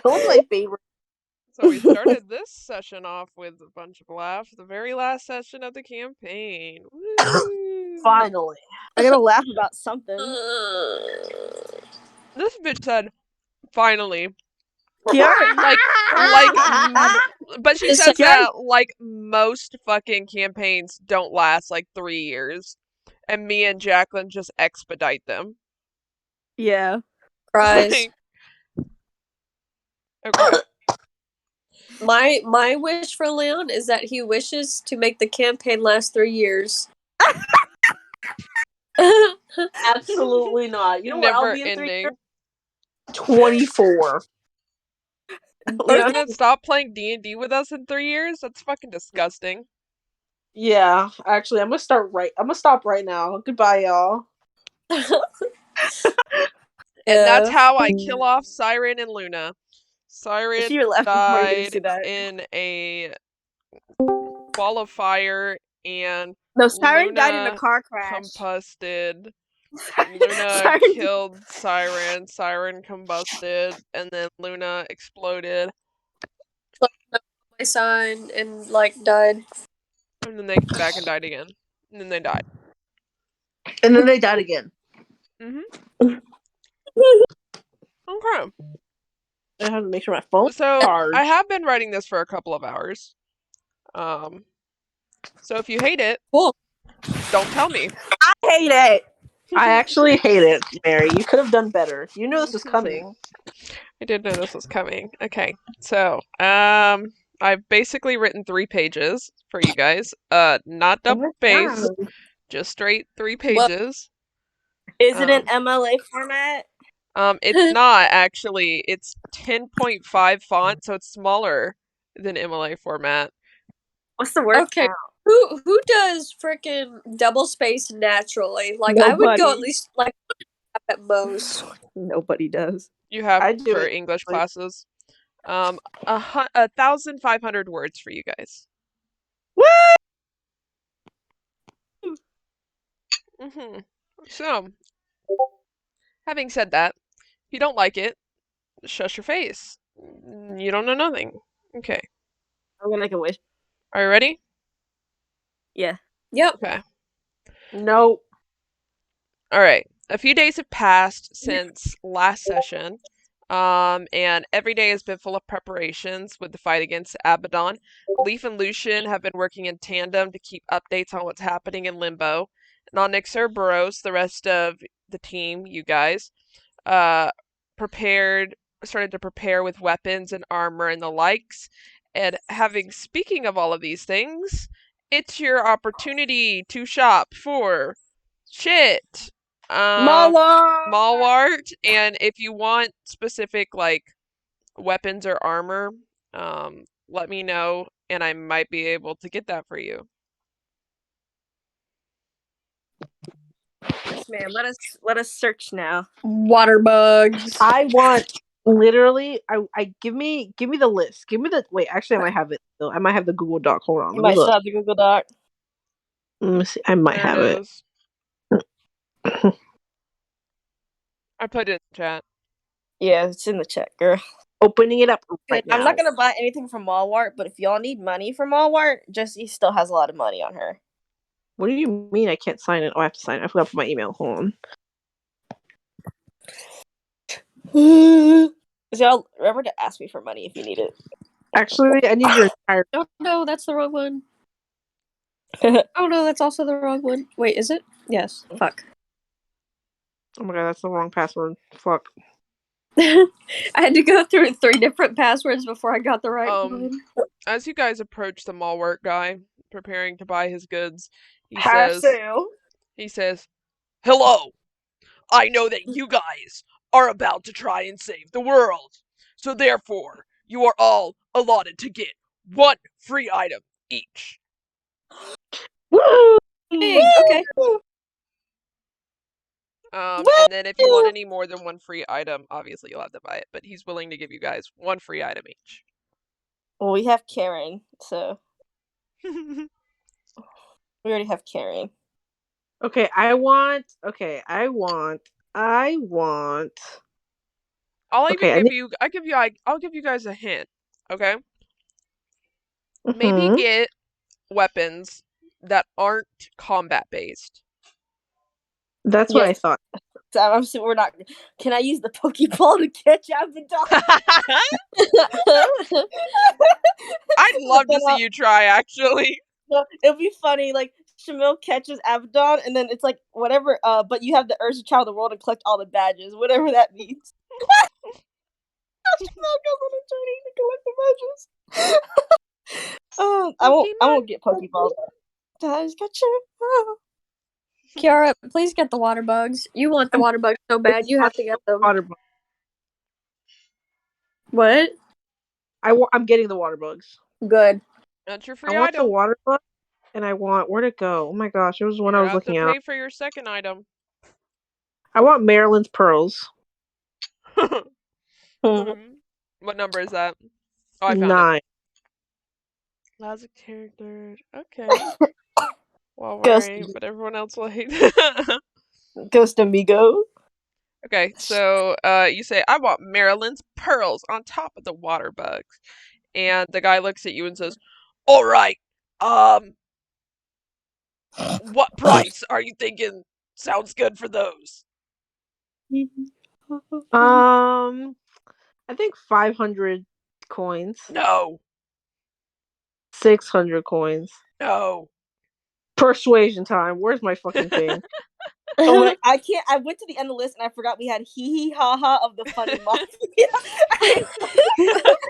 Cone's my favorite. So we started this session off with a bunch of laughs. The very last session of the campaign. Woo! Finally. I gotta laugh about something. This bitch said, "Finally." Kiara, But she It's says Kiara, that like most fucking campaigns don't last like 3 years, and me and Jacqueline just expedite them. yeah. Cries. Okay. My wish for Leon is that he wishes to make the campaign last 3 years. Absolutely not. You know what? I'll Never be in 3 years. ending. 24. You're gonna stop playing D&D with us in 3 years? That's fucking disgusting. Yeah, actually, I'm gonna stop right now. Goodbye, y'all. And that's Yeah. how I kill off Siren and Luna. Siren She left before you didn't died see that. in a ball of fire, and No, Siren died in a Luna car crash. combusted. Luna Siren. killed Siren. Siren combusted, and then Luna exploded. My son and like died. And then they came back and died again. And then they died. And then they died again. Okay. I have to make sure my phone So charged. I have been writing this for a couple of hours. So if you hate it, Cool. don't tell me. I hate it. I actually hate it, Mary. You could have done better. You knew this was coming. I did know this was coming. Okay, so I've basically written 3 pages for you guys. Not double spaced, just straight 3 pages. Is it an MLA format? It's not actually. It's 10.5 font, so it's smaller than MLA format. What's the word Okay. count? Who does freaking double space naturally? Like I would go at Nobody. least like at most. Nobody does. You have I do for it. English classes. 1,500 words for you guys. What? So, having said that, if you don't like it, shush your face. You don't know nothing. Okay. I'm gonna make a wish. Are you ready? Yeah. Yep. Okay. No. All right. A few days have passed since last session, and every day has been full of preparations with the fight against Abaddon. Leaf and Lucian have been working in tandem to keep updates on what's happening in Limbo. And on Cerberus, the rest of the team, you guys, uh, started to prepare with weapons and armor and the likes. And speaking of all of these things, it's your opportunity to shop for shit. Mala. Malwart, and if you want specific like weapons or armor, let me know and I might be able to get that for you. Yes, ma'am. Let us search now. Water bugs. I want literally. I give me the list. Give me the wait. Actually, I might have it. Though. I might have the Google Doc. Hold on. You Let me might look. still have the Google Doc. Let me see. I might There have it it. is. I put it in the chat. Yeah, it's in the chat, girl. Opening it up right now. I'm not gonna buy anything from Walmart, but if y'all need money from Walmart, Jessie still has a lot of money on her. What do you mean I can't sign it? Oh, I have to sign it. I forgot to put my email. Hold So y'all remember to ask me for money if you need it. Actually, I need your entire. Oh no, that's the wrong one. Oh no, that's also the wrong one. Wait, is it? Yes. Fuck. Oh my god, that's the wrong password. Fuck. I had to go through 3 different passwords before I got the right one. As you guys approach the Malwart guy preparing to buy his goods, he Harsu. says, "Hello. I know that you guys are about to try and save the world. So therefore, you are all allotted to get 1 free item each." Woo! Hey, okay. And then if you want any more than 1 free item, obviously you'll have to buy it, but he's willing to give you guys 1 free item each. Well, we have Karen, so we already have Karen. Okay, I want. I'll Okay, even I'll give you guys a hint. Okay? Maybe Mhm. get weapons that aren't combat based. That's what I Yes, thought. I'm assuming we're not. Can I use the Pokeball to catch Abaddon? I'd But love then to see you try, actually. it'll be funny. Like Shamil catches Abaddon, and then it's like whatever. But you have the urge to travel the world and collect all the badges, whatever that means. Shamil goes on a journey to collect the badges. I Pokemon. won't get Pokeballs. I just got you. Kiara, please get the water bugs. You want the water bugs so bad. You have to get them. Water bug. What? I'm getting the water bugs. Good. That's your I free want the item. water bug, and I want where'd it go? Oh my gosh, it was one I You was have to looking at. pay for your second item. I want Maryland's pearls. What number is that? Oh, I found it. 9. As a character. Okay. Well, Ghost, right, but everyone else will hate. Ghost Amigo. Okay, so you say, I want Maryland's pearls on top of the water bugs. And the guy looks at you and says, all right, what price are you thinking sounds good for those? I think 500 coins. No, 600 coins. no. Persuasion time. Where's my fucking thing? Oh my! I can't. I went to the end of the list and I forgot we had hee hee ha ha of the funny mafia.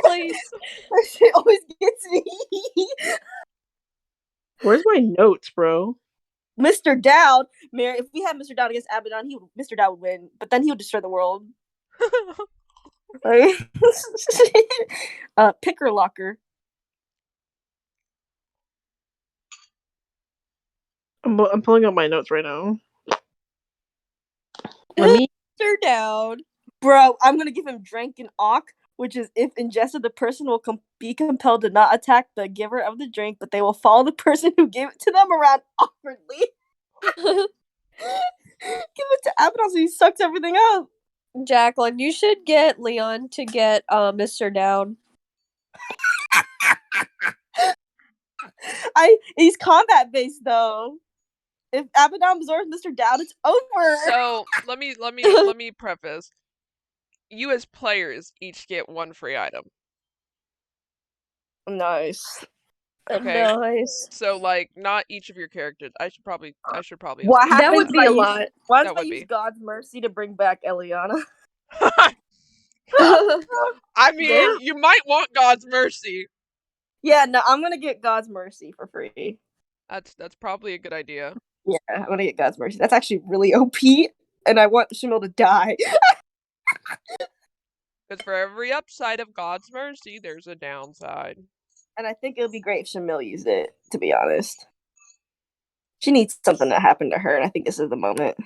Please. That shit always gets me. Where's my notes, bro? Mr. Dowd, Mary. If we had Mr. Dowd against Abaddon, Mr. Dowd would win, but then he would destroy the world. Picker locker. I'm pulling up my notes right now. Let me. Mr. Dowd. Bro, I'm gonna give him Drank and Auk, which is if ingested, the person will be compelled to not attack the giver of the drink, but they will follow the person who gave it to them around awkwardly. Give it to Abaddon so he sucks everything up. Jacqueline, you should get Leon to get Mr. Dowd. He's combat based though. If Abaddon absorbs Mr. Dowd, it's over. So let me preface. You as players each get one free item. Nice. Okay. Nice. So like not each of your characters. I should probably What assume. That would happens be if a I lot. Why That don't I would use be. God's mercy to bring back Eliana? I mean, you might want God's mercy. Yeah, no, I'm gonna get God's mercy for free. That's probably a good idea. Yeah, I'm gonna get God's mercy. That's actually really OP, and I want Shamil to die. Because for every upside of God's mercy, there's a downside. And I think it would be great if Shamil used it, to be honest. She needs something to happen to her, and I think this is the moment.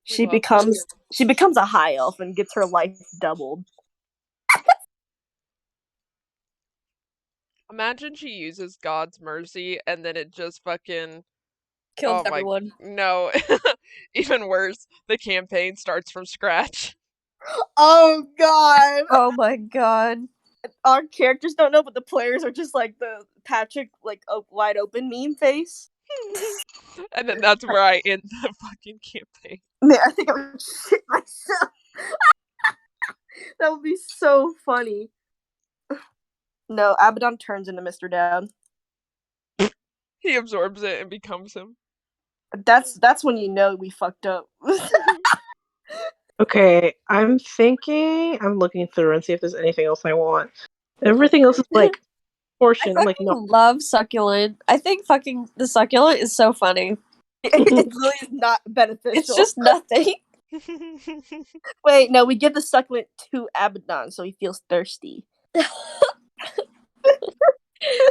She becomes a high elf and gets her life doubled. Imagine she uses God's mercy and then it just fucking Kills oh my everyone. no. Even worse, the campaign starts from scratch. Oh god. Oh my god. Our characters don't know, but the players are just like the Patrick like wide open meme face. And then that's where I end the fucking campaign. Man, I think I would shit myself. That would be so funny. No, Abaddon turns into Mr. Dowd. He absorbs it and becomes him. That's when you know we fucked up. Okay, I'm looking through and see if there's anything else I want. Everything else is like portion. I I'm like, fucking no. love succulent. I think fucking the succulent is so funny. It really is not beneficial. It's just nothing. Wait, no, we give the succulent to Abaddon so he feels thirsty.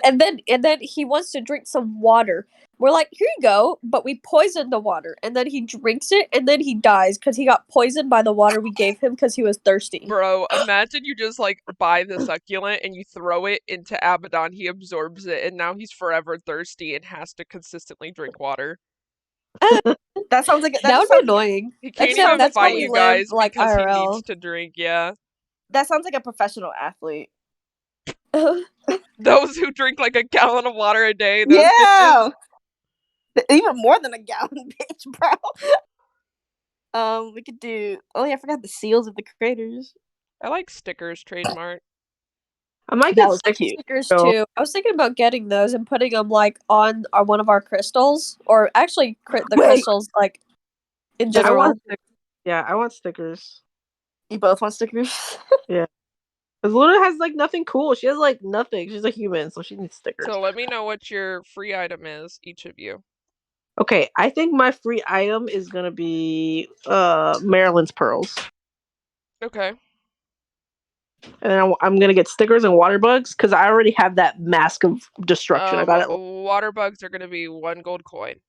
and then he wants to drink some water. We're like, here you go, but we poisoned the water, and then he drinks it, and then he dies because he got poisoned by the water we gave him because he was thirsty. Bro, imagine you just like buy the succulent and you throw it into Abaddon, he absorbs it, and now he's forever thirsty and has to consistently drink water. That sounds like That would be annoying. He can't Except even that's how fight we you live, guys like, because he IRL. needs to drink, yeah. that sounds like a professional athlete. Those who drink like a gallon of water a day, those Yeah, bitches. even more than a gallon, bitch, bro. We could do. Oh yeah, I forgot the seals of the creators. I like stickers trademark. I might That get was cute. Stickers So- too. I was thinking about getting those and putting them like on one of our crystals, or actually the Wait. crystals like in I general. want yeah, I want stickers. You both want stickers? Because Luna has like nothing cool. She has like nothing. She's a human, so she needs stickers. So let me know what your free item is, each of you. Okay, I think my free item is gonna be Maryland's pearls, Okay. and then I'm gonna get stickers and water bugs because I already have that mask of destruction. I got it. Water bugs are gonna be 1 gold coin.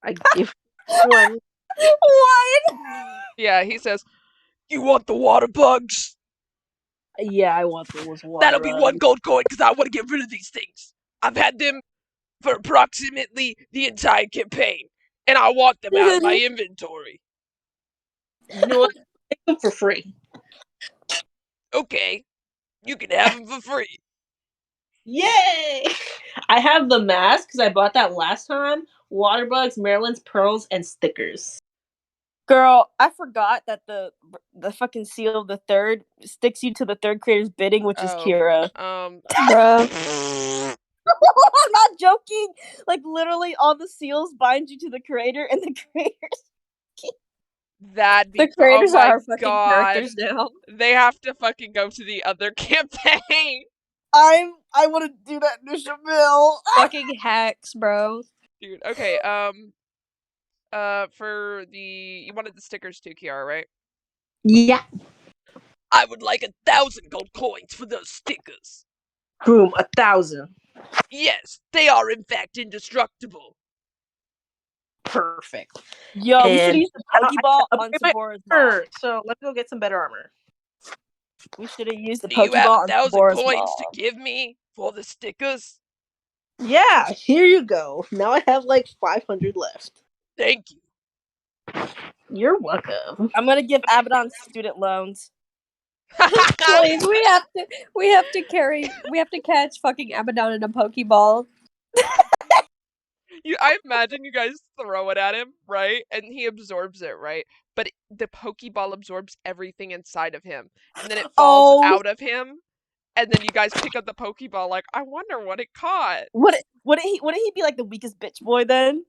I give one. What? Yeah, he says, "You want the water bugs? Yeah, I want those water. That'll be 1 gold coin because I want to get rid of these things. I've had them for approximately the entire campaign, and I want them out of my inventory." You know what? Take them for free. Okay, you can have them for free. Yay! I have the mask because I bought that last time. Water bugs, Maryland's pearls, and stickers. Girl, I forgot that the fucking seal of the third sticks you to the third creator's bidding, which is Oh. Kira. Bruh. I'm not joking. Like literally, all the seals bind you to the creator, and the creators. That'd be The creators oh my are our fucking God. characters now. They have to fucking go to the other campaign. I want to do that, Nisha Mill. Fucking hacks, bro. Dude, okay, for the you wanted the stickers too, Kiara, right? Yeah. I would like 1,000 gold coins for those stickers. Boom, 1,000. Yes, they are in fact indestructible. Perfect. Yo, we should And use the Pokeball on upgrade my Sabora's mom. armor, so let's go get some better armor. We should have used the Do you have Pokeball on 1,000 Sabora's coins mom. to give me for the stickers? Yeah, here you go. Now I have like 500 left. Thank you. You're welcome. I'm gonna give Abaddon student loans. Please, we have to catch fucking Abaddon in a Pokeball. I imagine you guys throw it at him, right? And he absorbs it, right? But the Pokeball absorbs everything inside of him. And then it falls out of him. And then you guys pick up the Pokeball like, I wonder what it caught. Wouldn't he be like the weakest bitch boy then?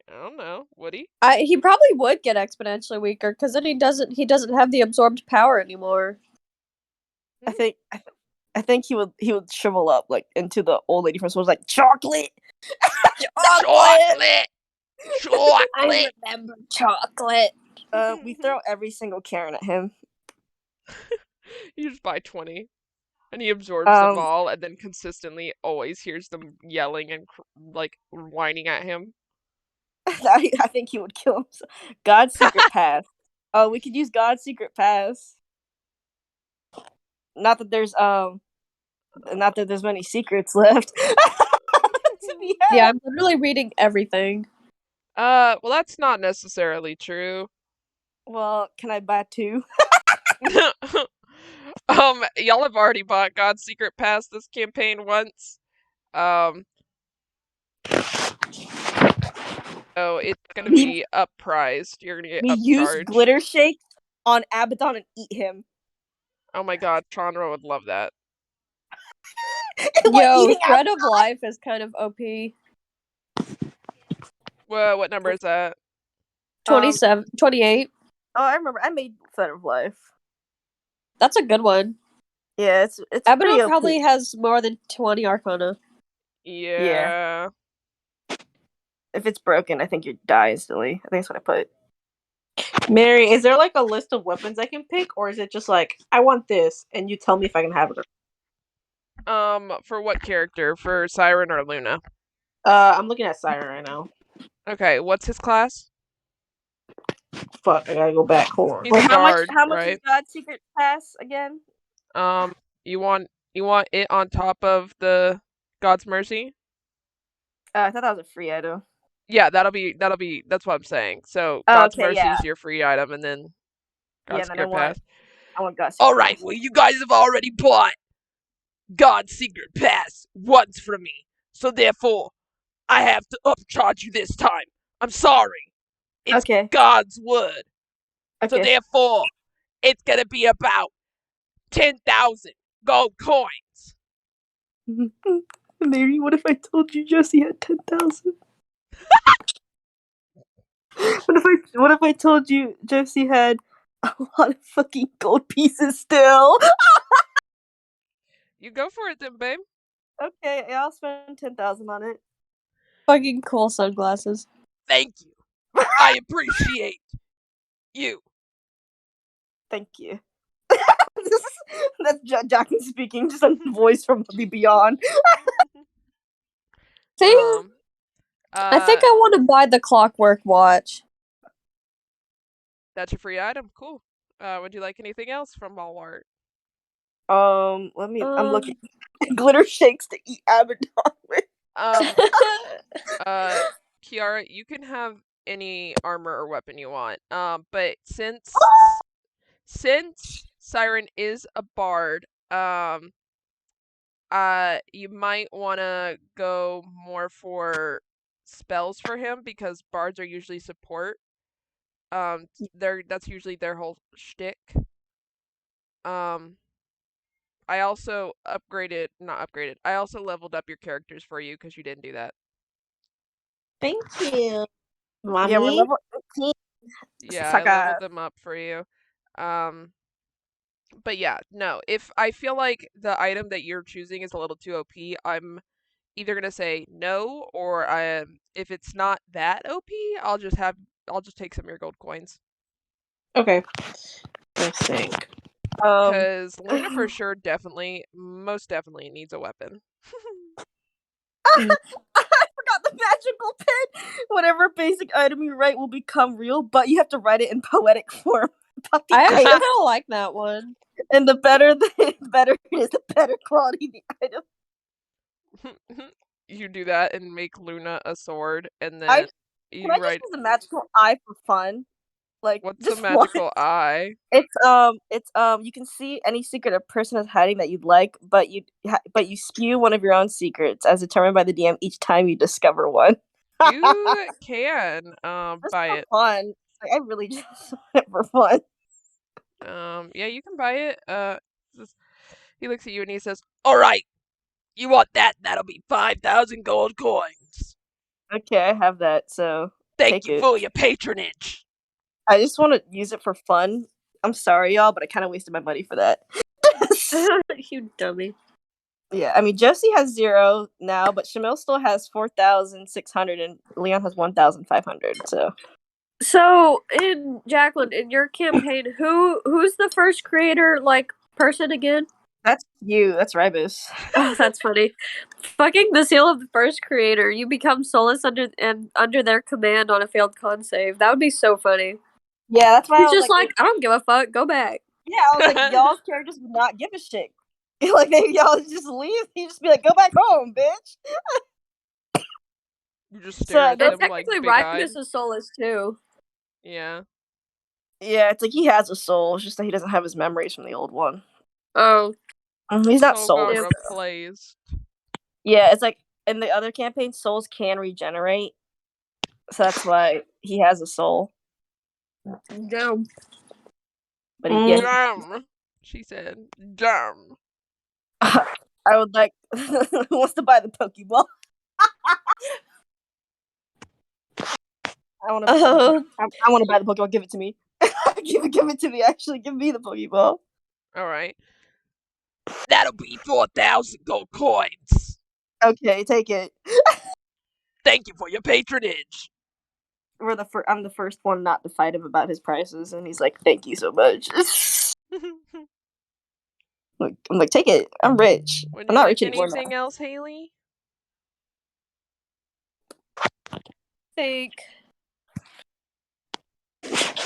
I don't know. Would he? He probably would get exponentially weaker because then he doesn't have the absorbed power anymore. I think he would shrivel up like into the old lady from school, like chocolate. Chocolate! Chocolate! I remember chocolate. We throw every single Karen at him. You just buy 20. And he absorbs them all and then consistently always hears them yelling and like whining at him. I think he would kill himself. God's secret pass. Oh, we could use God's secret pass. Not that there's many secrets left. Yeah, I'm literally reading everything. Well, that's not necessarily true. Well, can I buy 2? Y'all have already bought God's Secret Pass this campaign once. So it's gonna be uppriced. You're gonna get We upcharged. use glitter shake on Abaddon and eat him. Oh my god, Chandra would love that. Yo, Thread of Life is kind of OP. Whoa, what number is that? 27, 28. Oh, I remember. I made Thread of Life. That's a good one. Yeah, it's Abaddon probably has more than 20 Arcana. Yeah. If it's broken, I think you die instantly. I think that's what I put. Mary, is there like a list of weapons I can pick, or is it just like I want this and you tell me if I can have it? For what character? For Siren or Luna? I'm looking at Siren right now. Okay, what's his class? Fuck, I gotta go back. Hold on. He's How guard, much right? is God's secret pass again? You want it on top of the God's Mercy? I thought that was a free item. Yeah, that's what I'm saying. So Oh, God's okay, Mercy yeah. is your free item, and then Yeah, God's and then I Secret want Path. God's All Secret right, Path. well, you guys have already bought God's Secret Pass once from me, so therefore I have to upcharge you this time. I'm sorry. It's Okay. God's word. So Okay. therefore, it's gonna be about 10,000 gold coins. Maybe what if I told you Josie had 10,000? What if I told you Josie had a lot of fucking gold pieces still? You go for it then, babe. Okay, yeah, I'll spend 10,000 on it. Fucking cool sunglasses. Thank you. I appreciate you. Thank you. That's Jackie speaking, just a voice from the beyond. Think, I think I want to buy the clockwork watch. That's your free item. Cool. Would you like anything else from Walmart? I'm looking. Glitter shakes to eat Abaddon with. Kiara, you can have any armor or weapon you want. But since Siren is a bard, you might want to go more for spells for him because bards are usually support. That's usually their whole shtick. I also not upgraded. I also leveled up your characters for you because you didn't do that. Thank you, mommy. Yeah, we're level 18. Yeah, I Saka. leveled them up for you. But yeah, no. If I feel like the item that you're choosing is a little too OP, I'm either gonna say no, or if it's not that OP, I'll just take some of your gold coins. Okay. Let's think. Because Luna for sure, most definitely needs a weapon. I forgot the magical pen. Whatever basic item you write will become real, but you have to write it in poetic form. I actually kind of like that one. And the better it is, the better quality the item. You do that and make Luna a sword, and Can then I you just write. use the magical eye for fun? Like, What's a just magical once. eye? It's you can see any secret a person is hiding that you'd like, but you spew one of your own secrets as determined by the DM each time you discover one. You can Just buy for it. fun. Like, I really just want it for fun. Yeah, you can buy it. He looks at you and he says, "All right, you want that? That'll be 5,000 gold coins. Okay, I have that, so Thank take you it. for your patronage." I just want to use it for fun. I'm sorry, y'all, but I kind of wasted my money for that. You dummy. Yeah, I mean, Josie has 0 now, but Shamil still has 4,600, and Leon has 1,500. So, in Jacqueline, in your campaign, who's the first creator person again? That's you. That's Ribus. Oh, that's funny. Fucking the seal of the first creator. You become soulless under their command on a failed con save. That would be so funny. Yeah, that's why He's I was just like, I don't give a fuck. Go back. yeah, I was like, y'all's characters would not give a shit. Like, y'all just leave. He'd just be like, go back home, bitch. You just stare at And them like technically, big-eyed. Rybus is soulless too. Yeah. Yeah, it's like he has a soul. It's just that he doesn't have his memories from the old one. Oh. He's not Soul got soulless. replaced. Yeah, it's like in the other campaign, souls can regenerate. So that's why he has a soul. No. But yeah, Damn. She said, damn. I would like who wants to buy the Pokeball? I want to. I want to buy the Pokeball. Give it to me. give it to me. Actually, give me the Pokeball. All right. That'll be 4,000 gold coins. Okay, take it. Thank you for your patronage. I'm the first one not to fight him about his prices, and he's like, "Thank you so much." I'm like, take it. I'm rich. Would I'm you not like rich anymore anything now. else, Haley? Think.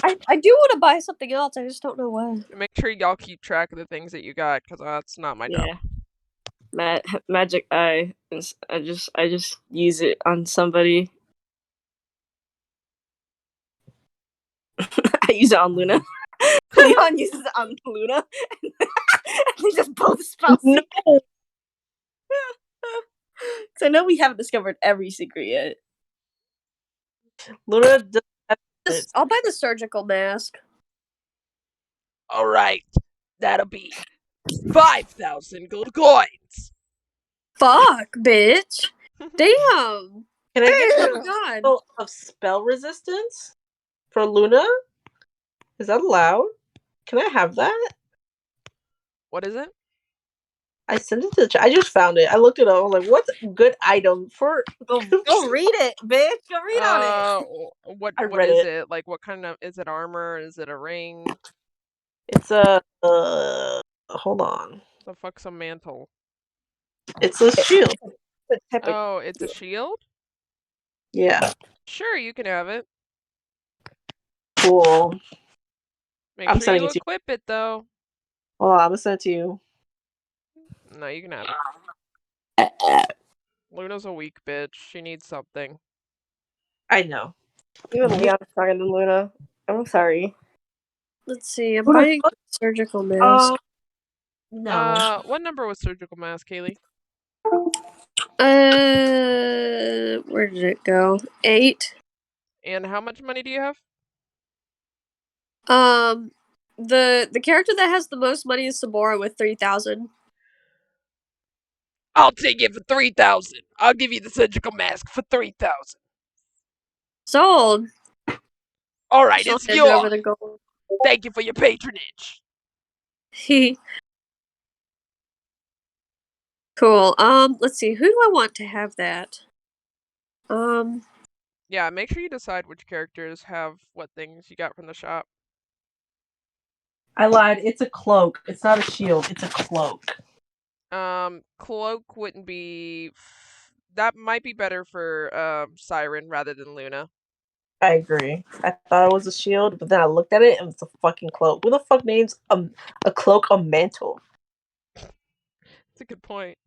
I do want to buy something else. I just don't know what. Make sure y'all keep track of the things that you got, because that's not my job. Magic eye. I just use it on somebody. I use it on Luna. Leon uses it on Luna. And they just both spell No. secret. So I know we haven't discovered every secret yet. Luna does have it. I'll buy the surgical mask. All right, that'll be 5,000 gold coins. Fuck, bitch. Damn. Can I get Oh the god. level of spell resistance for Luna? Is that allowed? Can I have that? What is it? I sent it to the chat. I just found it. I looked it up. I was like, what's a good item for... Go read it, bitch. Go read on it. What I what read is it. it? Like, what kind of, is it armor? Is it a ring? It's a... hold on. The fuck's a mantle? It's a shield. It's a type of- Oh, it's a shield? Yeah. Sure, you can have it. Cool. Make I'm sure sending you it to you. equip it, though. Hold on, I'm gonna send it to you. No, you can have it. Luna's a weak bitch. She needs something. I know. Even Leon's stronger than Luna. I'm sorry. Let's see. I'm Luna, buying surgical mask. No. What number was surgical mask, Kaylee? Where did it go? 8. And how much money do you have? The character that has the most money is Samora with 3,000. I'll take it for 3,000. I'll give you the surgical mask for 3,000. Sold. All right, She'll it's hand over yours. the gold. Thank you for your patronage. Cool. Let's see. Who do I want to have that? Yeah, make sure you decide which characters have what things you got from the shop. I lied. It's a cloak. It's not a shield. It's a cloak. Cloak wouldn't be. That might be better for Siren rather than Luna. I agree. I thought it was a shield, but then I looked at it and it's a fucking cloak. Who the fuck names a cloak a mantle? That's a good point.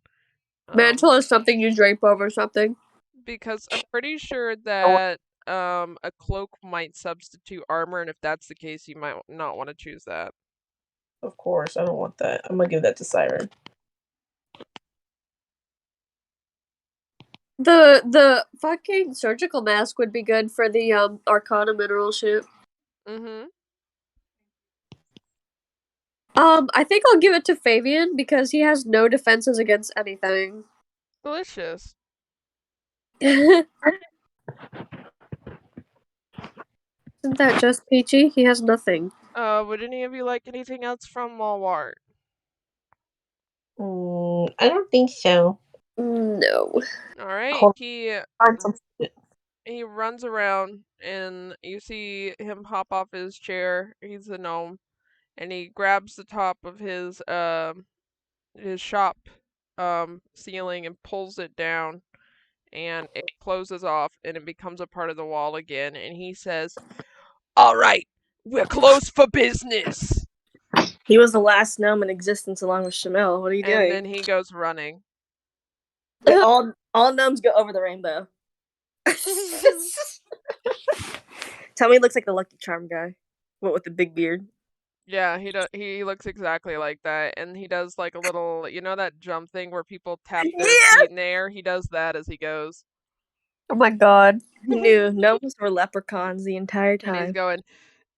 Mantle is something you drape over something. Because I'm pretty sure that a cloak might substitute armor, and if that's the case, you might not want to choose that. Of course, I don't want that. I'm gonna give that to Siren. The fucking surgical mask would be good for the Arcana mineral ship. Mm-hmm. I think I'll give it to Fabian because he has no defenses against anything. Delicious. Isn't that just peachy? He has nothing. Would any of you like anything else from Walmart? I don't think so. No. All right. Hold- He Find some shit. runs around, and you see him hop off his chair. He's a gnome, and he grabs the top of his shop ceiling and pulls it down, and it closes off, and it becomes a part of the wall again. And he says, "All right, we're closed for business." He was the last gnome in existence along with Shamil. What are you And doing? then he goes running. All gnomes go over the rainbow. Tell me he looks like the Lucky Charm guy. What with the big beard? Yeah, he looks exactly like that, and he does like a little, you know, that jump thing where people tap their Yeah! feet in the air. He does that as he goes, Oh my god. Who knew gnomes were leprechauns the entire and he's time? going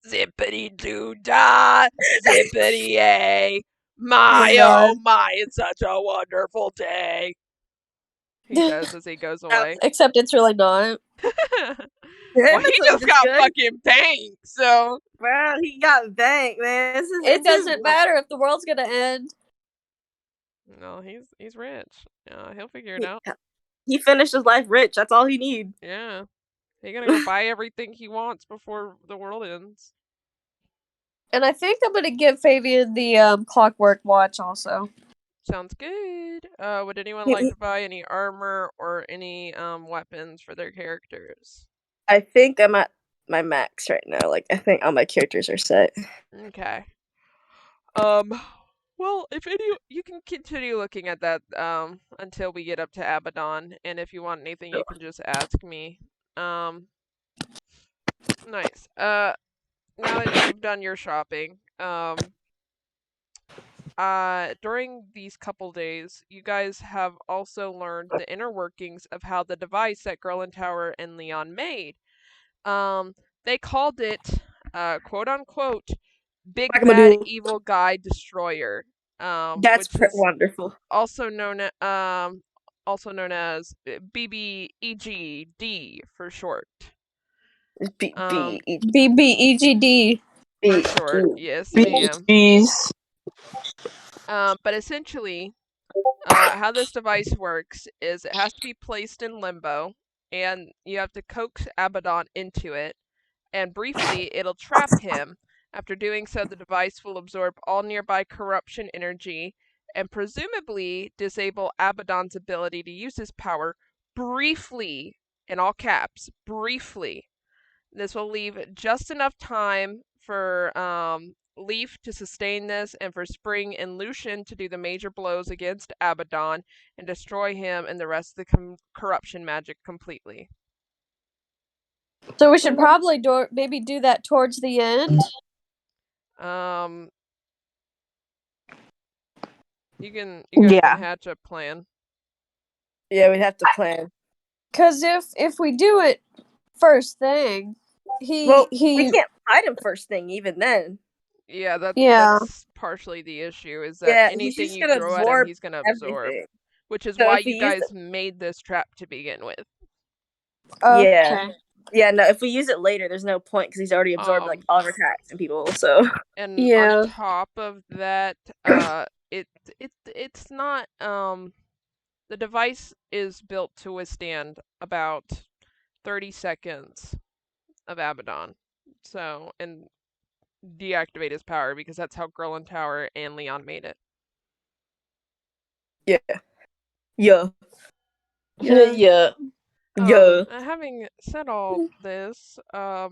zippity doo dah, zippity yay, my God. oh my, it's such a wonderful day. He says as he goes away. Except it's really not. Well, he just got fucking banged, so Well, he got banked, man. It doesn't matter if the world's gonna end. no, he's rich. He'll figure it out. He finished his life rich. That's all he need. Yeah, he's gonna go buy everything he wants before the world ends. And I think I'm gonna give Fabian the clockwork watch also. Sounds good. Would anyone like to buy any armor or any weapons for their characters? I think I'm at my max right now. Like I think all my characters are set. Okay. Well, if any, you can continue looking at that until we get up to Abaddon, and if you want anything, you can just ask me. Nice. now that you've done your shopping, during these couple days, you guys have also learned the inner workings of how the device that Tower and Leon made. Um, they called it, quote unquote, Big Bad Whack-a-mole. Evil Guy Destroyer, which is Wonderful. also known as BBEGD for short. B Um, B E BBEGD. for B short, yes, B ma'am. Jeez. But essentially, how this device works is it has to be placed in limbo, and you have to coax Abaddon into it, and briefly it'll trap him. After doing so, the device will absorb all nearby corruption energy and presumably disable Abaddon's ability to use his power briefly, in all caps, briefly. This will leave just enough time for Leaf to sustain this and for Spring and Lucian to do the major blows against Abaddon and destroy him and the rest of the corruption magic completely. So we should probably maybe do that towards the end. Um, you guys can hatch a plan. Yeah, we'd have to plan. Cause if we do it first thing, Well, we he can't fight him first thing, even then. Yeah, yeah. that's partially the issue, is that Yeah, he's anything just you gonna throw at him, absorb he's gonna absorb. everything. Which is So why if we you use guys made this trap to begin with. Yeah. Okay. Yeah, no, if we use it later, there's no point because he's already absorbed like Um, all of our attacks and people. So and on Yeah. top of that, it's not the device is built to withstand about 30 seconds of Abaddon. So, and deactivate his power because that's how Tower and Leon made it. yeah, yeah, Yeah. Yeah. yeah. Having said all this, uh,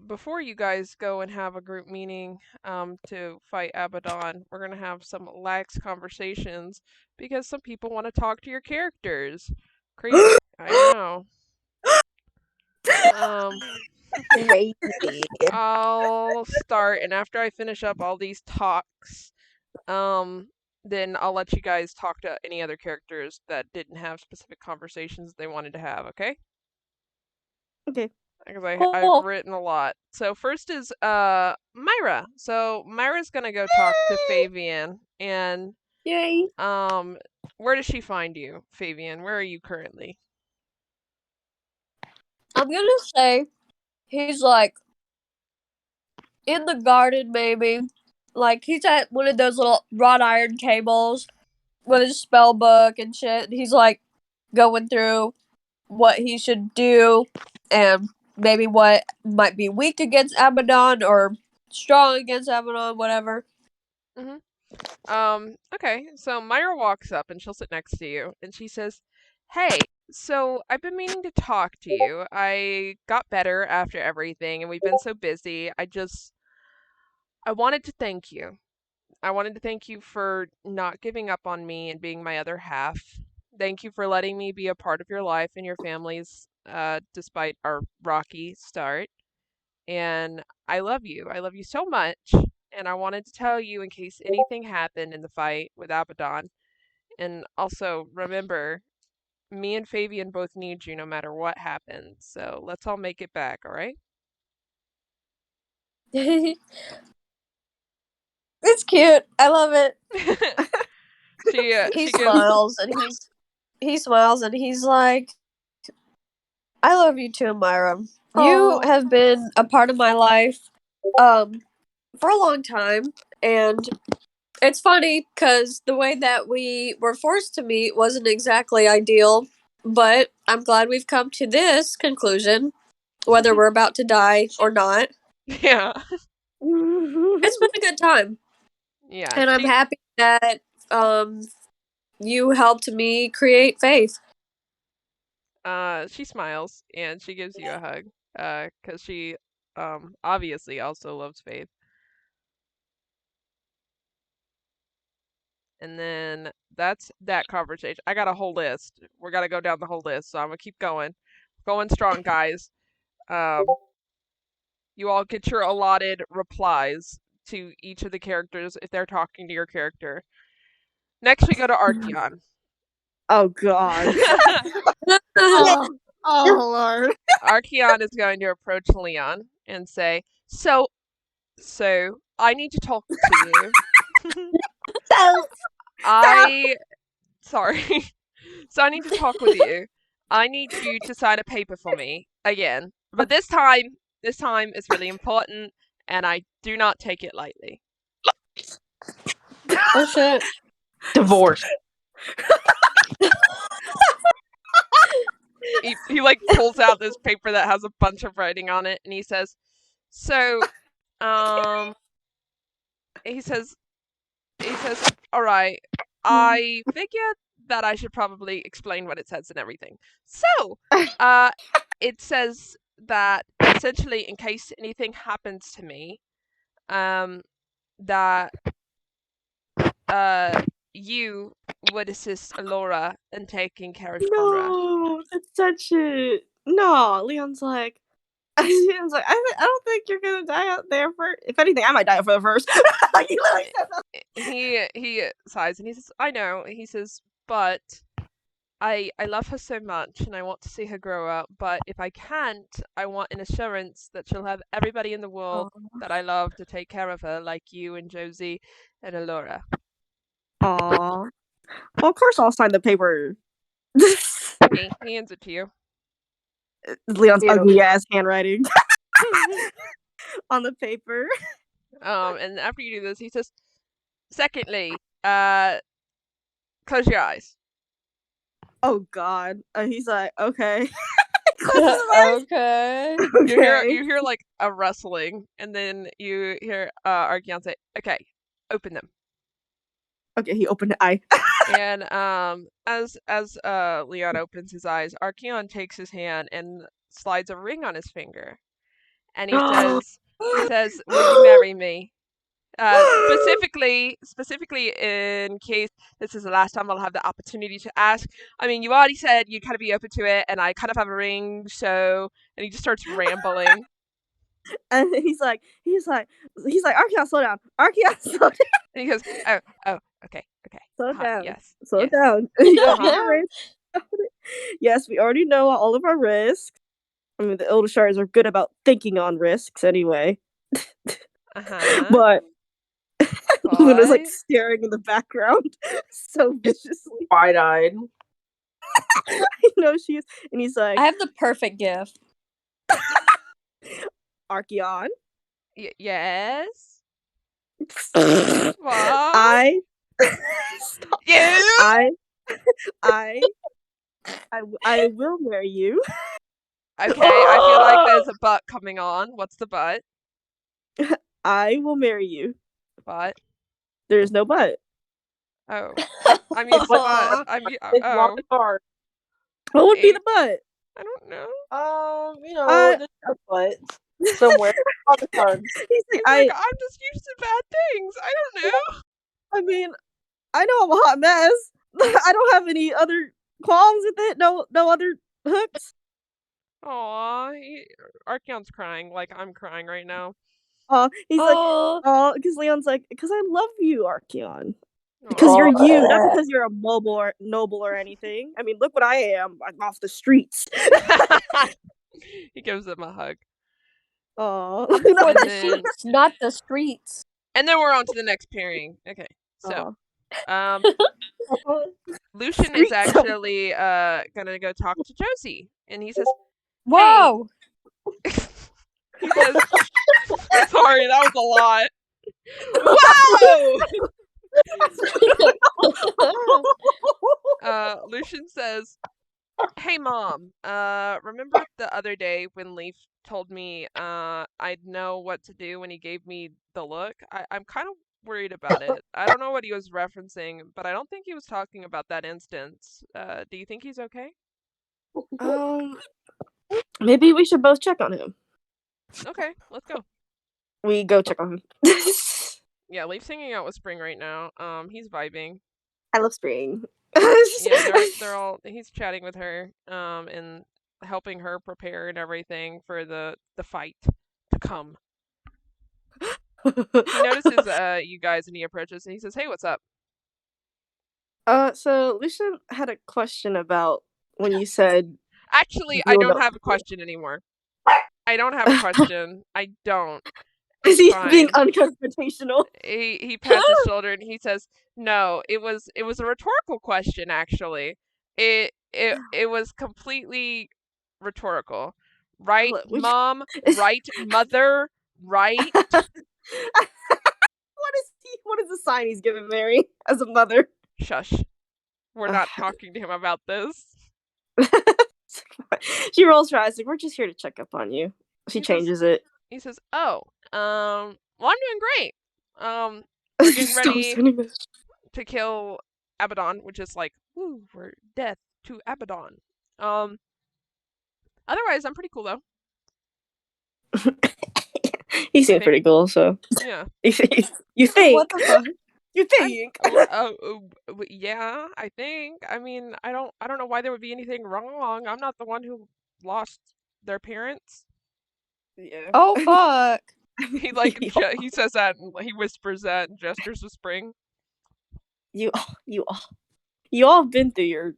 before you guys go and have a group meeting to fight Abaddon, we're gonna have some lax conversations because some people want to talk to your characters. Crazy, I know. Um, Crazy. I'll start, and after I finish up all these talks, um, then I'll let you guys talk to any other characters that didn't have specific conversations they wanted to have. Okay? Okay. Because I've Cool. written a lot. So first is Myra. So Myra's gonna go talk to Fabian, and Yay. where does she find you, Fabian? Where are you currently? I'm gonna say he's like in the garden, maybe. Like he's at one of those little wrought iron tables with his spell book and shit. And he's like going through what he should do and maybe what might be weak against Abaddon or strong against Abaddon, whatever. Mhm. Okay. So Myra walks up and she'll sit next to you, and she says, "Hey, so I've been meaning to talk to you. I got better after everything, and we've been so busy. I wanted to thank you. I wanted to thank you for not giving up on me and being my other half. Thank you for letting me be a part of your life and your family's, despite our rocky start. And I love you. I love you so much. And I wanted to tell you in case anything happened in the fight with Abaddon. And also, remember, me and Fabian both need you no matter what happens. So let's all make it back, all right?" It's cute. I love it. He She gives. smiles and he smiles and he's like, I love you too, Myra. You Oh. have been a part of my life for a long time, and it's funny because the way that we were forced to meet wasn't exactly ideal, but I'm glad we've come to this conclusion, whether we're about to die or not. Yeah. It's been a good time, Yeah. and I'm happy that um you helped me create faith. She smiles and she gives you a hug. 'Cause she obviously also loves Faith. And then that's that conversation. I got a whole list. We're gonna go down the whole list, so I'm gonna keep going. Going strong, guys. you all get your allotted replies to each of the characters if they're talking to your character. Next, we go to Archeon. Oh God. Oh, Oh Lord. Archeon is going to approach Leon and say, So I need to talk to you. I sorry. So I need to talk with you. I need you to sign a paper for me again. But this time is really important and I do not take it lightly. oh shit. Divorce. He like pulls out this paper that has a bunch of writing on it and he says, So he says, all right, I figured that I should probably explain what it says and everything. So, it says that essentially, in case anything happens to me, that you would assist Alora in taking care of Conra. No, that's such a no. Leon's like, I don't think you're gonna die out there first. If anything, I might die for the first. Like, he literally said that. He sighs and he says, I know. He says, but I love her so much and I want to see her grow up, but if I can't, I want an assurance that she'll have everybody in the world that I love to take care of her, like you and Josie and Alora. Aw. Well, of course I'll sign the paper. He hands it to you. Leon's Ew. ugly ass handwriting on the paper. And after you do this, he says, secondly, close your eyes. Oh God. He's like, okay. Okay. You hear like a rustling, and then you hear Archeon say, okay, open them. Okay, he opened the eye. And as Leon opens his eyes, Archeon takes his hand and slides a ring on his finger, and he says, "Will you marry me?" Specifically in case this is the last time I'll have the opportunity to ask. I mean, you already said you'd kind of be open to it, and I kind of have a ring, so. And he just starts rambling. And he's like, Archeon, slow down. Archeon, slow down. And he goes, oh, okay. Slow down. Yes. Slow yes. down. Yes, we already know all of our risks. I mean, the Elder Shards are good about thinking on risks anyway. But Luna's like staring in the background so viciously. Wide-eyed. I know she is. And he's like, I have the perfect gift. Archeon. Yes. What? What? Stop. You? I will marry you. Okay, I feel like there's a butt coming on. What's the butt? I will marry you. Butt? There's no but. Oh. I mean, it's a butt. I mean, It's on the card. What would be the but? I don't know. There's a butt somewhere on the card. He's He's like, like, I'm just used to bad things. I don't know. I mean, I know I'm a hot mess. I don't have any other qualms with it. No other hooks. Aw, Archeon's crying like I'm crying right now. He's like, Oh, because Leon's like, because I love you, Archeon. Because you're you, not because you're a noble or anything. I mean, look what I am. I'm off the streets. He gives him a hug. Oh, for the sheets, not the streets. And then we're on to the next pairing. Okay, so Lucian is actually gonna go talk to Josie, and he says, Whoa! he says, sorry, that was a lot. Whoa! Lucian says, hey mom, remember the other day when Leaf told me I'd know what to do when he gave me the look? I'm kind of worried about it. I don't know what he was referencing, but I don't think he was talking about that instance. Do you think he's okay? Maybe we should both check on him. Okay, let's go. We go check on him. Yeah, Leaf's hanging out with Spring right now. He's vibing. I love Spring. Yeah, they're all. He's chatting with her. And helping her prepare and everything for the fight to come. He notices you guys and he approaches and he says, "Hey, what's up?" So Lucian had a question about when you said Actually, I you don't know. have a question anymore. I don't have a question. I don't. Is It's he being fine. unconfrontational? He pats his shoulder and he says, "No, it was a rhetorical question. Actually, it was completely rhetorical. Right, Look, mom? Right, mother? Right?" what is the sign he's giving Mary as a mother? Shush. We're not talking to him about this. She rolls her eyes like, we're just here to check up on you. She changes it. He says, "Oh, well, I'm doing great. We're getting ready to kill Abaddon, which is like, woo, we're death to Abaddon. Otherwise, I'm pretty cool though." He seems pretty cool, so Yeah. you think? What the fuck? You think? Yeah, I think. I mean, I don't know why there would be anything wrong. I'm not the one who lost their parents. Yeah. Oh fuck. He like he says that and he whispers that and gestures to Spring. You all been through your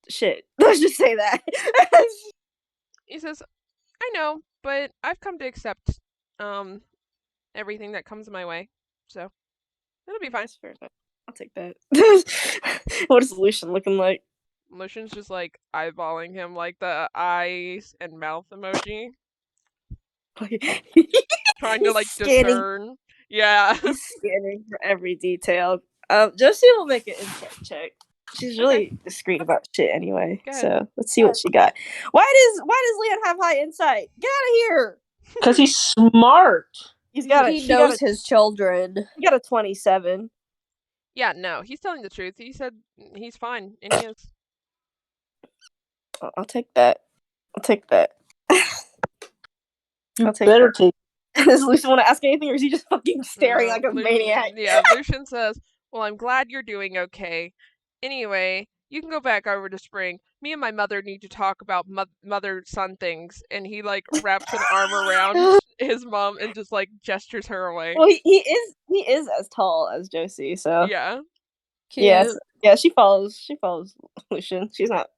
shit. Let's just say that. He says, "I know, but I've come to accept everything that comes my way. So, it'll be fine." That's fair enough. I'll take that. What is Lucian looking like? Lucian's just like eyeballing him like the eyes and mouth emoji. Trying to like discern. Yeah. He's scanning for every detail. Josie will make an insight check. She's really discreet about shit anyway. So let's see what she got. Why does Leon have high insight? Get out of here! Because he's smart. He knows his children. He got a 27. Yeah, no, he's telling the truth. He said he's fine, and he is. I'll take that. I'll take that. You better take. Does Lucian want to ask anything, or is he just fucking staring like a maniac? Yeah, Lucian says, "Well, I'm glad you're doing okay. Anyway, you can go back over to Spring. Me and my mother need to talk about mother-son things." And he like wraps an arm around his mom and just like gestures her away. Well, he is as tall as Josie, so yeah. Cute. Yeah, she follows Lucian. She's not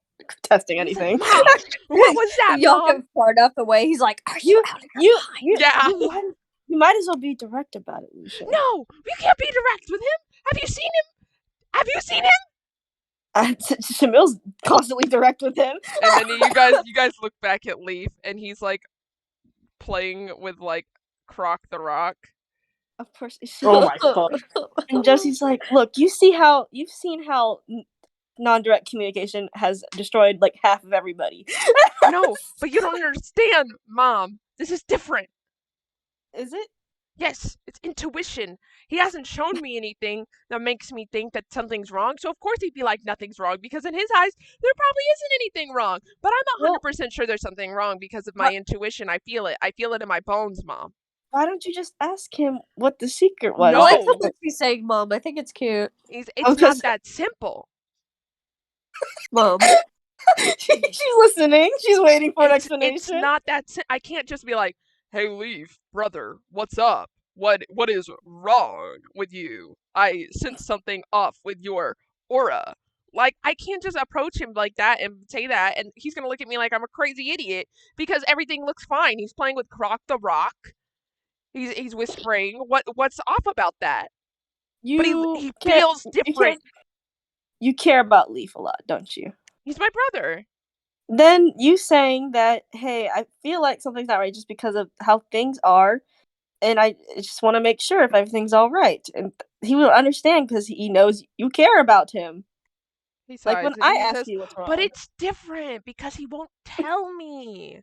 testing anything. Mom, what was that, Y'all Mom? get far enough away. He's like, "Are you out of your mind?" Yeah. You might as well be direct about it, Lucian. No, you can't be direct with him. Have you seen him? Have you seen him? Shamil's constantly direct with him. And then you guys look back at Leaf, and he's like playing with like Croc the Rock. Of course. Oh my god. And Josie's like, look, you've seen how non-direct communication has destroyed like half of everybody. No, but you don't understand, Mom. This is different. Is it? Yes, it's intuition. He hasn't shown me anything that makes me think that something's wrong, so of course he'd be like, nothing's wrong, because in his eyes, there probably isn't anything wrong. But I'm 100% sure there's something wrong because of my intuition. I feel it. I feel it in my bones, Mom. Why don't you just ask him what the secret was? No. I like what she's saying, Mom. I think it's cute. It's not that simple. Mom. She's listening. She's waiting for an explanation. It's not that I can't just be like, "Hey, Leaf, brother, what's up? What is wrong with you? I sense something off with your aura." Like, I can't just approach him like that and say that, and he's gonna look at me like I'm a crazy idiot because everything looks fine. He's playing with Croc the Rock. He's whispering. What's off about that? But he feels different. You care about Leaf a lot, don't you? He's my brother. Then you saying that, hey, I feel like something's not right just because of how things are, and I just want to make sure if everything's all right. And he will understand because he knows you care about him. He sighs, like when I ask you what's wrong. But it's different because he won't tell me.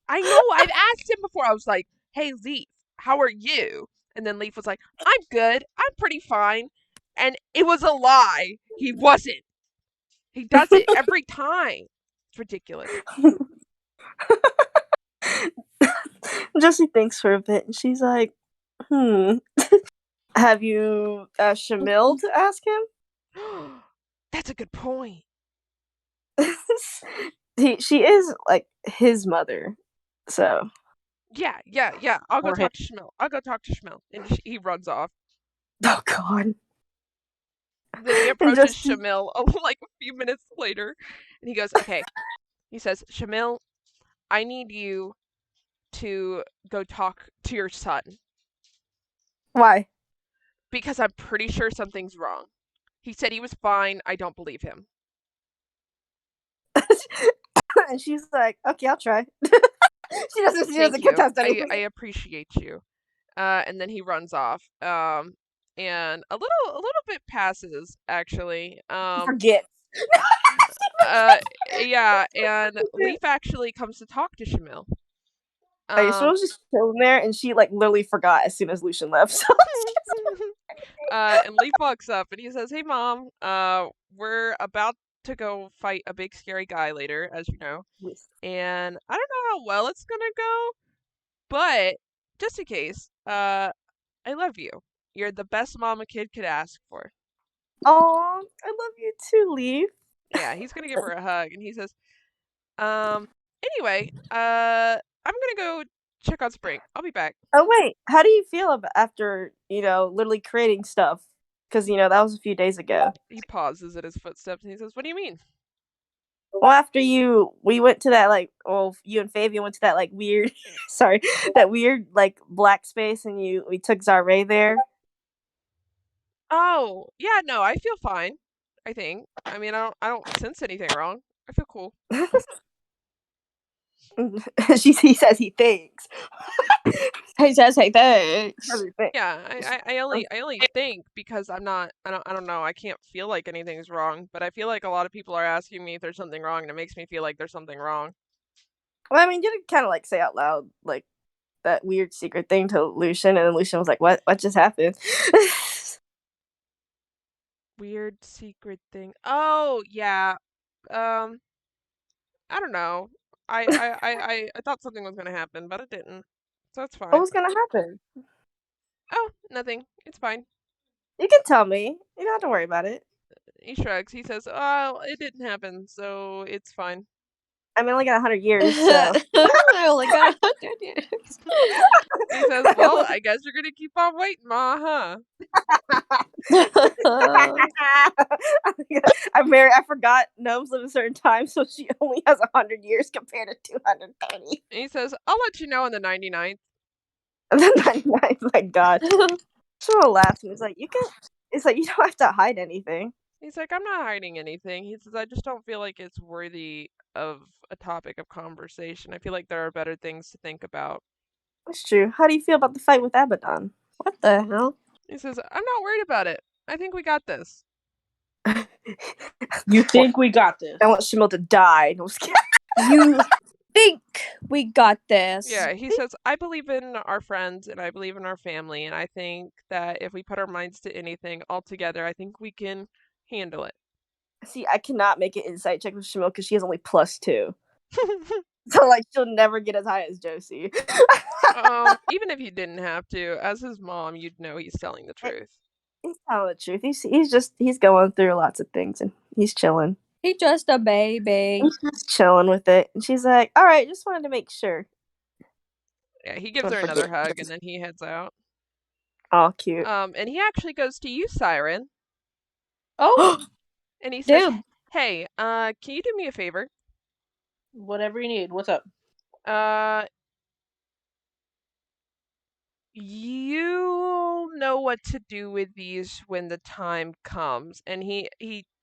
I know, I've asked him before. I was like, "Hey, Leaf, how are you?" And then Leaf was like, "I'm good. I'm pretty fine." And it was a lie. He wasn't. He does it every time. It's ridiculous. Jessie thinks for a bit, and she's like, have you asked Shamil to ask him? That's a good point. She is like his mother, so Yeah. I'll go or him. talk to Schmill. I'll go talk to Schmill. And he runs off. Oh God! Then he And approaches just Shamil like a few minutes later, and he goes, "Okay." He says, "Shamil, I need you to go talk to your son why? because I'm pretty sure something's wrong. He said he was fine. I don't believe him." And she's like, "Okay, I'll try." She doesn't. She Thank doesn't you. contest I anything. appreciate you. And then he runs off. And a little bit passes actually. She forgets. Uh, yeah, and Leaf actually comes to talk to Shamil. Like, she was just chilling there, and she like literally forgot as soon as Lucian left. So And Leaf walks up and he says, "Hey, Mom, we're about to go fight a big scary guy later, as you know, and I don't know how well it's gonna go, but just in case, I love you. You're the best mom a kid could ask for." oh, I love you too, Leaf. Yeah, he's gonna give her a hug, and he says, anyway, I'm gonna go check on Spring. I'll be back." Oh wait, how do you feel about after literally creating stuff? Because that was a few days ago. He pauses at his footsteps and he says, "What do you mean?" Well, after we went to that you and Fabian went to that like weird, sorry, that weird like black space, and we took Zarre there. Oh, yeah, no, I feel fine. I think. I mean, I don't sense anything wrong. I feel cool. He says he thinks. He says, "Hey, thanks." Everything. Yeah, I only think because I don't know. I can't feel like anything's wrong, but I feel like a lot of people are asking me if there's something wrong, and it makes me feel like there's something wrong. Well, I mean, you did kind of like say out loud like that weird secret thing to Lucian, and then Lucian was like, "What? What just happened?" Weird secret thing. Oh, yeah. Um, I don't know. I thought something was gonna happen, but it didn't. So it's What fine. was gonna happen? Oh, nothing. It's fine. You can tell me. You don't have to worry about it. He shrugs. He says, "Oh, it didn't happen, so it's fine." I mean, I only got 100 years, so. I only got 100 years. He says, "Well, I guess you're gonna keep on waiting, Ma, huh?" I forgot gnomes live a certain time, so she only has 100 years compared to 230. And he says, "I'll let you know in the 99th." And then 99, my God. Someone laughs and it's like, it's like, you don't have to hide anything. He's like, "I'm not hiding anything." He says, "I just don't feel like it's worthy of a topic of conversation. I feel like there are better things to think about." That's true. How do you feel about the fight with Abaddon? What the hell? He says, "I'm not worried about it. I think we got this." You think we got this? I want Shamil to die. No, You think we got this? Yeah, he says, "I believe in our friends and I believe in our family, and I think that if we put our minds to anything all together, I think we can handle it." See, I cannot make an insight check with Shamil because she has only +2. So, like, she'll never get as high as Josie. Even if you didn't have to, as his mom, you'd know he's telling the truth. He's telling the truth. He's going through lots of things and he's chilling. He's just a baby. He's just chilling with it. And she's like, all right, just wanted to make sure. Yeah, he gives her another hug and then he heads out. Oh, cute. And he actually goes to you, Siren. Oh, And he says, damn. "Hey, can you do me a favor? Whatever you need. What's up? You know what to do with these when the time comes." And he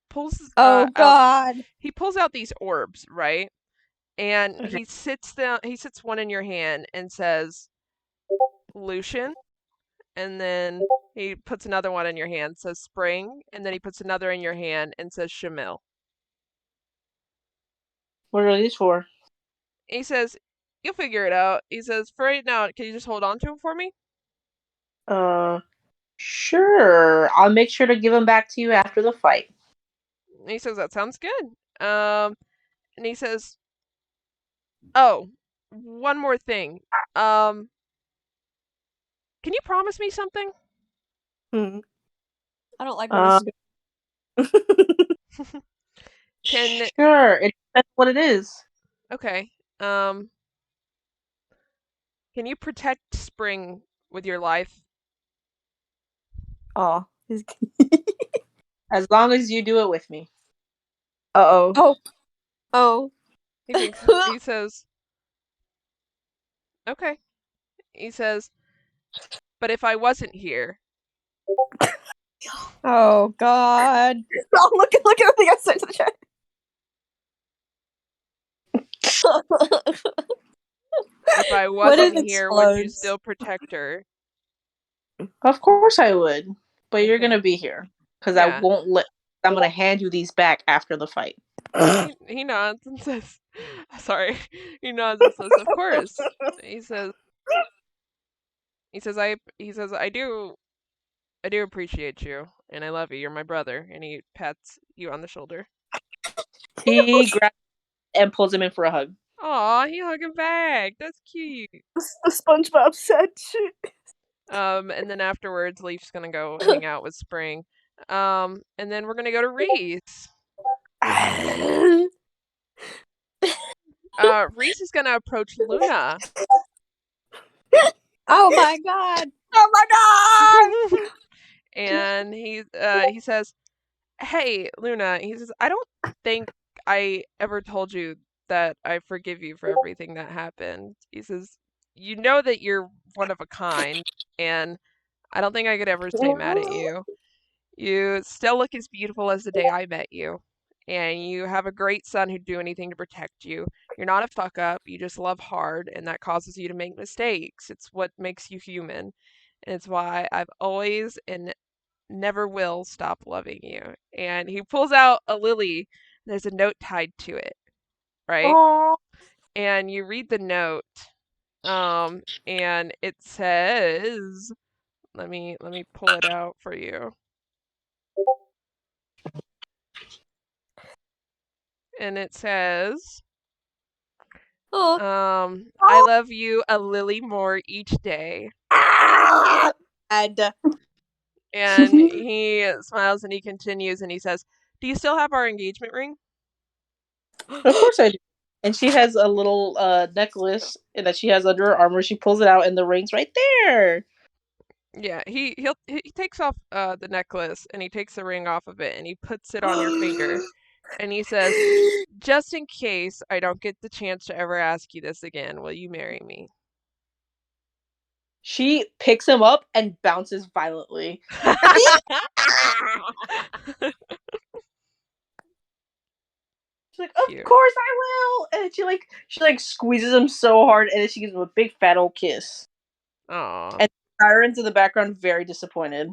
pulls Oh, God. he pulls out these orbs, right? And Okay. he sits one in your hand and says, "Lucian." And then he puts another one in your hand, says Spring, and then he puts another in your hand and says Shamil. What are these for? He says, "You'll figure it out." He says, "For right now, can you just hold on to him for me?" Sure. I'll make sure to give them back to you after the fight. And he says, "That sounds good." And he says, "Oh, one more thing. Can you promise me something?" I don't like when this is Sure, it depends what it is. Okay. Can you protect Spring with your life? Aw. As long as you do it with me. Uh-oh. Oh. Oh. He says, okay. He says, but if I wasn't here, Oh God. Oh, look at everything I sent to the chat. if I What if wasn't it here, would you explodes? still protect her? Of course I would. But you're Okay. gonna be here. Because I Yeah. won't let I'm gonna hand you these back after the fight. He nods and says, sorry. He nods and says, of course. He says, I do appreciate you, and I love you. You're my brother. And he pats you on the shoulder. He grabs and pulls him in for a hug. Aw, he hug him back. That's cute. The SpongeBob said shit. And then afterwards, Leaf's gonna go hang out with Spring. And then we're gonna go to Reese. Reese is gonna approach Luna. Oh my God. Oh my God. And he says, "Hey, Luna," he says, "I don't think I ever told you that I forgive you for everything that happened." He says, "You know that you're one of a kind, and I don't think I could ever stay mad at you. You still look as beautiful as the day I met you, and you have a great son who'd do anything to protect you. You're not a fuck up, you just love hard, and that causes you to make mistakes. It's what makes you human, and it's why I've always and never will stop loving you." And he pulls out a lily. There's a note tied to it, right? Oh, And you read the note, and it says, let me pull it out for you. And it says, Oh. I love you a lily more each day. And And he smiles and he continues and he says, do you still have our engagement ring? of course I do. And she has a little necklace that she has under her armor. She pulls it out, and the ring's right there. Yeah, he takes off the necklace and he takes the ring off of it and he puts it on your finger. And he says, just in case I don't get the chance to ever ask you this again, will you marry me? She picks him up and bounces violently. She's like, of Cute. course I will. And she squeezes him so hard, and then she gives him a big fat old kiss. Aww. And Sirens in the background very disappointed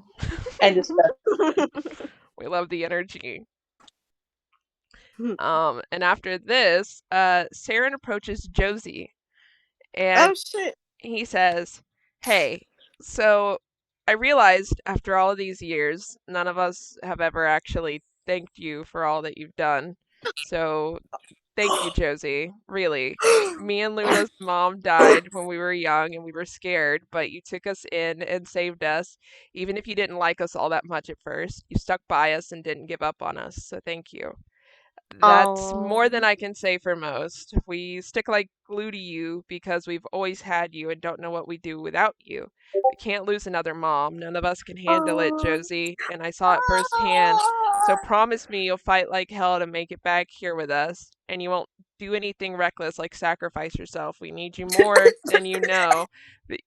and disgusted. We love the energy. And after this, Saren approaches Josie and oh shit. he says, hey, so I realized after all of these years, none of us have ever actually thanked you for all that you've done. So thank you, Josie. Really. Me and Luna's mom died when we were young and we were scared, but you took us in and saved us. Even if you didn't like us all that much at first, you stuck by us and didn't give up on us. So thank you. That's more than I can say for most. We stick like glue to you because we've always had you and don't know what we'd do without you. We can't lose another mom. None of us can handle it, Josie, and I saw it firsthand. So promise me you'll fight like hell to make it back here with us, and you won't do anything reckless like sacrifice yourself. We need you more than you know,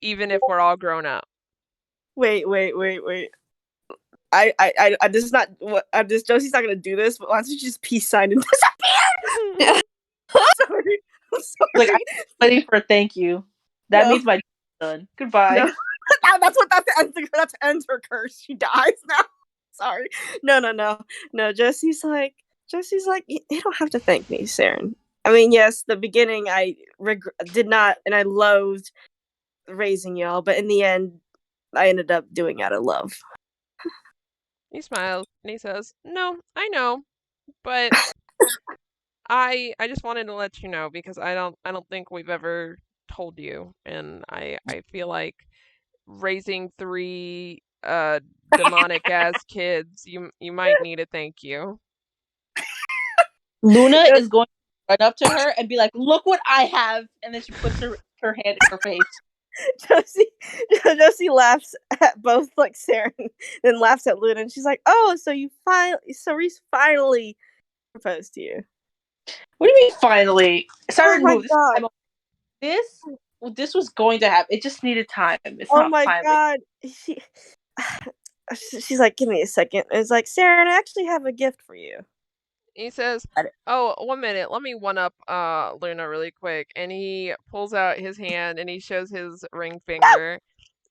even if we're all grown up. Wait. This is not what. This Josie's not gonna do this. But why don't you just peace sign and disappear? Sorry. I'm sorry. Like, I'm waiting for a thank you. That No. means my done. Goodbye. No. That's that ends her curse. She dies now. Sorry. No. Jesse's like, you don't have to thank me, Saren. I mean, yes, the beginning I did not, and I loathed raising y'all, but in the end, I ended up doing it out of love. He smiles and he says, no, I know, but I just wanted to let you know because I don't think we've ever told you, and I feel like raising three demonic ass kids, you might need a thank you. Luna is going to run up to her and be like, "Look what I have!" And then she puts her hand in her face. Josie laughs at both like Sarah and then laughs at Luna, and she's like, "Oh, so Reese finally proposed to you." What do you mean finally? Siren, Oh my move. god. This was going to happen. It just needed time. It's Oh not my finally. god. She's like, "Give me a second." It's like, "Sarah, I actually have a gift for you." He says, "Oh, 1 minute. Let me one up Luna really quick." And he pulls out his hand and he shows his ring finger,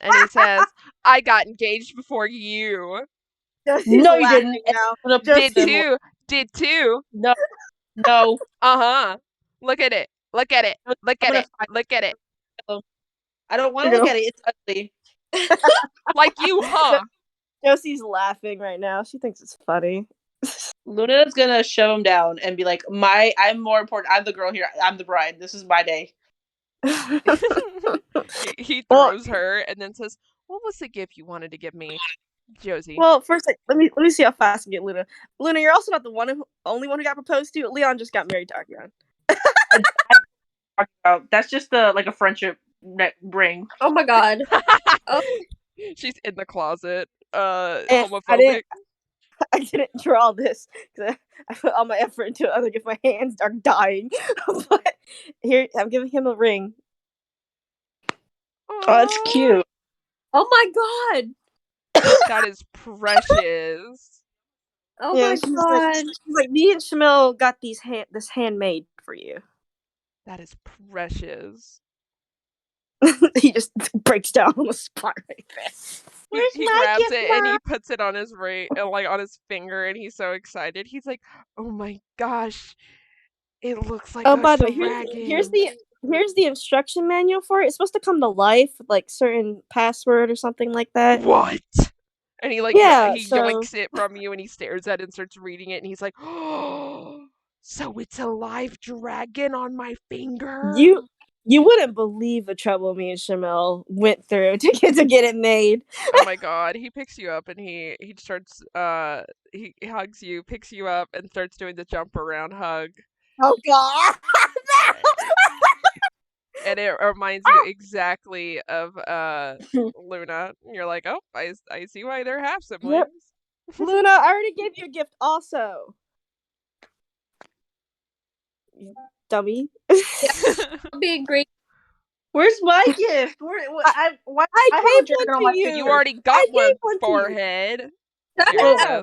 and he says, "I got engaged before you." Josie's No, you laughing didn't. now. Did Josie, too. Did too. No, no. Uh-huh. Look at it. Look at it. Look I'm at gonna it. Look at it. I don't want to You're look gonna- at it. It's ugly. Like you, huh? Josie's laughing right now. She thinks it's funny. Luna's gonna shove him down and be like, I'm more important. I'm the girl here. I'm the bride. This is my day." He Well, throws her and then says, "What was the gift you wanted to give me, Josie?" well, first, let me see how fast I can get Luna. Luna, you're also not the only one who got proposed to. Leon just got married to Archeon. That's just a friendship ring. Oh my god. Oh. She's in the closet, And homophobic. I didn't draw this because I put all my effort into it. Otherwise, my hands are dying. But here, I'm giving him a ring. Oh, that's cute. Oh my god. That is precious. Oh Yeah, my she's god. like, me and Shamil got this handmade for you. That is precious. He just breaks down on the spot right there. He grabs it and he puts it on his on his finger, and he's so excited. He's like, "Oh my gosh, it looks like Oh, a by the way, dragon." here's the instruction manual for it. It's supposed to come to life with like certain password or something like that. What? And he Yeah, he so yoinks it from you, and he stares at it and starts reading it, and he's like, "Oh, so it's a live dragon on my finger." you wouldn't believe the trouble me and Shamil went through to get it made. Oh my god, he picks you up and he starts he hugs you, picks you up and starts doing the jump around hug. Oh god. And it reminds you exactly of Luna. You're like, "Oh, I see why they're half siblings." Yep. Luna, I already gave you a gift also. You dummy. Being great. Where's my gift? I have a gave dragon one on to my you. finger. You already got I gave one, one to you. forehead. Yeah.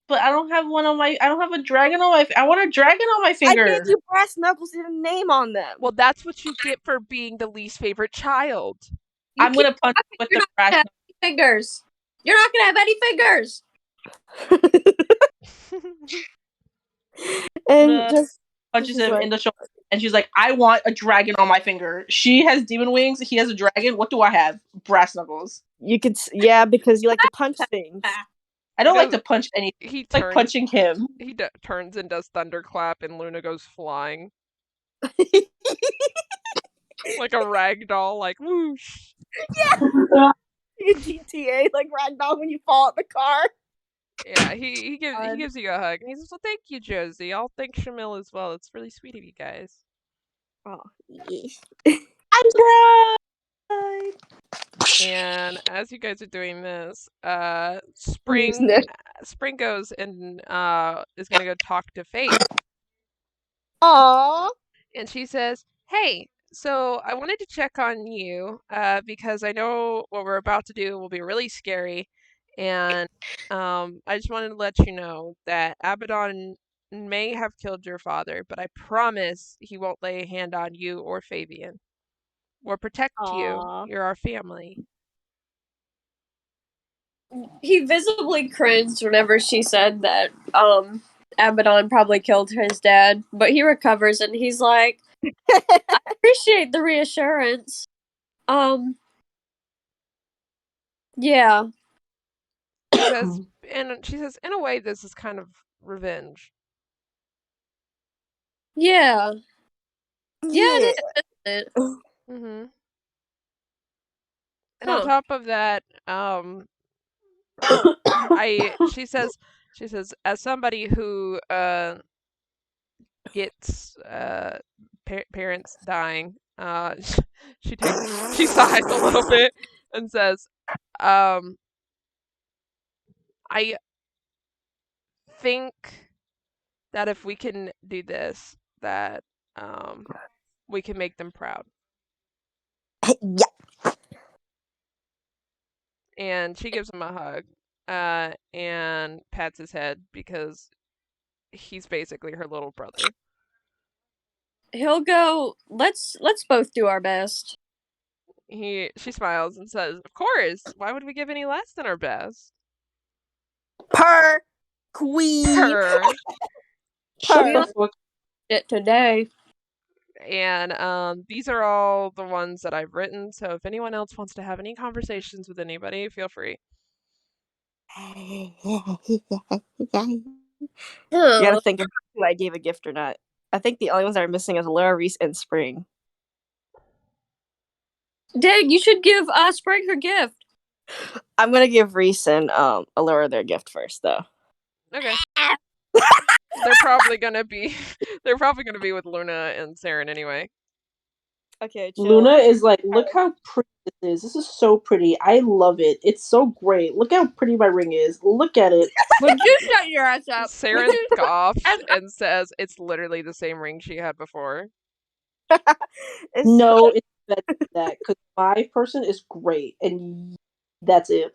But I don't have one on my. I don't have a dragon on my. I want a dragon on my finger. I gave you brass knuckles with a name on them. Well, that's what you get for being the least favorite child. I'm gonna punch with the brass fingers. You're not gonna have any fingers. And just punches him in the shoulder, and she's like, "I want a dragon on my finger." She has demon wings. He has a dragon. What do I have? Brass knuckles. You could, yeah, because you like to punch things. I don't like to punch anything. He turns, like punching him. He turns and does thunderclap, and Luna goes flying. Like a rag doll, like whoosh. Yeah. GTA, like ragdoll when you fall out the car. Yeah, he gives you a hug, and he says, "Well, thank you, Josie. I'll thank Shamil as well. It's really sweet of you guys." Oh, yeah. I'm proud. And as you guys are doing this, Spring goes and is gonna go talk to Faith. Aww. And she says, "Hey, so I wanted to check on you because I know what we're about to do will be really scary, and I just wanted to let you know that Abaddon may have killed your father, but I promise he won't lay a hand on you or Fabian. We'll protect you. You're our family." He visibly cringed whenever she said that Abaddon probably killed his dad, but he recovers and he's like, "I appreciate the reassurance. Yeah." She says, "In a way, this is kind of revenge." Yeah. Yeah, it is. Mm-hmm. And on top of that, she says, as somebody who gets parents dying, she sighs a little bit and says, I think that if we can do this, that we can make them proud. Yeah. And she gives him a hug, and pats his head because he's basically her little brother. He'll go, let's both do our best. She smiles and says, "Of course. Why would we give any less than our best?" Per queen. Purr. Shut the fuck. It today. And these are all the ones that I've written. So if anyone else wants to have any conversations with anybody, feel free. You gotta think of who I gave a gift or not. I think the only ones that are missing is Laura, Reese, and Spring. Dang, you should give Spring her gift. I'm gonna give Reese and Allura their gift first, though. Okay. They're probably gonna be with Luna and Saren anyway. Okay, chill. Luna is like, look how pretty this is. This is so pretty. I love it. It's so great. Look how pretty my ring is. Look at it. Would you shut your ass up? Saren scoffs and says it's literally the same ring she had before. No, it's better than that because my person is great, and that's it.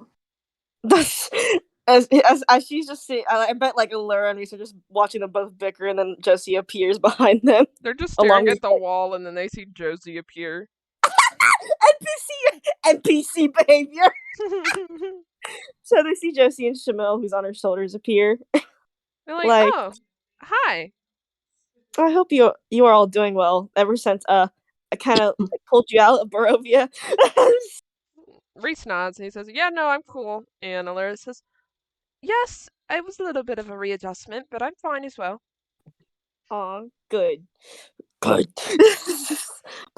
As she's just sitting, I bet like Allura and Reese are just watching them both bicker, and then Josie appears behind them. They're just staring at the wall, and then they see Josie appear. NPC behavior. So they see Josie and Shamil, who's on her shoulders, appear. They're like, oh, hi. I hope you are all doing well. Ever since I kind of pulled you out of Barovia. Reese nods and he says, "Yeah, no, I'm cool." And Allura says, "Yes, it was a little bit of a readjustment, but I'm fine as well." Aw, good. Part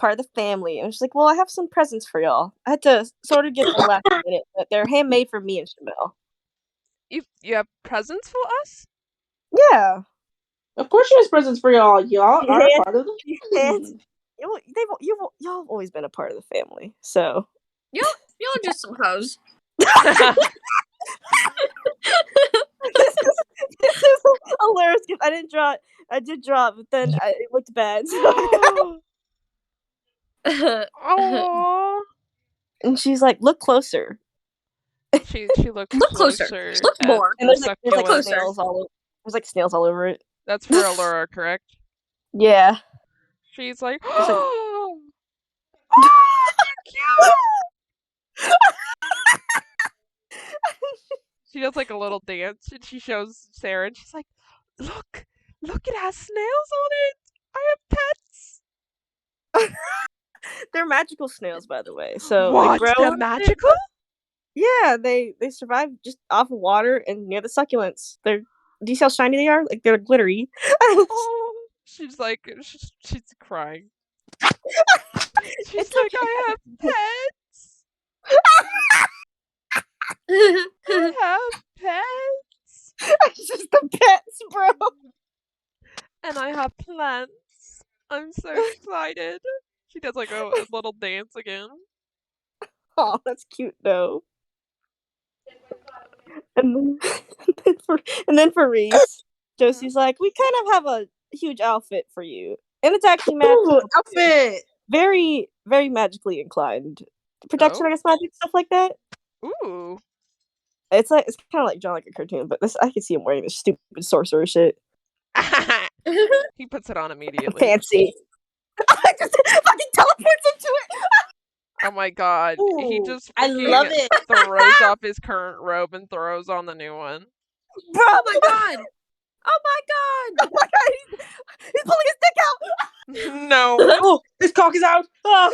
of the family. And she's like, well, I have some presents for y'all. I had to sort of get them last minute, but they're handmade for me and Shamil. You have presents for us? Yeah. Of course she has presents for y'all. Y'all are part of the family. Y'all have always been a part of the family, so. Y'all just some hoes. This is Allura's gift. I didn't draw it. I did draw it, but then it looked bad. So Aww. And she's like, look closer. She looks Look closer. Look more. And there's like snails all over. There's like snails all over it. That's for Allura, correct? Yeah. She's like, It's like oh, cute. She does like a little dance and she shows Sarah and she's like, look, it has snails on it. I have pets. They're magical snails, by the way. So what? They grow They're magical? Yeah, they survive just off of water and near the succulents. Do you see how shiny they are? Like they're glittery. Oh, she's like, she's crying. She's like, I have pets. I have pets. It's just the pets, bro. And I have plants. I'm so excited. She does like a little dance again. Oh, that's cute though. And then for Reese, Josie's like, we kind of have a huge outfit for you, and it's actually magical. Outfit. Very, very magically inclined. Protection against magic, stuff like that. Ooh. It's kind of like drawn like a cartoon, but I can see him wearing this stupid sorcerer shit. He puts it on immediately. Fancy. I just fucking teleports into it. Oh my god. Ooh, he just I love it. Throws off his current robe and throws on the new one. Bro, oh my god. Oh my god. Oh my god. He's pulling his dick out. No. Oh, his cock is out. Oh.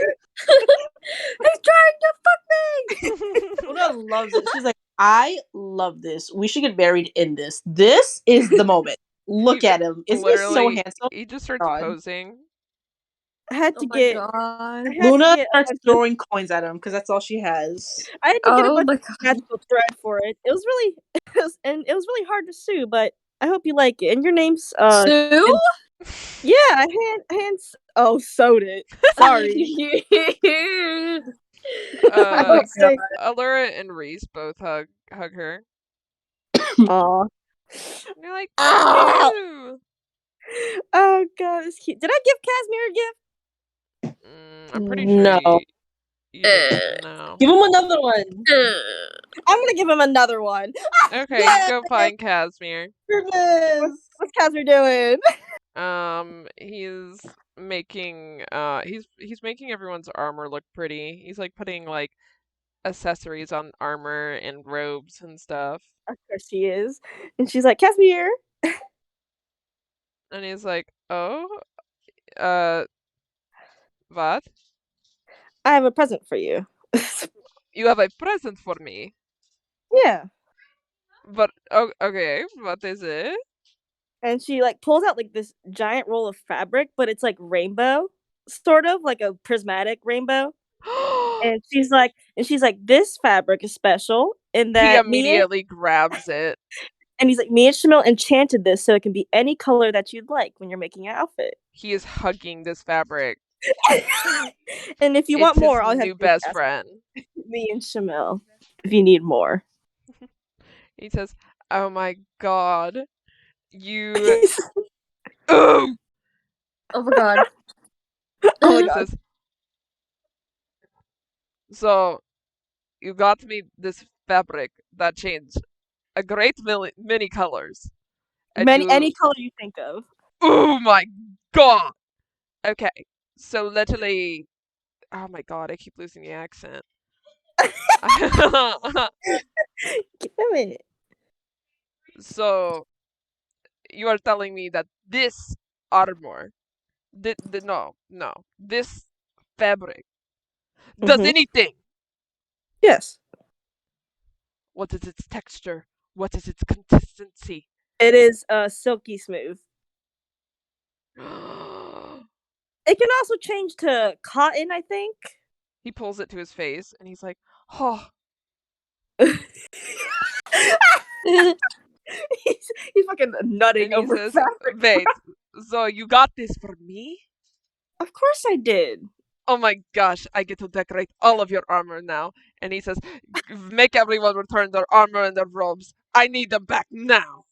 He's trying to fuck me. Luna loves it. She's like, I love this. We should get married in this. This is the moment. Look at him. Isn't he so handsome? He just starts posing. I had to get Luna starts throwing coins at him because that's all she has. I had to get a bunch of magical thread for it. It was really, really hard to sew, but I hope you like it. And your name's Sue? Yeah, hands. Oh, sewed it. Sorry. I Uh, would say, Allura and Reese both hug her. aw. And you're like, thank Ah! you. Oh god, it's cute. Did I give Casimir a gift? I'm pretty sure No. you didn't know. Give him another one. I'm gonna give him another one. Okay, Yay! go find Casimir. Goodness. What's Casimir doing? He's making he's making everyone's armor look pretty. He's like putting like accessories on armor and robes and stuff. Of course she is. And she's like, Casimir. And he's like, "Oh, uh, what? I have a present for you. You have a present for me. Yeah. But oh, okay, what is it?" And she like pulls out like this giant roll of fabric, but it's like rainbow, sort of like a prismatic rainbow. And she's like, this fabric is special in He that me immediately grabs it. and he's like, me and Shamil enchanted this so it can be any color that you'd like when you're making an outfit. He is hugging this fabric. And if you It's want his more, all you have new to do is best ask friend. me and Shamil if you need more. He says, "Oh my God, you." Oh, Oh my god. Oh my he god. says, "So you got me this fabric that changed a great many colors, and Any you." color you think of. Oh my God. Okay, so literally, oh my God, I keep losing the accent. Damn it. So you are telling me that this armor, this fabric does Mm-hmm. anything. Yes. What is its texture? What is its consistency? It is silky smooth. It can also change to cotton, I think. He pulls it to his face and he's like, "Oh." he's fucking nutting And he over says, fabric. "Wait, so you got this for me? Of course I did. Oh my gosh, I get to decorate all of your armor now." And he says, "Make everyone return their armor and their robes. I need them back now.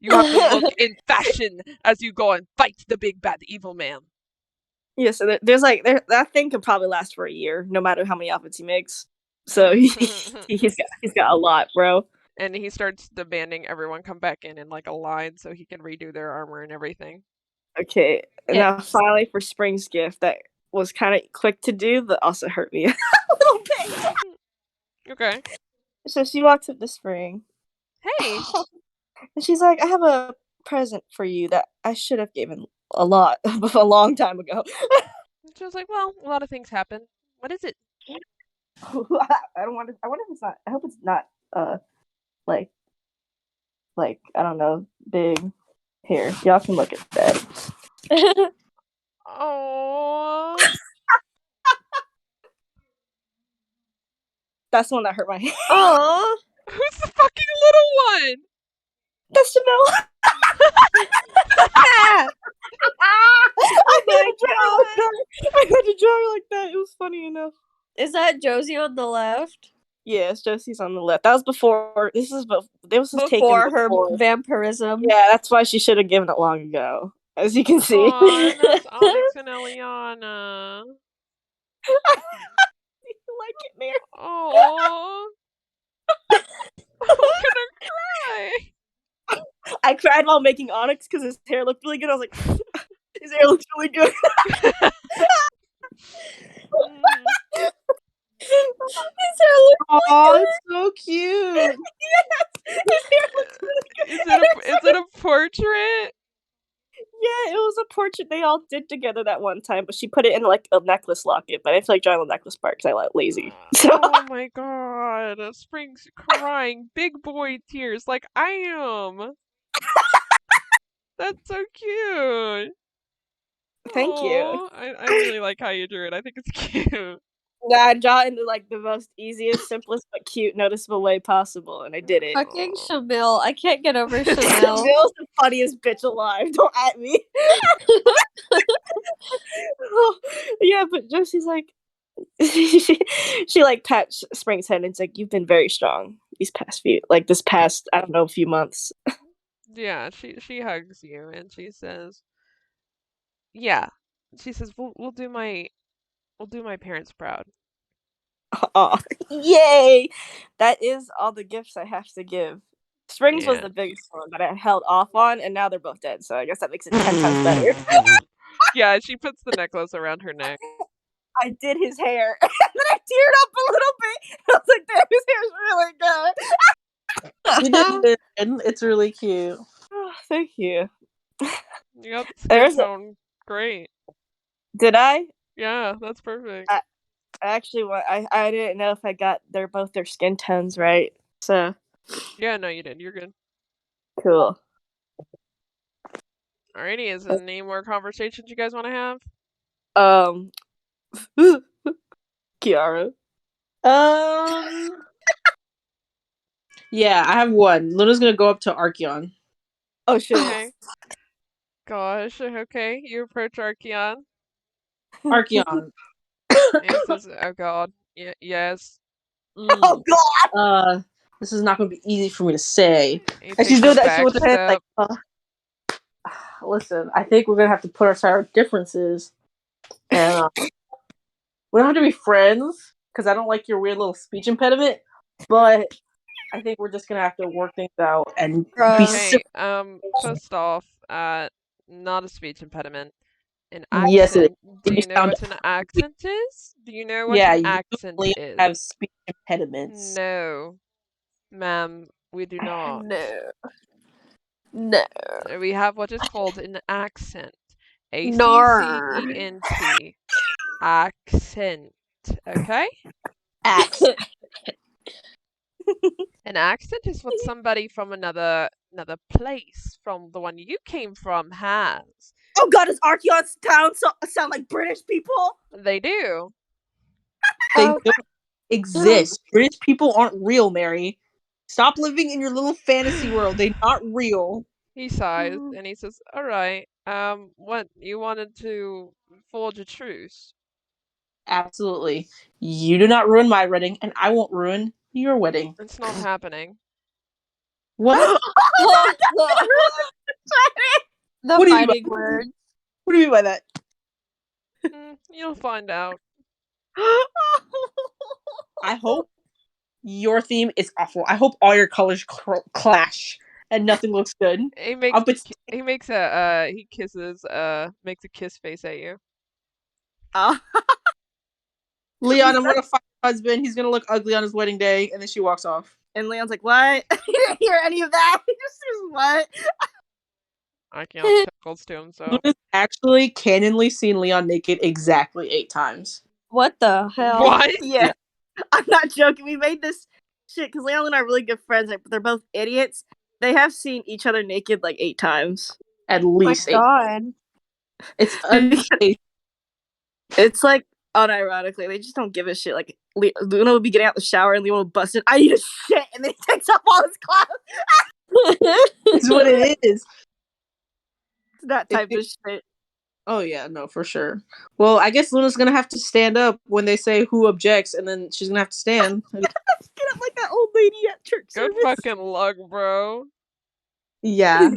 You have to look in fashion as you go and fight the big bad evil man." Yeah, so that thing could probably last for a year, no matter how many outfits he makes. So he's got a lot, bro. And he starts demanding everyone come back in like a line so he can redo their armor and everything. Okay, and Yeah. now finally for Spring's gift, that was kind of quick to do, but also hurt me a little bit. Okay. So she walks up to Spring, Hey. and she's like, "I have a present for you that I should have given a long time ago." She was like, "Well, a lot of things happen. What is it?" I don't want to. I wonder if it's not. I hope it's not. Like, I don't know. Big. Here, y'all can look at that. Oh. That's the one that hurt my hand. Aww. Who's the fucking little one? That's Jamel. I had to draw her like that. It was funny enough. Is that Josie on the left? Yes, Josie's on the left. That was before. This was taken Before her before. vampirism. Yeah, that's why she should have given it long ago. As you can see. Aw, and that's Onyx and Eliana. You like it, Mary? Oh. I'm gonna cry. I cried while making Onyx because his hair looked really good. I was like, his hair looks really good. His hair looks Oh, it's so cute. yes, his hair looks really good. Is it a portrait? Yeah, it was a portrait they all did together that one time, but she put it in like a necklace locket. But I feel like drawing the necklace part because I like lazy. So Oh my God, Spring's crying big boy tears like I am. That's so cute. thank you. Aw, I really like how you drew it. I think it's cute. Yeah, I draw it in like the most easiest, simplest, but cute, noticeable way possible, and I did it. Fucking Shamil. I can't get over Shamil. Camille's the funniest bitch alive. Don't at me. Yeah, but Josie's like, she like pats Spring's head and it's like, you've been very strong this past, I don't know, few months. Yeah, she hugs you and she says, "Yeah." She says, "We'll do my parents proud." Aw, yay! That is all the gifts I have to give. Springs was Yeah. the biggest one that I held off on, and now they're both dead, so I guess that makes it 10 times better. Yeah, she puts the necklace around her neck. I did his hair, and then I teared up a little bit. I was like, damn, his hair's really good. You did good. It's really cute. Oh, thank you. Yep, There's skin tone. Great. Did I? Yeah, that's perfect. I actually, I didn't know if I got both their skin tones right. So Yeah, no, you did. You're good. cool. Alrighty, is there any more conversations you guys want to have? Kiara. Yeah, I have one. Luna's gonna go up to Archeon. Oh shit. Okay. Gosh, okay. You approach Archeon. Archeon. And he says, "Oh God, yes." Oh god. This is not gonna be easy for me to say. He And she's takes doing a that shit back with her hand like, step. listen, I think we're gonna have to put aside our differences, and we don't have to be friends because I don't like your weird little speech impediment. But I think we're just gonna have to work things out and be. Okay. First off, not a speech impediment. An accent. Yes, it is. Do you You know sound- what an accent is? Do you know what Yeah, an you accent usually is? have speech impediments. No, ma'am, we do not. No. We have what is called an accent. Nar. ACCENT. Accent. Okay? Accent. An accent is what somebody from another place, from the one you came from, has. Oh god, does Archeon's town sound like British people? They do. They don't exist. British people aren't real, Mary. Stop living in your little fantasy world. They're not real. He sighs and he says, "All right. What, you wanted to forge a truce?" Absolutely. You do not ruin my wedding, and I won't ruin your wedding. It's not happening. What? The What do you mean fighting word. What do you mean by that? You'll find out. I hope your theme is awful. I hope all your colors clash and nothing looks good. He makes a he kisses makes a kiss face at you. Leon, I'm gonna find your husband. He's gonna look ugly on his wedding day, and then she walks off. And Leon's like, what? He didn't hear any of that. He just says, what? I can't chuckles to himself. Luna's actually canonly seen Leon naked exactly 8 times. What the hell? What? Yeah. I'm not joking. We made this shit because Leon and I are really good friends. Like, they're both idiots. They have seen each other naked like 8 times. At Oh my least 8. god. It's unsafe. It's like, unironically, they just don't give a shit. Like, Luna will be getting out the shower and Leon will bust in, I need a shit, and then he takes off all his clothes. It's what it is. It's that type of shit. Oh yeah, no, for sure. Well, I guess Luna's gonna have to stand up when they say who objects, and then she's gonna have to stand. Get up like that old lady at church Good service. fucking luck, bro. Yeah.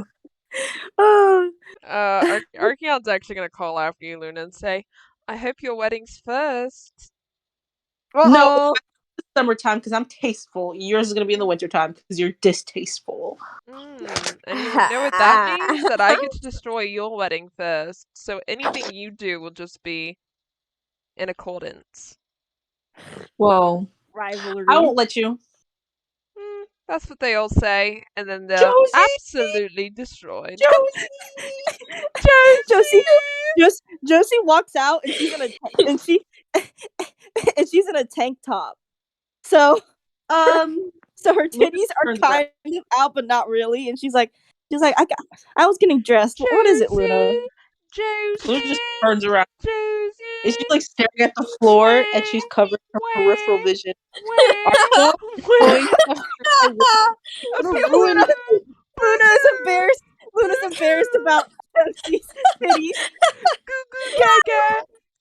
Archeon's actually gonna call after you, Luna, and say, "I hope your wedding's first." No, summertime because I'm tasteful. Yours is gonna be in the wintertime because you're distasteful. And you know what that means? That I get to destroy your wedding first. So anything you do will just be in accordance. Well, rivalry. I won't let you. That's what they all say, and then they're absolutely destroyed. Josie walks out and she's in a she's in a tank top. So so her titties are kind of out, but not really. And she's like, I was getting dressed. What is it, Luna? Luna just turns around. Josie. And she's like staring at the floor, and she's covering her peripheral vision. Archon going ruin it. Luna is embarrassed. Luna's embarrassed about Josie's titties. Goo goo gaga.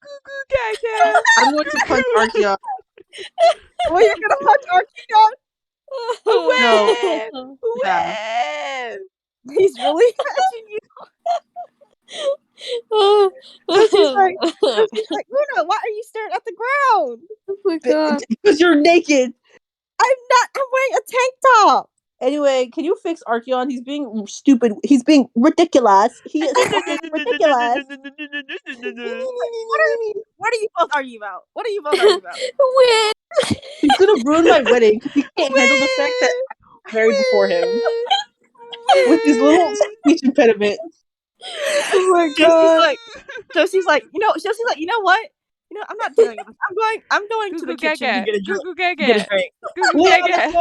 Goo goo gaga. I'm going to punch Archeon. Oh, you're gonna punch Archeon? Away. Yeah. He's really punching you. Josie's like, Luna, why are you staring at the ground? Oh my god. Because you're naked. I'm wearing a tank top. Anyway, can you fix Archeon? He's being stupid. He's being ridiculous. He is fucking ridiculous. What are you both arguing about? What are you both arguing about? When? He's gonna ruin my wedding because he can't handle the fact that I'm married before him with his little speech impediment. Oh my god. Josie's like, you know what? I'm not dealing with this. I'm going to the kitchen to get a drink. Goo Get a gaga. drink. Goo goo Let's gaga. go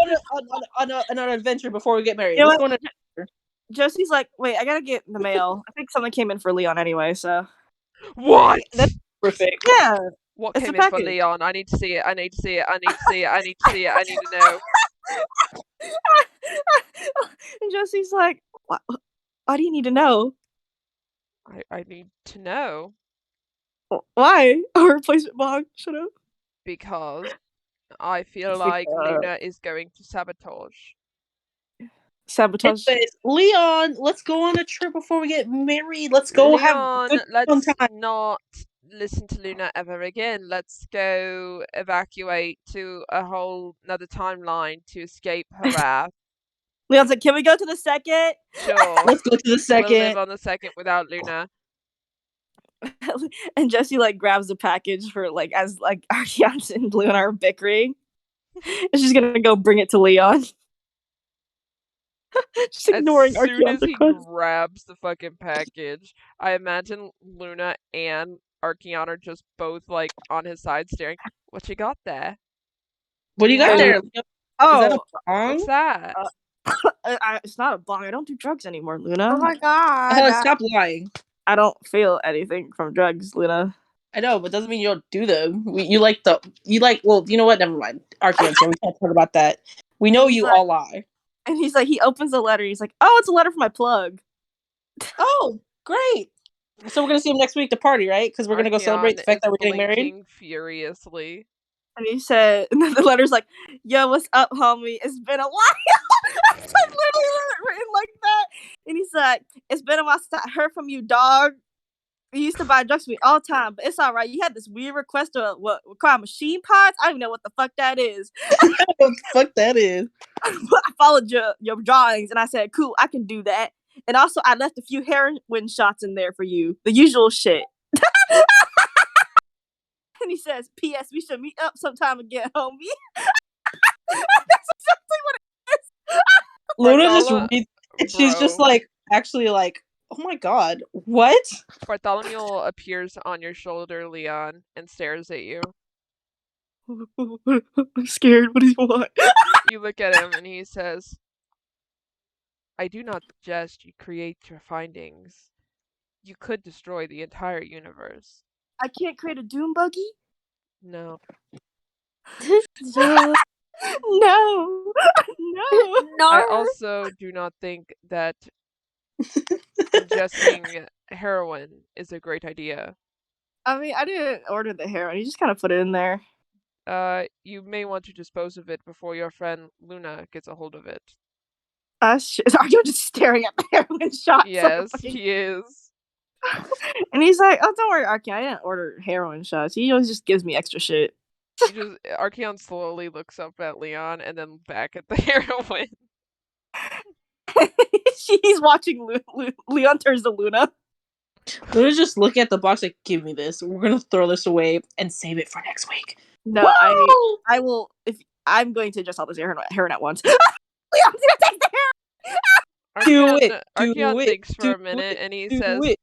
on an adventure before we get married. You know Let's go on an adventure. Josie's like, wait, I gotta get the mail. I think something came in for Leon anyway, so. What? That's perfect. Yeah. What It's came a in for package. Leon? I need to see it. I need to see it. I need to see it. I need to see it. I need to know. And Josie's like, why do you need to know? I need to know Why? A replacement bong. Shut up. because I feel like Luna is going to sabotage. Sabotage. Anyways, Leon, let's go on a trip before we get married. Let's go have Leon, good let's fun time. not listen to Luna ever again. Let's go evacuate to a whole another timeline to escape her wrath. Leon's like, can we go to the second? Sure. Let's go to the We'll second. live on the second without Luna. And Jessie like grabs the package for like as like Archeon and Leon are bickering. And she's gonna go bring it to Leon. Just ignoring As soon as Archeon's he request. grabs the fucking package, I imagine Luna and Archeon are just both like on his side staring. What you got there? What do you got Wow. there? Is that Oh, a bong? What's that? it's not a bong. I don't do drugs anymore, Luna. Oh my god. Stop lying. I don't feel anything from drugs, Luna. I know, but doesn't mean you don't do them. Well, you know what? Never mind. Archeon, so we can't talk about that. We know you all lie. And he's like, he opens the letter. He's like, oh, it's a letter from my plug. Oh, great. So we're going to see him next week to party, right? Because we're going to go celebrate the fact that we're getting married. Blinking furiously. And he said, and then the letter's like, yo, what's up, homie? It's been a while. It's like literally written like that. And he's like, it's been a while since I heard from you, dog. You used to buy drugs for me all the time, but it's all right. You had this weird request of what require machine parts. I don't even know what the fuck that is. What the fuck that is? I followed your drawings and I said, cool, I can do that. And also, I left a few heroin shots in there for you. The usual shit. And he says, P.S. We should meet up sometime again, homie. That's exactly what it is. Luna just Bartholo- reads, and she's just bro. like, actually like, oh my god, what? Bartholomew appears on your shoulder, Leon, and stares at you. I'm scared. What do you want? You look at him and he says, I do not suggest you create your findings. You could destroy the entire universe. I can't create a doom buggy? No. No. No. No. I also do not think that ingesting heroin is a great idea. I mean, I didn't order the heroin. You just kind of put it in there. You may want to dispose of it before your friend Luna gets a hold of it. Are you just staring at the heroin shots? Yes, he is. And he's like, oh, don't worry, Archeon. I didn't order heroin shots. He always just gives me extra shit. Archeon slowly looks up at Leon and then back at the heroin. He's watching Leon turns to Luna. Luna's just looking at the box like, give me this. We're going to throw this away and save it for next week. No, Woo! I will. If I'm going to just all this heroin at once. Leon's gonna take the heroin. Archeon thinks for a minute and he says, it.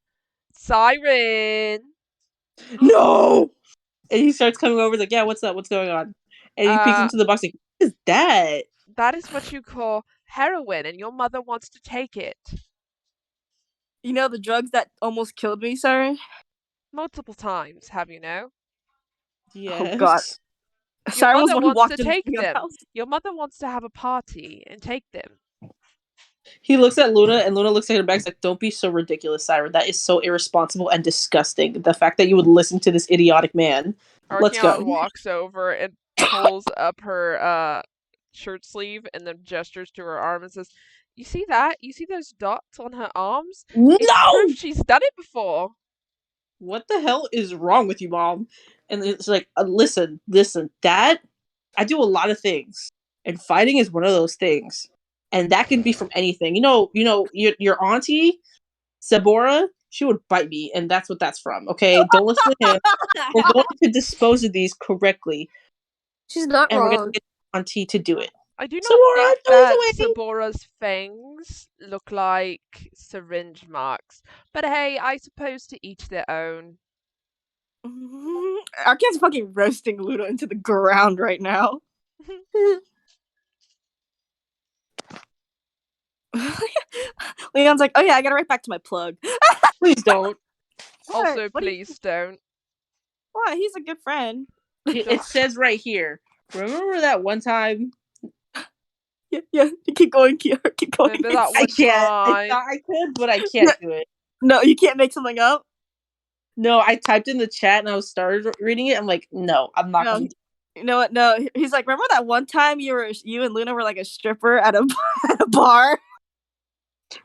Siren! No! And he starts coming over like, yeah, what's up? What's going on? And he peeks into the box like, what is that? That is what you call heroin, and your mother wants to take it. You know the drugs that almost killed me, Siren? Multiple times, have you know? Yes. Oh God. Your Siren was mother the one who wants walked to in take the them. house. Your mother wants to have a party and take them. He looks at Luna, and Luna looks at her back. He's like, "Don't be so ridiculous, Siren. That is so irresponsible and disgusting. The fact that you would listen to this idiotic man. Let's Archeon go." walks over and pulls up her shirt sleeve and then gestures to her arm and says, "You see that? You see those dots on her arms? It's proof No! she's done it before." What the hell is wrong with you, Mom? And it's like, listen, Dad, I do a lot of things, and fighting is one of those things, and that can be from anything. Your auntie, Sabora, she would bite me, and that's what that's from. Okay, don't listen to him. We're going to dispose of these correctly, She's not and we're going wrong. to get Auntie to do it. I do not Sabora, think throw that these away. Sabora's fangs look like syringe marks, but hey, I suppose to each their own. Arcan's fucking roasting Luna into the ground right now. Leon's like, oh yeah, I gotta write back to my plug. Please don't. Also, What? please don't. What? He's a good friend. It says right here. Remember that one time? Yeah. Keep going, Kiara. Keep going. Remember that I one can't. I time? thought I could, but I can't do it. No, you can't make something up. No, I typed in the chat and I was started reading it. I'm like, no, I'm not No. going to. You know what? No, he's like, remember that one time you and Luna were like a stripper at a bar?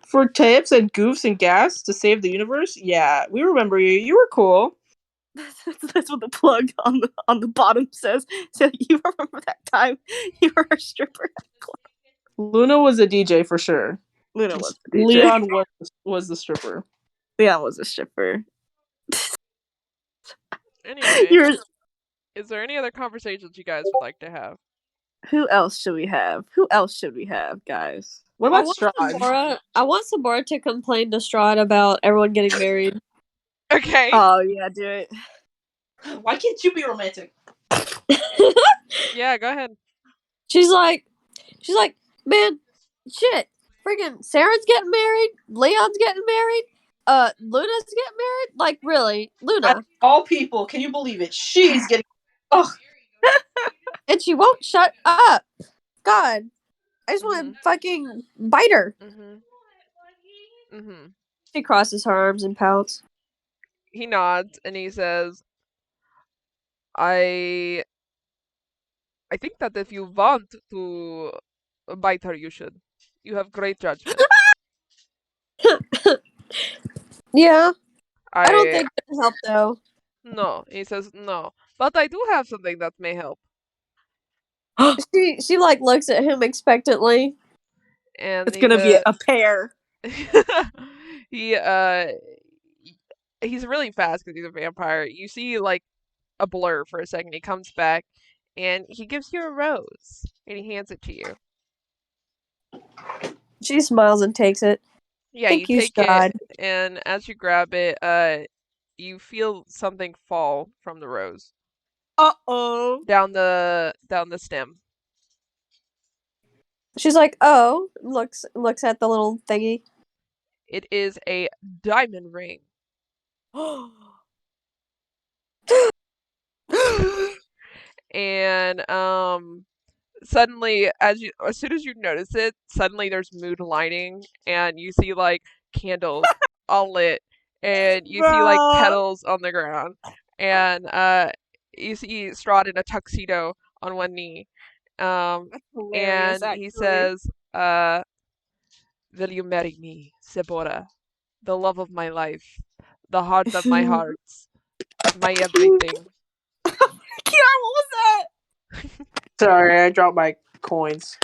For tips and goofs and gas to save the universe? Yeah, we remember you. You were cool. That's what the plug on the bottom says. So you remember that time you were a stripper at a club? Luna was a DJ for sure. Luna was the DJ. Leon was the stripper. Leon was a stripper. Anyway, is there any other conversations you guys would like to have? Who else should we have? Who else should we have, guys? What about Strahd? I want Sabora to complain to Strahd about everyone getting married. Okay. Oh yeah, do it. Why can't you be romantic? Yeah, go ahead. She's like, man, shit, freaking Sarah's getting married, Leon's getting married, Luna's getting married. Like, really, Luna? Out of all people, can you believe it? She's getting. Oh, and she won't shut up. God, I just want to fucking bite her. She crosses her arms and pouts. He nods and he says, I think that if you want to bite her, you should. You have great judgment. Yeah. I don't think it will help, though. No. He says, no. But I do have something that may help. She like looks at him expectantly. And it's gonna be a pair. He's really fast because he's a vampire. You see like a blur for a second. He comes back and he gives you a rose and he hands it to you. She smiles and takes it. Yeah, Thank you you, take Strahd. it, and as you grab it, you feel something fall from the rose. Uh-oh. Down the stem. She's like, oh, looks at the little thingy. It is a diamond ring. And suddenly as soon as you notice it, suddenly there's mood lighting and you see like candles all lit and you see like petals on the ground and you see Strahd in a tuxedo on one knee. And he says, will you marry me, Sabora? The love of my life, the heart of my hearts, my everything. Kiara, what was that? Sorry, I dropped my coins.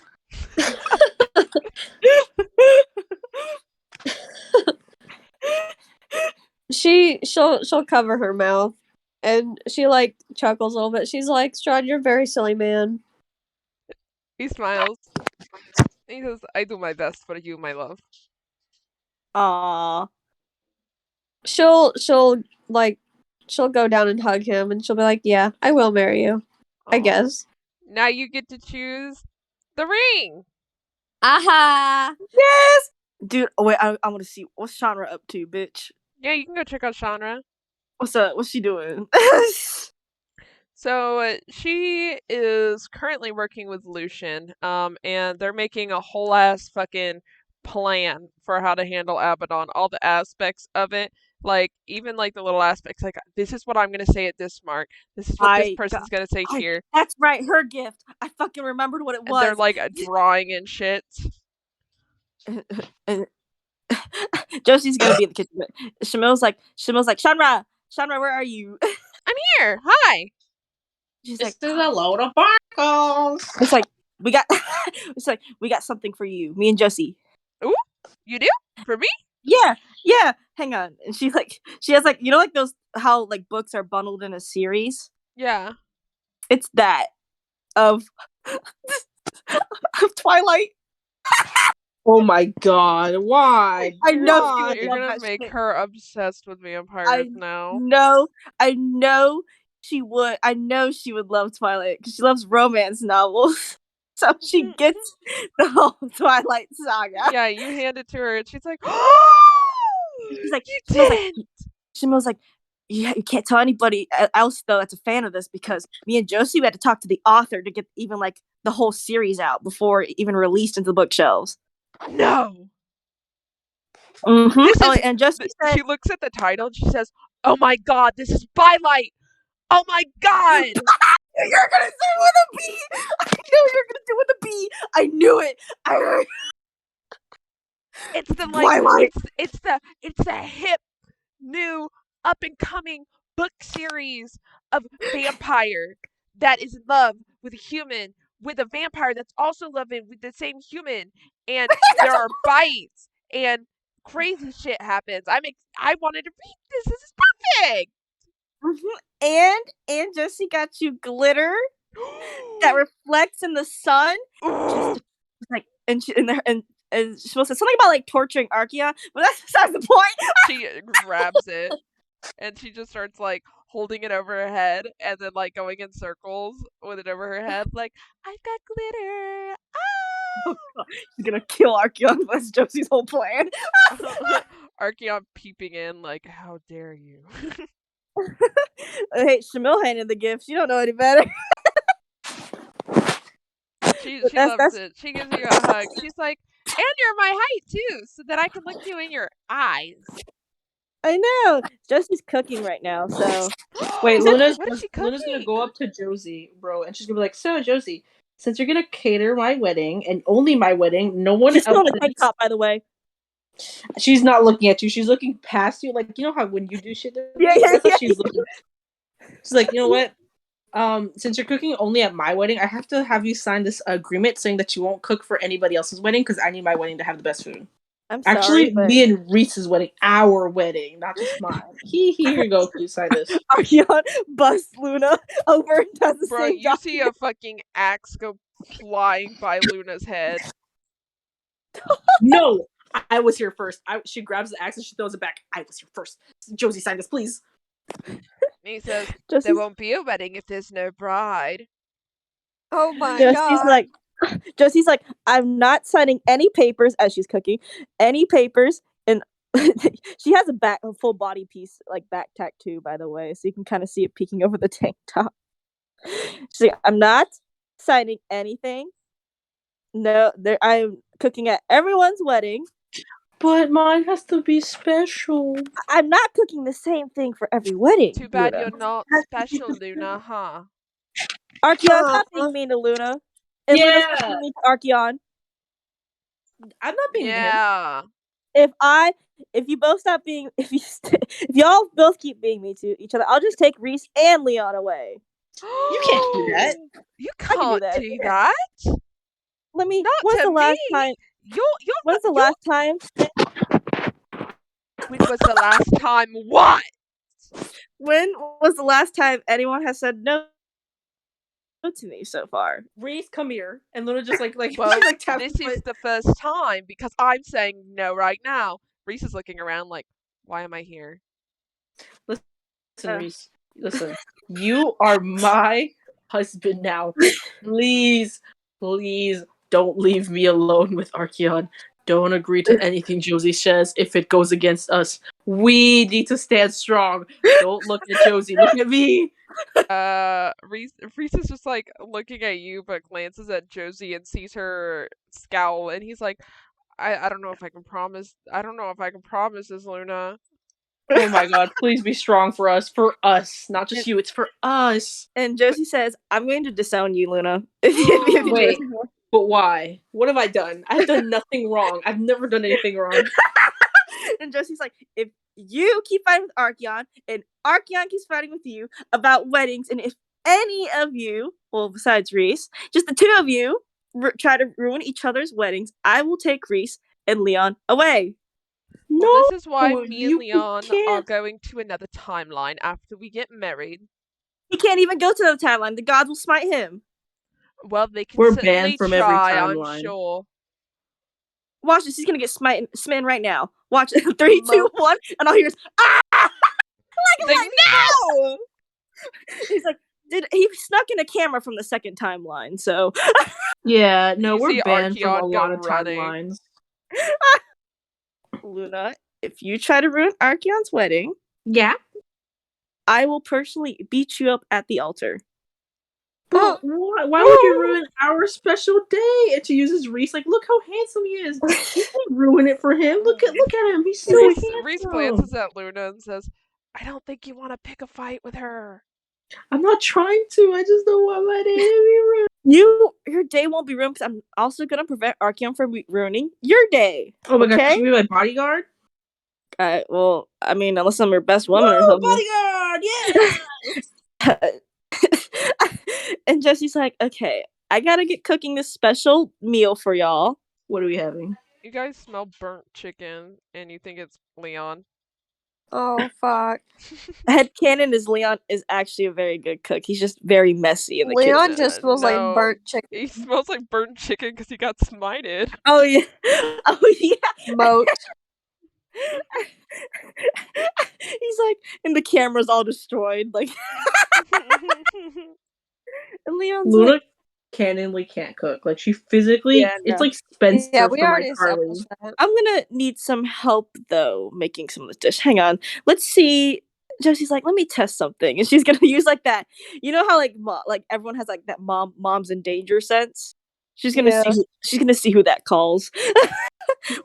She'll cover her mouth and she like chuckles a little bit. She's like, Strahd, you're a very silly man. He smiles. He says, I do my best for you, my love. Aww. She'll go down and hug him and she'll be like, yeah, I will marry you. Aww. I guess. Now you get to choose the ring. Aha! Yes! Dude, wait, I want to see what's Chandra up to, bitch. Yeah, you can go check out Chandra. What's up? What's she doing? So she is currently working with Lucian, and they're making a whole ass fucking plan for how to handle Abaddon, all the aspects of it, like even like the little aspects, like this is what I'm gonna say at this mark, this is what this person's gonna say here. That's right, her gift. I fucking remembered what it was. And they're like drawing and shit. And Josie's gonna be in the kitchen. Shamil's like, Shanra, where are you? I'm here. Hi. She's like, there's a load of barcos. It's like we got something for you, me and Josie. Ooh, you do? For me? Yeah. Hang on. And she has like, you know, like those how like books are bundled in a series. Yeah. It's that of Twilight. Oh my god! Why? I know you're gonna make her obsessed with vampires now. I know she would. I know she would love Twilight because she loves romance novels. So she gets the whole Twilight saga. Yeah, you hand it to her, and she's like, she's like, you didn't. Shimmel's like, yeah, you can't tell anybody else though that's a fan of this because me and Josie had to talk to the author to get even like the whole series out before it even released into the bookshelves. No. Mm-hmm. And Josie said, she looks at the title and she says, "Oh my god, this is Bylight! Oh my god!" You're gonna say with a B. I knew you were gonna do with a B. I knew it. It's the like, it's the hip, new, up and coming book series of vampire that is in love with a human, with a vampire that's also loving with the same human, and there are bites and crazy shit happens. I wanted to read this. This is perfect. Mm-hmm. And Josie got you glitter that reflects in the sun. Just like and she supposed to say something about like torturing Archeon, but that's besides the point. She grabs it and she just starts like holding it over her head and then like going in circles with it over her head, like, I've got glitter. Oh, God. She's gonna kill Archeon. That's Josie's whole plan. Archeon peeping in, like, how dare you? Hey, Shamil handed the gift. You don't know any better. She loves it. She gives you a hug. She's like, and you're my height too, so that I can look you in your eyes. I know. Josie's cooking right now, so wait, Luna's Luna's gonna go up to Josie, bro, and she's gonna be like, so Josie, since you're gonna cater my wedding and only my wedding, no one she's else. She's on a tank top, by the way. She's not looking at you. She's looking past you, like, you know how when you do shit. Yeah. She's looking. She's like, you know what? Since you're cooking only at my wedding, I have to have you sign this agreement saying that you won't cook for anybody else's wedding because I need my wedding to have the best food. I'm sorry, actually, but... me and Reese's wedding, our wedding, not just mine. Here you go. Please sign this. Archeon busts Luna over and does the Bro, same you job. see a fucking axe go flying by Luna's head. No, I was here first. She grabs the axe and she throws it back. I was here first. Josie, sign this, please. He says, there won't be a wedding if there's no bride. Oh my god. Josie's like, I'm not signing any papers as she's cooking. Any papers. And she has a full body piece, like back tattoo, by the way. So you can kind of see it peeking over the tank top. She's like, I'm not signing anything. No, I'm cooking at everyone's wedding. But mine has to be special. I'm not cooking the same thing for every wedding. Too bad Luna. You're not special, Luna, huh? Archeon, stop being mean to Luna. And Luna's being mean to Archeon. I'm not being mean. If you both stop being, if y'all both keep being mean to each other, I'll just take Reese and Leon away. You can't do that. You can't do that. Let me. When's the last time? When's the last time? When was the last time? What? When was the last time anyone has said no to me so far? Reese, come here. And Luna just like well, this is the first time because I'm saying no right now. Reese is looking around like, why am I here? Listen, Reese. Listen. You are my husband now. Please don't leave me alone with Archeon. Don't agree to anything Josie says if it goes against us. We need to stand strong. Don't look at Josie. Look at me. Reese is just like looking at you, but glances at Josie and sees her scowl, and he's like, I don't know if I can promise. I don't know if I can promise this, Luna. Oh my god, please be strong for us. For us. Not just you, it's for us. And Josie says, I'm going to disown you, Luna. If you do Wait. this more. But why? What have I done? I've done nothing wrong. I've never done anything wrong. And Josie's like, if you keep fighting with Archeon, and Archeon keeps fighting with you about weddings, and if any of you, well, besides Reese, just the two of you try to ruin each other's weddings, I will take Reese and Leon away. Well, No, this is why me and you Leon are can't. going to another timeline after we get married. He can't even go to the timeline. The gods will smite him. Well, they can We're certainly banned from every try, I'm timeline. sure. Watch this. He's going to get smitten right now. Watch it. 3, 2, 1. And all he hears, ah! He's like, no! He's like, he snuck in a camera from the second timeline, so. Yeah, no, You we're see banned from a Archeon go lot of running. timelines. Luna, if you try to ruin Archeon's wedding, Yeah? I will personally beat you up at the altar. But why would you ruin our special day? And she uses Reese like, look how handsome he is. You can't ruin it for him. Look at him. He's so Reese handsome. glances at Luna and says, I don't think you want to pick a fight with her. I'm not trying to. I just don't want my day to be ruined. Your day won't be ruined because I'm also going to prevent Archeon from ruining your day. Oh my okay? gosh, should be my bodyguard? Well, I mean, unless I'm your best woman or something. Bodyguard, yeah! And Jesse's like, okay, I gotta get cooking this special meal for y'all. What are we having? You guys smell burnt chicken, and you think it's Leon. Oh, fuck. Headcanon is Leon is actually a very good cook. He's just very messy in the Leon kitchen. just smells like burnt chicken. He smells like burnt chicken because he got smited. Oh, yeah. Oh, yeah. Moat. He's like, and the camera's all destroyed. Like, and Leon's Luna like, canonly can't cook. Like, she physically, Yeah, no. it's like Spencer Yeah, we from already iCarly. established that. I'm gonna need some help though making some of this dish. Hang on. Let's see. Josie's like, let me test something, and she's gonna use like that. You know how like everyone has like that mom's in danger sense. She's gonna Yeah. see. She's gonna see who that calls.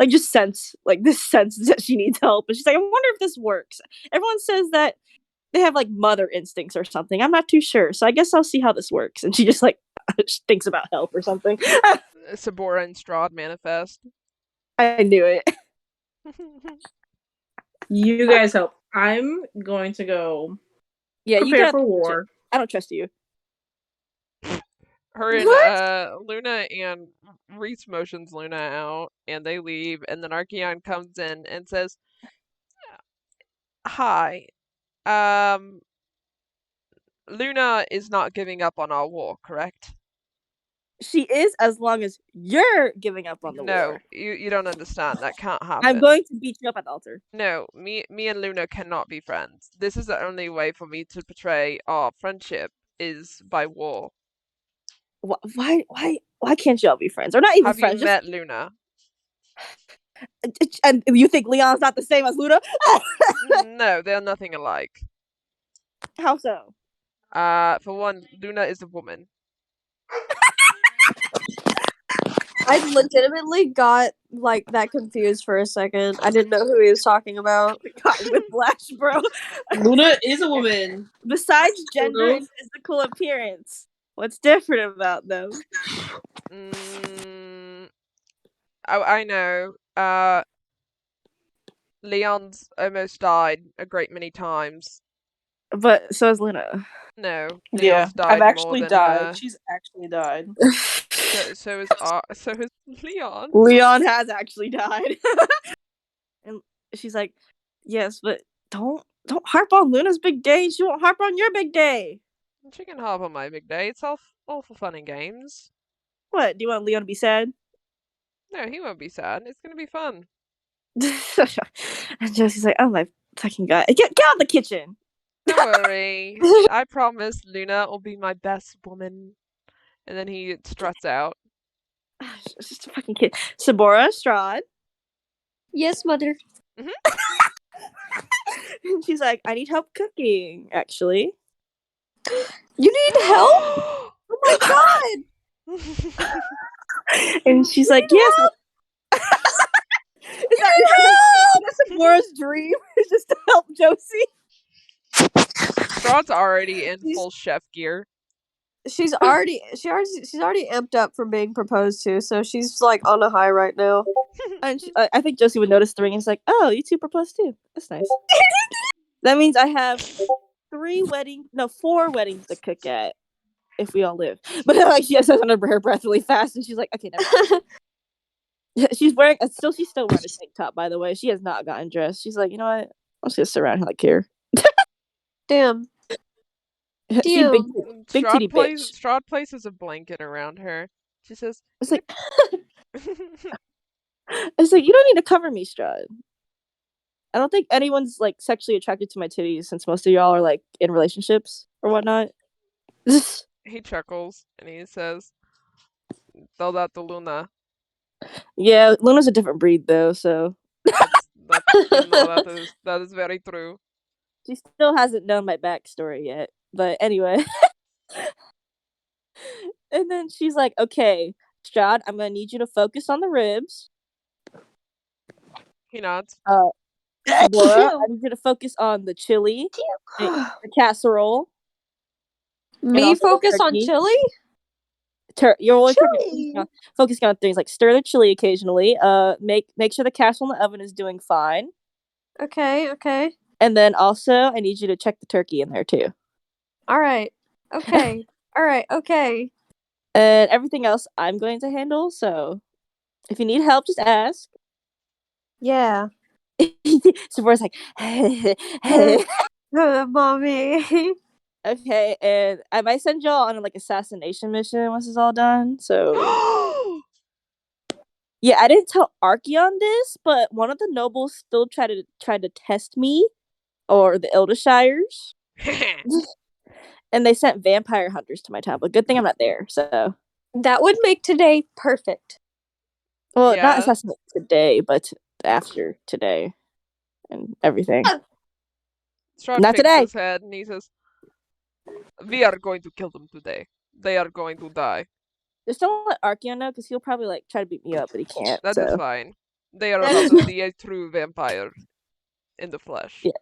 Like just sense, like this sense that she needs help, and she's like, I wonder if this works. Everyone says that they have like mother instincts or something. I'm not too sure, so I guess I'll see how this works. And she just like thinks about help or something. Sabora and Strahd manifest. I knew it. You guys help. I'm going to go Yeah, you prepare got for war. I don't trust you. Her and Luna and Reese motions Luna out, and they leave, and then Archeon comes in and says, hi, Luna is not giving up on our war, correct? She is, as long as you're giving up on the No, war. you don't understand. That can't happen. I'm going to beat you up at the altar. No, me and Luna cannot be friends. This is the only way for me to portray our friendship is by war. Why can't y'all be friends? Or not even Have friends? you met Luna? And you think Leon's not the same as Luna? No, they're nothing alike. How so? For one, Luna is a woman. I legitimately got like that confused for a second. I didn't know who he was talking about. God, whiplash, bro. Luna is a woman. Besides gender and physical appearance, what's different about them? I know. Leon's almost died a great many times. But so is Luna. No. Yeah, Leon's died I've actually more than died. her. She's actually died. So is Leon. Leon has actually died. And she's like, yes, but don't harp on Luna's big day. She won't harp on your big day. She can harp on my big day. It's all for fun and games. What? Do you want Leon to be sad? No, he won't be sad. It's gonna be fun. And Josie's like, oh my fucking god. Get out of the kitchen. Don't worry. I promise Luna will be my best woman. And then he struts out. It's just a fucking kid. Sabora, Strahd, Yes, mother. Mm-hmm. And she's like, I need help cooking, actually. You need help? Oh my god! And she's like, yes. Is that Laura's dream? Is just to help Josie? Straw's already in full chef gear. She's already amped up from being proposed to, so she's like on a high right now. And I think Josie would notice the ring and is like, oh, you two proposed too. That's nice. That means I have 4 weddings to cook at if we all live. But like she says under her breath really fast, and she's like, okay, never mind. She's still wearing a tank top, by the way. She has not gotten dressed. She's like, you know what? I'm just gonna sit around here like here. Damn. She big titty bitch. Strahd places a blanket around her. She says, It's like it's like, you don't need to cover me, Strahd. I don't think anyone's like sexually attracted to my titties since most of y'all are like in relationships or whatnot. He chuckles and he says, "Tell that to Luna." Yeah, Luna's a different breed though, so that is very true. She still hasn't known my backstory yet. But anyway. And then she's like, okay, Strahd, I'm gonna need you to focus on the ribs. He nods. Laura, I need you to focus on the chili, the casserole. Me focus on chili? You're only focusing on things like stir the chili occasionally. Make sure the casserole in the oven is doing fine. Okay. And then also, I need you to check the turkey in there too. All right. Okay. All right. Okay. And everything else I'm going to handle. So if you need help, just ask. Yeah. Sabora's like, mommy. Okay, and I might send y'all on a like assassination mission once it's all done. So yeah, I didn't tell Archeon this, but one of the nobles still tried to test me or the Eldershires. And they sent vampire hunters to my town. But good thing I'm not there. So that would make today perfect. Well, not assassinate today, but after today and everything. Strahd not shakes today. his head and he says, "We are going to kill them today. They are going to die." Just don't let Archeon know, because he'll probably like try to beat me up, but he can't. That is fine. They are about to see a true vampire in the flesh. Yeah.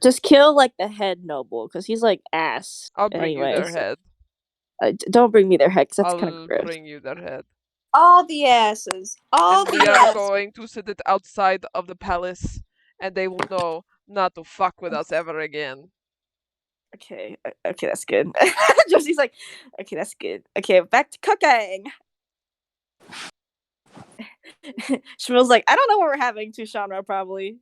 Just kill like the head noble, because he's like ass. I'll bring you their head. Don't bring me their head, because that's kind of gross. I'll bring you their head. All the asses. We are going to sit it outside of the palace, and they will know not to fuck with us ever again. Okay, that's good. Josie's like, okay, that's good. Okay, back to cooking. Shmuel's like, I don't know what we're having to Shanra, probably.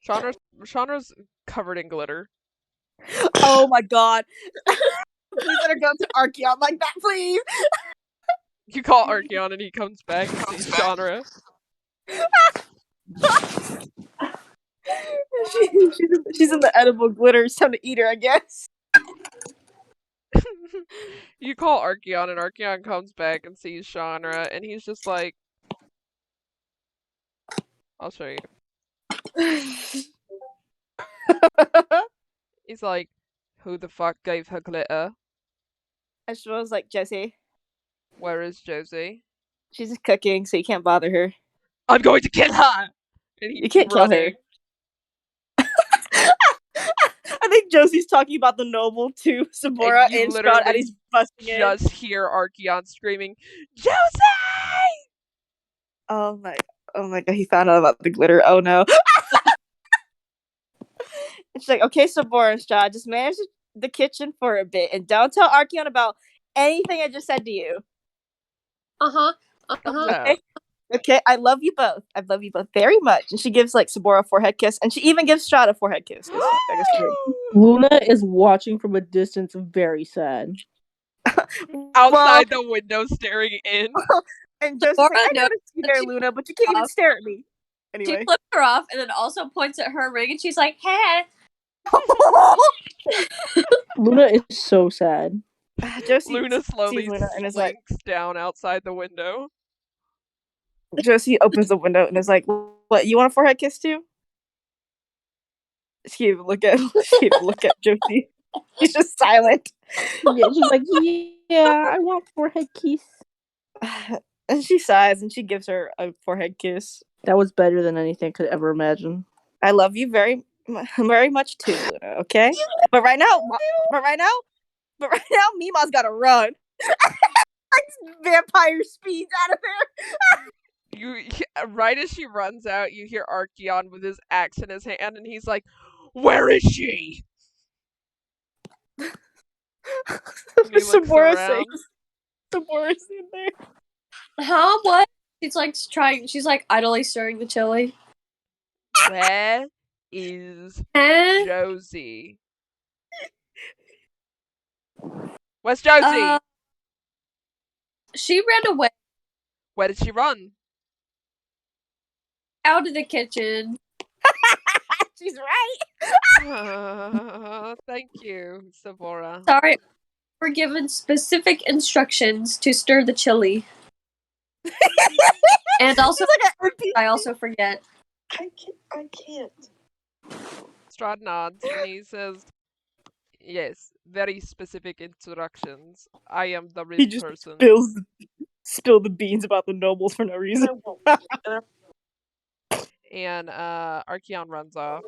Chandra's covered in glitter. Oh my god. Please let her go to Archeon like that, please. You call Archeon and he comes back and sees Chandra. She's in the edible glitter. It's time to eat her, I guess. You call Archeon and Archeon comes back and sees Chandra and he's just like, I'll show you. He's like, who the fuck gave her glitter? And she was like, Josie. Where is Josie? She's just cooking, so you can't bother her. I'm going to kill her! And you can't kill her. I think Josie's talking about the noble to Sabora and Strahd, and he's busting in. Just hear Archeon screaming, Josie! Oh my god, he found out about the glitter. Oh no. It's like, okay, Sabora and Strahd, just manage the kitchen for a bit and don't tell Archeon about anything I just said to you. Okay, I love you both. I love you both very much. And she gives like Sabora a forehead kiss, and she even gives Strahd a forehead kiss. Luna is watching from a distance, very sad. Outside the window, staring in. And Josie's like, I noticed you there, Luna, but you can't even stare at me. Anyway. She flips her off and then also points at her ring, and she's like, hey. Luna is so sad. Luna slowly slinks down outside the window. Josie opens the window and is like, "What? You want a forehead kiss too?" She even look at Josie. She's just silent. Yeah, she's like, yeah, I want forehead kiss. And she sighs and she gives her a forehead kiss. That was better than anything I could ever imagine. I love you very, very much too, Luna. Okay, but right now, Mima's gotta run. Like vampire speeds out of there. Right as she runs out, you hear Archeon with his axe in his hand, and he's like, "Where is she?" And he looks around. Sabora's in there. Huh? What? She's like idly stirring the chili. Where is Eh? Josie? Where's Josie? She ran away Where did she run? out of the kitchen. She's right. Thank you, Sabora. Sorry, we're given specific instructions to stir the chili. And also, I also forget. I can't. Strahd nods and he says, "Yes, very specific instructions. I am the He rich just person." spill the beans about the nobles for no reason. And Archeon runs off.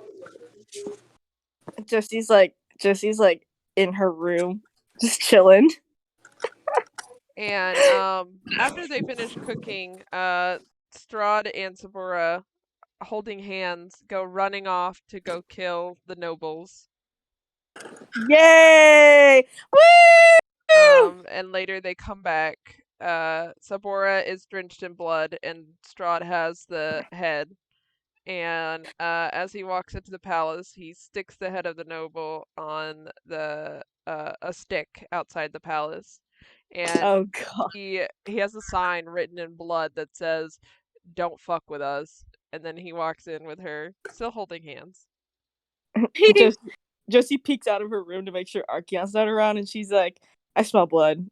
Josie's like in her room, just chilling. And after they finish cooking, Strahd and Sabora, holding hands, go running off to go kill the nobles. Yay! Woo! And later they come back. Sabora is drenched in blood, and Strahd has the head. And as he walks into the palace, he sticks the head of the noble on a stick outside the palace. And oh god, he has a sign written in blood that says, "Don't fuck with us." And then he walks in with her, still holding hands. Josie peeks out of her room to make sure Archeon's not around, and she's like, "I smell blood."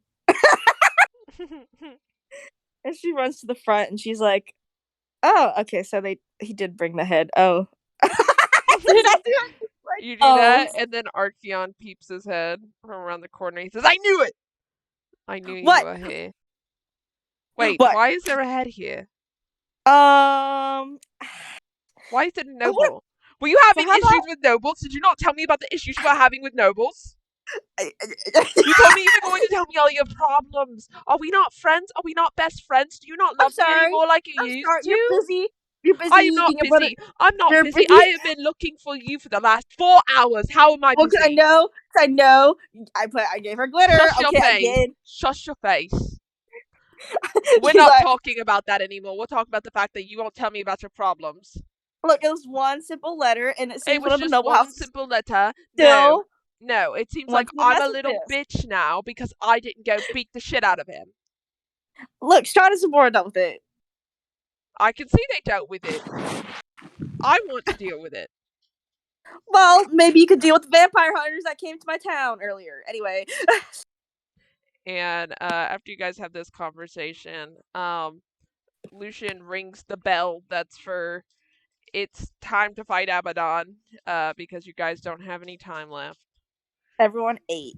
And she runs to the front, and she's like, "Oh, okay, so he did bring the head. Oh." You do that, and then Archeon peeps his head from around the corner. He says, "I knew it! I knew you were here." Wait, what? Why is there a head here? Why is it a noble? Were you having issues with nobles? Did you not tell me about the issues you were having with nobles? You told me you were going to tell me all your problems. Are we not friends? Are we not best friends? Do you not love me anymore like you used to? You're busy. I am not busy. I'm not busy. I have been looking for you for the last 4 hours. How am I busy? I know. I gave her glitter. Shush your face. I did. Shush your face. We're not talking about that anymore. We're talking about the fact that you won't tell me about your problems. Look, it was one simple letter, and it seems one of the noble houses. Simple letter. Still, no. It seems like I'm a little bitch now because I didn't go beat the shit out of him. Look, Strahd and Sabora dealt with it. I can see they dealt with it. I want to deal with it. Well, maybe you could deal with the vampire hunters that came to my town earlier. Anyway. And after you guys have this conversation, Lucian rings the bell that's for it's time to fight Abaddon, because you guys don't have any time left. Everyone ate.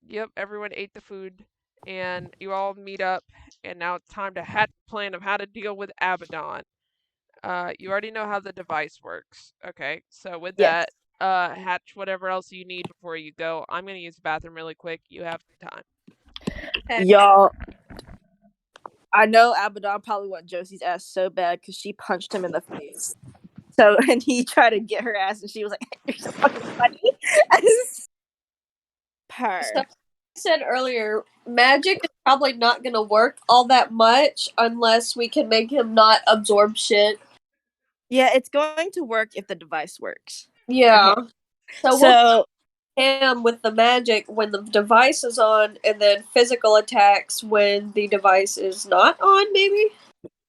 Yep, everyone ate the food, and you all meet up, and now it's time to hatch a plan of how to deal with Abaddon. You already know how the device works. Okay, so with that, hatch whatever else you need before you go. I'm gonna use the bathroom really quick. You have time. Y'all, I know Abaddon probably want Josie's ass so bad because she punched him in the face. So, and he tried to get her ass, and she was like, "You're so fucking funny." So, I said earlier, magic is probably not going to work all that much unless we can make him not absorb shit. Yeah, it's going to work if the device works. Yeah. Okay. So we'll him with the magic when the device is on, and then physical attacks when the device is not on, maybe?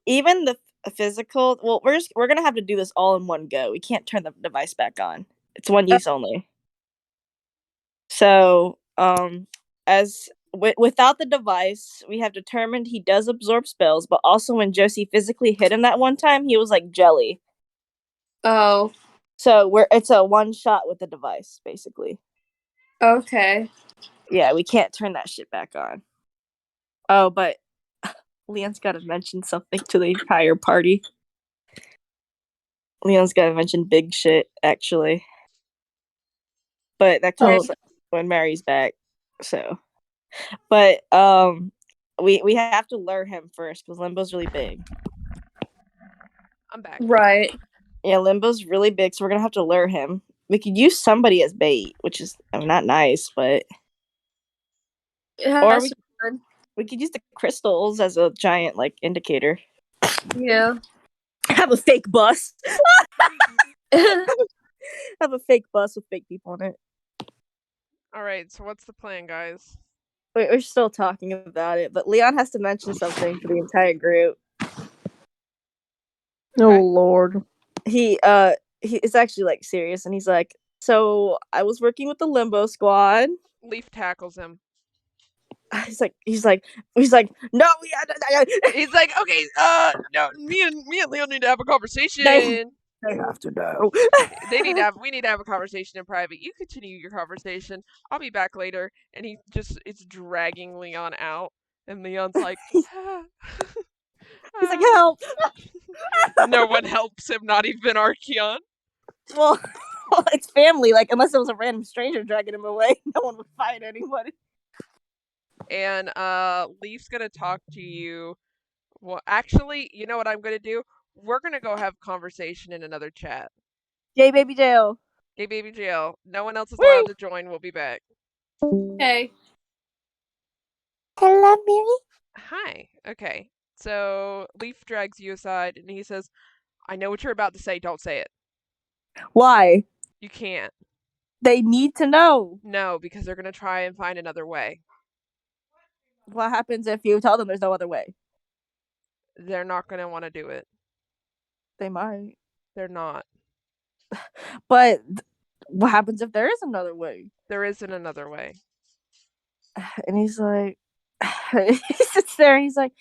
Even the physical, well, we're gonna have to do this all in one go. We can't turn the device back on. It's one use only. So, as without the device, we have determined he does absorb spells, but also when Josie physically hit him that one time, he was like jelly. Oh. So it's a one shot with the device, basically. Okay. Yeah, we can't turn that shit back on. Oh, but Leon's got to mention something to the entire party. Leon's got to mention big shit, actually. But that comes when Mary's back. So, but we have to lure him first because Limbo's really big. I'm back. Right. Yeah, Limbo's really big, so we're gonna have to lure him. We could use somebody as bait, which is not nice, but or we could use the crystals as a giant like indicator. Yeah. Have a fake bus. Have a fake bus with fake people in it. All right, so what's the plan, guys? We're still talking about it, but Leon has to mention something to the entire group. Oh Lord. He is actually like serious, and he's like, so I was working with the Limbo Squad. Leaf tackles him. He's like, no, yeah. He's like, okay, no, me and Leo need to have a conversation. They have to know. We need to have a conversation in private. You continue your conversation. I'll be back later. And it's dragging Leon out. And Leon's like, he's like, help. No one helps him, not even Archeon. Well, it's family. Like, unless it was a random stranger dragging him away, no one would fight anybody. And Leaf's gonna talk to you. Well, actually, you know what I'm gonna do? We're gonna go have conversation in another chat. Yay, baby jail. Yay, baby jail. No one else is allowed to join. We'll be back. Okay. Hello, Mary. Hi. Okay. So Leaf drags you aside and he says, I know what you're about to say. Don't say it. Why? You can't. They need to know. No, because they're gonna try and find another way. What happens if you tell them there's no other way? They're not gonna want to do it. They might. They're not. But what happens if there is another way? There isn't another way. And he's like, he sits there and he's like,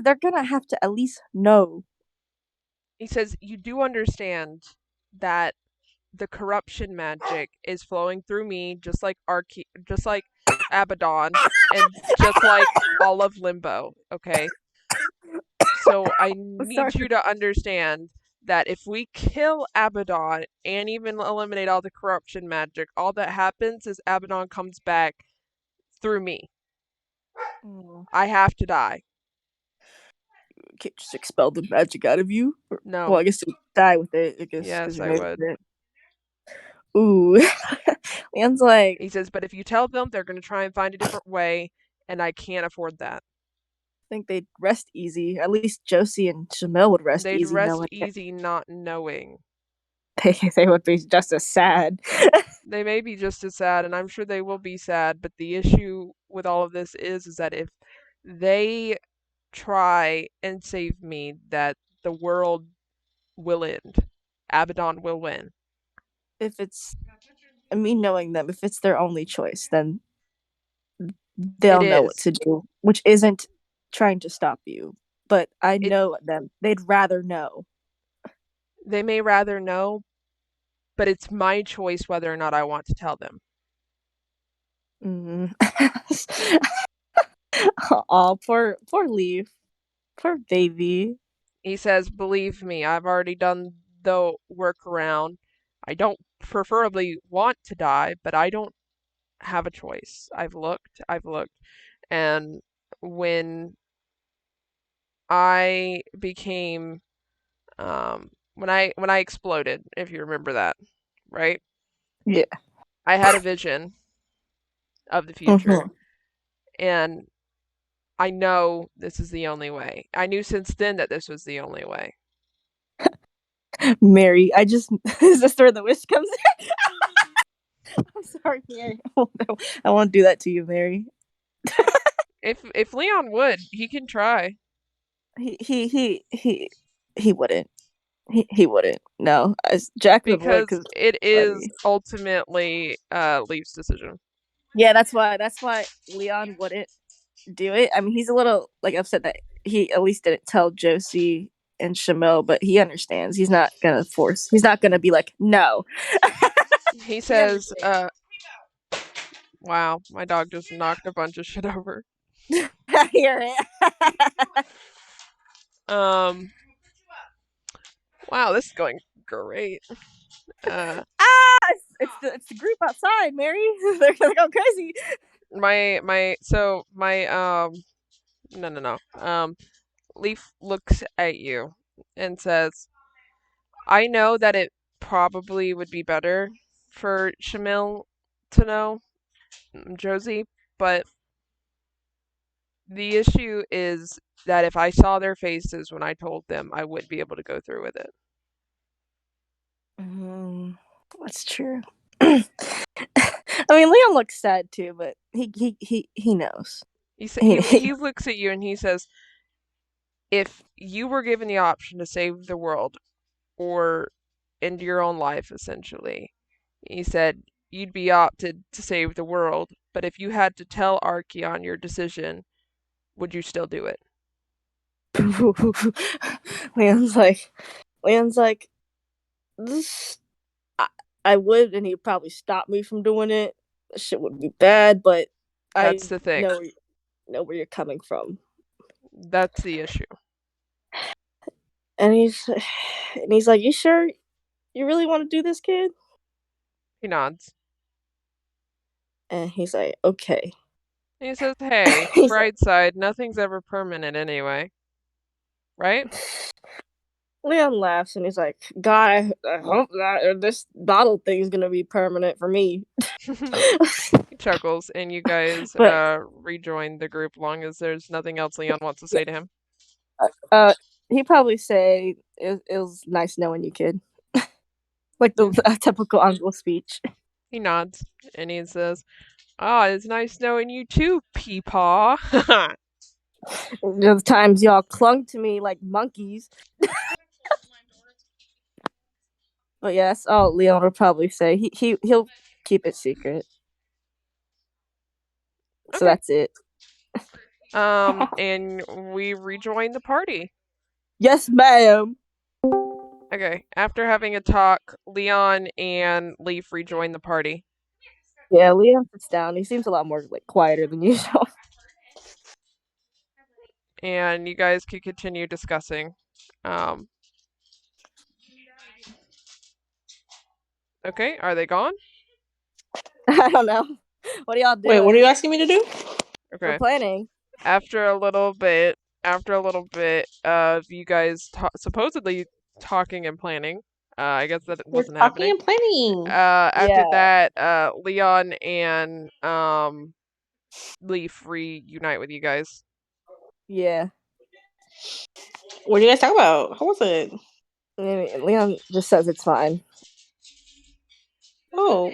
they're gonna have to at least know. He says, you do understand that the corruption magic is flowing through me, just like Abaddon, and just like all of Limbo, okay? So I need you to understand that if we kill Abaddon and even eliminate all the corruption magic, all that happens is Abaddon comes back through me. I have to die. You can't just expel the magic out of you? No. Well, I guess you die with it, I guess. Yes, I would. Ooh. Leon's like... He says, but if you tell them, they're going to try and find a different way, and I can't afford that. I think they'd rest easy. At least Josie and Jamil would rest easy. They'd rest easy not knowing. They would be just as sad. They may be just as sad, and I'm sure they will be sad, but the issue with all of this is that if they try and save me, that the world will end. Abaddon will win. If it's... I mean, knowing them, if it's their only choice, then they'll know what to do, which isn't trying to stop you. But I know them. They'd rather know. They may rather know, but it's my choice whether or not I want to tell them. Oh, poor Leaf. Poor baby. He says, believe me, I've already done the workaround. I don't preferably want to die, but I don't have a choice. I've looked, and when I became, when I exploded, if you remember that, right? Yeah. I had a vision of the future, and I know this is the only way. I knew since then that this was the only way. Mary, is this where the wish comes in? I'm sorry, Mary. I won't do that to you, Mary. If Leon would, he can try. He wouldn't. He wouldn't. No, Jacqueline would, because it is ultimately Leaf's decision. Yeah, that's why Leon wouldn't do it. I mean, he's a little like upset that he at least didn't tell Josie and Shamil, but he understands. He's not gonna force. He's not gonna be like, no. He says, wow, my dog just knocked a bunch of shit over. I hear it. Wow, this is going great. It's the group outside, Mary. They're gonna go crazy. No. Leaf looks at you and says, I know that it probably would be better for Shamil to know, Josie, but the issue is that if I saw their faces when I told them, I would be able to go through with it. That's true. I mean, Leon looks sad too, but he knows. He looks at you and he says, if you were given the option to save the world or end your own life, essentially, he said you'd be opted to save the world, but if you had to tell Archeon your decision, would you still do it? Leon's like, this. I would, and he'd probably stop me from doing it. That shit would be bad, but That's I the thing. know where you're coming from. That's the issue. And he's like, you sure you really want to do this, kid? He nods. And he's like, okay. He says, hey, bright side, nothing's ever permanent anyway. Right? Leon laughs and he's like, God, I hope that this bottle thing's gonna be permanent for me. He chuckles, and you guys rejoin the group long as there's nothing else Leon wants to say to him. He'd probably say, it was nice knowing you, kid. Like the typical uncle speech. He nods, and he says, it's nice knowing you too, Peepaw. The times y'all clung to me like monkeys. But yes, all Leon will probably say. He'll keep it secret. So Okay. that's it. And we rejoin the party. Yes, ma'am. Okay, after having a talk, Leon and Leaf rejoin the party. Yeah, Leon sits down. He seems a lot more like quieter than usual. And you guys can continue discussing. Okay, are they gone? I don't know. What are y'all doing? Wait, what are you asking me to do? Okay. We're planning. After a little bit of you guys supposedly talking and planning, I guess that wasn't happening. Talking and planning. After that, Leon and Leaf reunite with you guys. Yeah. What do you guys talk about? How was it? Leon just says it's fine. Oh,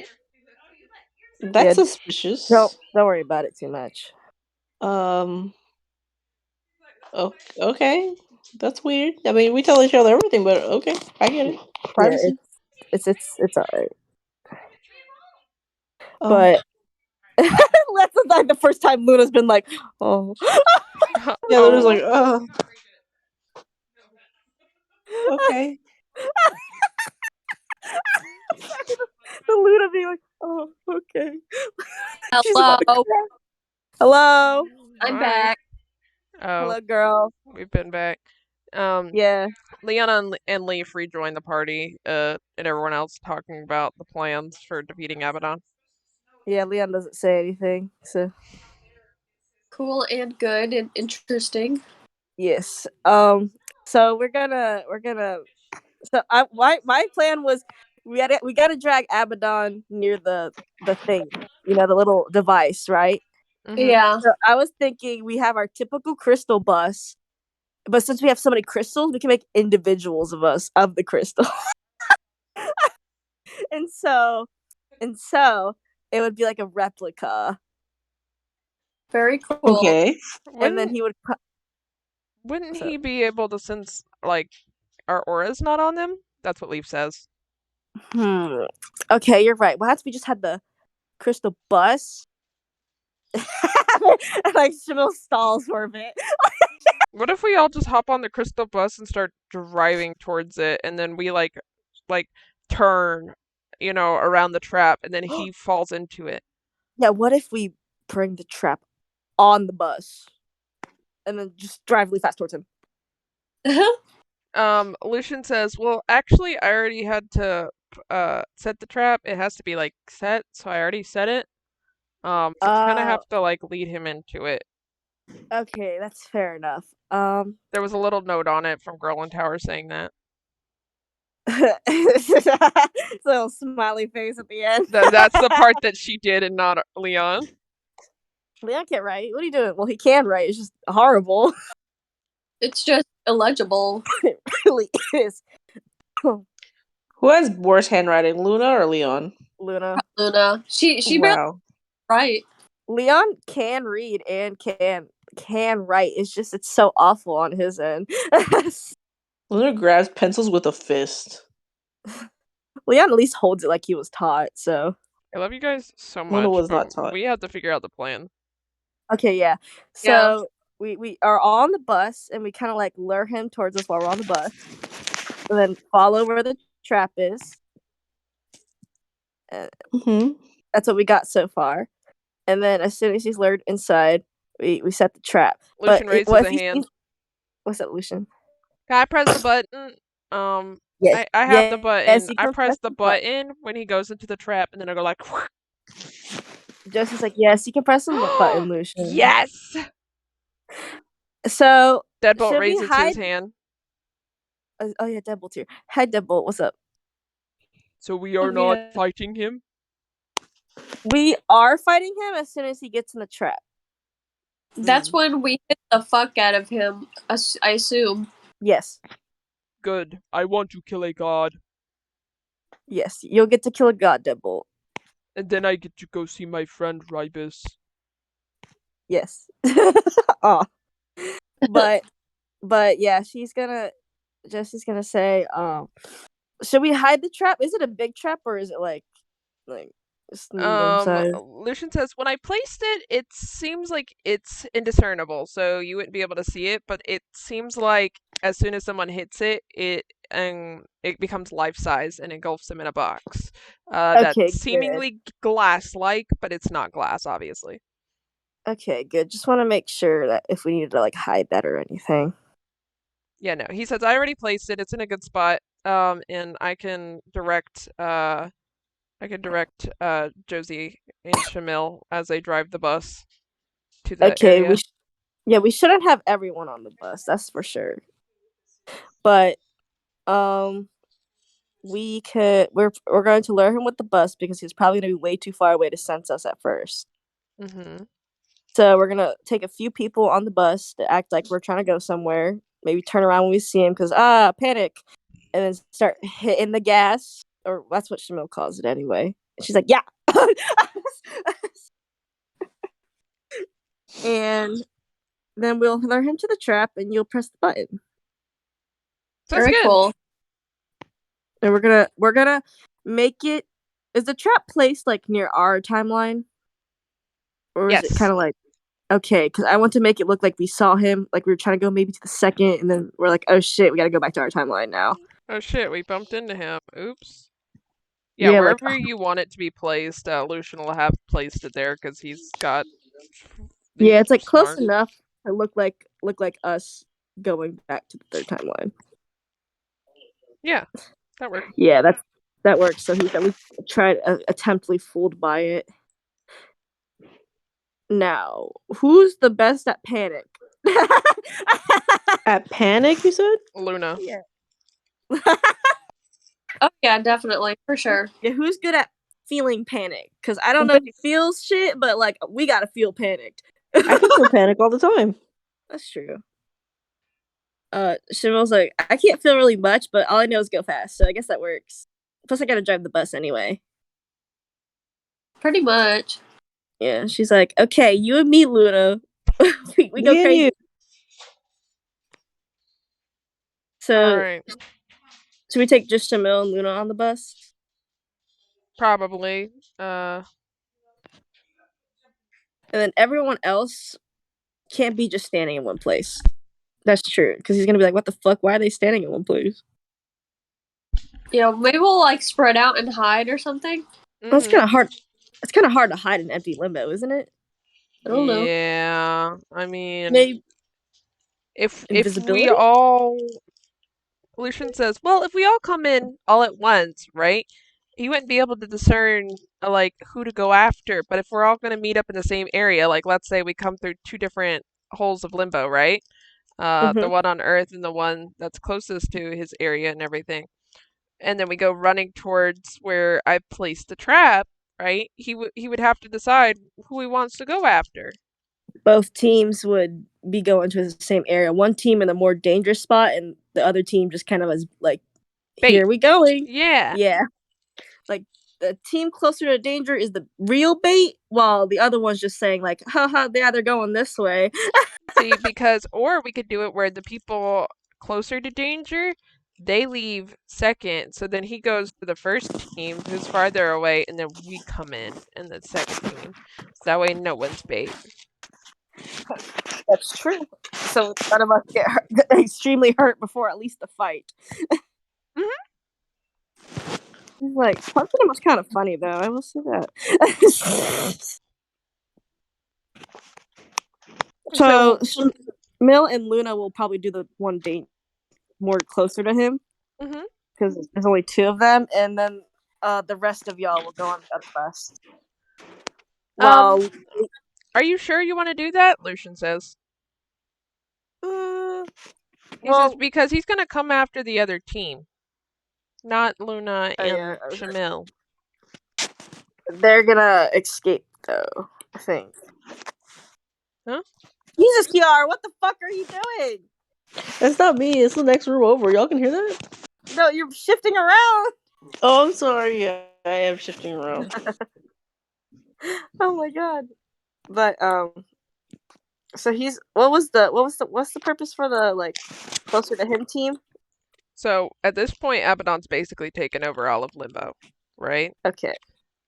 that's suspicious. Don't worry about it too much. Oh, okay, that's weird. I mean, we tell each other everything, but okay, I get it. Privacy. Yeah, it's alright. Oh. But that's like the first time Luna's been like, oh. Yeah, Luna's like, oh. Okay. The Luna being like, oh, okay. Hello. Hello. I'm back. Oh, hello, girl. We've been back. Yeah. Leon and Leaf rejoin the party, and everyone else talking about the plans for defeating Abaddon. Yeah, Leon doesn't say anything, so. Cool and good and interesting. Yes. So we're gonna. So my plan was we gotta drag Abaddon near the thing, the little device, right? Mm-hmm. Yeah. So I was thinking we have our typical crystal bus, but since we have so many crystals, we can make individuals of us of the crystal. and so it would be like a replica. Very cool. Okay. And then he would. Wouldn't he be able to sense like our aura's not on them? That's what Leaf says. Okay, you're right. Well, we just had the crystal bus. Like Shamil stalls for a bit. What if we all just hop on the crystal bus and start driving towards it, and then we like turn, around the trap, and then he falls into it? Yeah, what if we bring the trap on the bus and then just drive really fast towards him? Lucian says, well, actually, I already had to set the trap. It has to be like set, so I already set it. I kind of have to like lead him into it. Okay, that's fair enough. There was a little note on it from Girl in Tower saying that. Little smiley face at the end. That's the part that she did and not Leon. Leon can't write. What are you doing? Well, he can write. It's just horrible. It's just illegible. It really is. Who has worse handwriting, Luna or Leon? Luna. She barely write. Leon can read and can write. It's so awful on his end. Luna grabs pencils with a fist. Leon at least holds it like he was taught, so. I love you guys so much. Luna was not taught. We have to figure out the plan. Okay, yeah. So we are all on the bus and we kind of like lure him towards us while we're on the bus. And then follow where the trap is. That's what we got so far. And then as soon as he's lured inside, we set the trap. Lucian raises a hand. What's that, Lucian? Can I press the button? Yes. I have the button. Yes, I press the button when he goes into the trap, and then I go like. Joseph's like, yes, you can press the button, Lucian. Yes. So Deadbolt raises his hand. Oh yeah, Deadbolt here. Hi, Deadbolt. What's up? So we are not fighting him? We are fighting him as soon as he gets in the trap. That's when we hit the fuck out of him, I assume. Yes. Good. I want to kill a god. Yes, you'll get to kill a god, Deadbolt. And then I get to go see my friend Ribus. Yes. Oh. But yeah, Jesse's gonna say, should we hide the trap? Is it a big trap or is it like just medium size? Lucian says, when I placed it, it seems like it's indiscernible, so you wouldn't be able to see it, but it seems like as soon as someone hits it, it becomes life-size and engulfs them in a box. That's seemingly glass-like, but it's not glass, obviously. Okay, good. Just want to make sure that if we need to like hide that or anything. Yeah, no. He says, I already placed it. It's in a good spot. And I can direct Josie and Shamil as they drive the bus to the area. We shouldn't have everyone on the bus, that's for sure. But we're going to lure him with the bus because he's probably gonna be way too far away to sense us at first. So we're gonna take a few people on the bus to act like we're trying to go somewhere. Maybe turn around when we see him because panic, and then start hitting the gas, or that's what Shamil calls it anyway. She's like, yeah. And then we'll lure him to the trap, and you'll press the button. Very cool. And we're gonna make it. Is the trap placed like near our timeline, or is it kind of like? Okay, because I want to make it look like we saw him, like we were trying to go maybe to the second, and then we're like, oh shit, we gotta go back to our timeline now. Oh shit, we bumped into him. Oops. Yeah, wherever you want it to be placed, Lucian will have placed it there because he's got. Yeah, it's like close enough to look like us going back to the third timeline. Yeah, that works. Yeah, that works. So he's at least tried attemptly fooled by it. Now, who's the best at panic? At panic, you said? Luna. Yeah. Oh yeah, definitely, for sure. Yeah, who's good at feeling panic? Because I don't know if he feels shit, but like we gotta feel panicked. I can feel panic all the time. That's true. Shamil's like, I can't feel really much, but all I know is go fast, so I guess that works. Plus, I gotta drive the bus anyway. Pretty much. Yeah, she's like, okay, you and me, Luna. we go crazy. You. So, right. Should we take just Shamil and Luna on the bus? Probably. And then everyone else can't be just standing in one place. That's true, because he's gonna be like, "What the fuck? Why are they standing in one place?" Yeah, maybe we'll like spread out and hide or something. It's kind of hard. It's kind of hard to hide in empty limbo, isn't it? I don't know. Yeah, I mean, Maybe if we invisibility. all, Lucian says, well, if we all come in all at once, right? He wouldn't be able to discern like who to go after. But if we're all going to meet up in the same area, like let's say we come through two different holes of limbo, right? The one on Earth and the one that's closest to his area and everything. And then we go running towards where I placed the trap, right? He would have to decide who he wants to go after. Both teams would be going to the same area. One team in a more dangerous spot, and the other team just kind of as like, Bait. "Here we going." Yeah. Like the team closer to danger is the real bait, while the other one's just saying like, "Haha, yeah, they're going this way." See, or we could do it where the people closer to danger, they leave second, so then he goes to the first team who's farther away, and then we come in the second team. So that way no one's bait. That's true. So none of us get extremely hurt before at least the fight. Like, punching him was kind of funny, though. I will say that. So Mill and Luna will probably do the one date more closer to him. Because there's only two of them. And then the rest of y'all will go on the other bus. Well, are you sure you want to do that? Lucian says. He says because he's going to come after the other team. Not Luna and Shamil. They're gonna escape, though, I think. Huh? Jesus, Kiara, what the fuck are you doing? That's not me. It's the next room over. Y'all can hear that? No, you're shifting around. Oh, I'm sorry. Yeah, I am shifting around. Oh my god. But so what's the purpose for the like closer to him team? So at this point, Abaddon's basically taken over all of Limbo, right? Okay.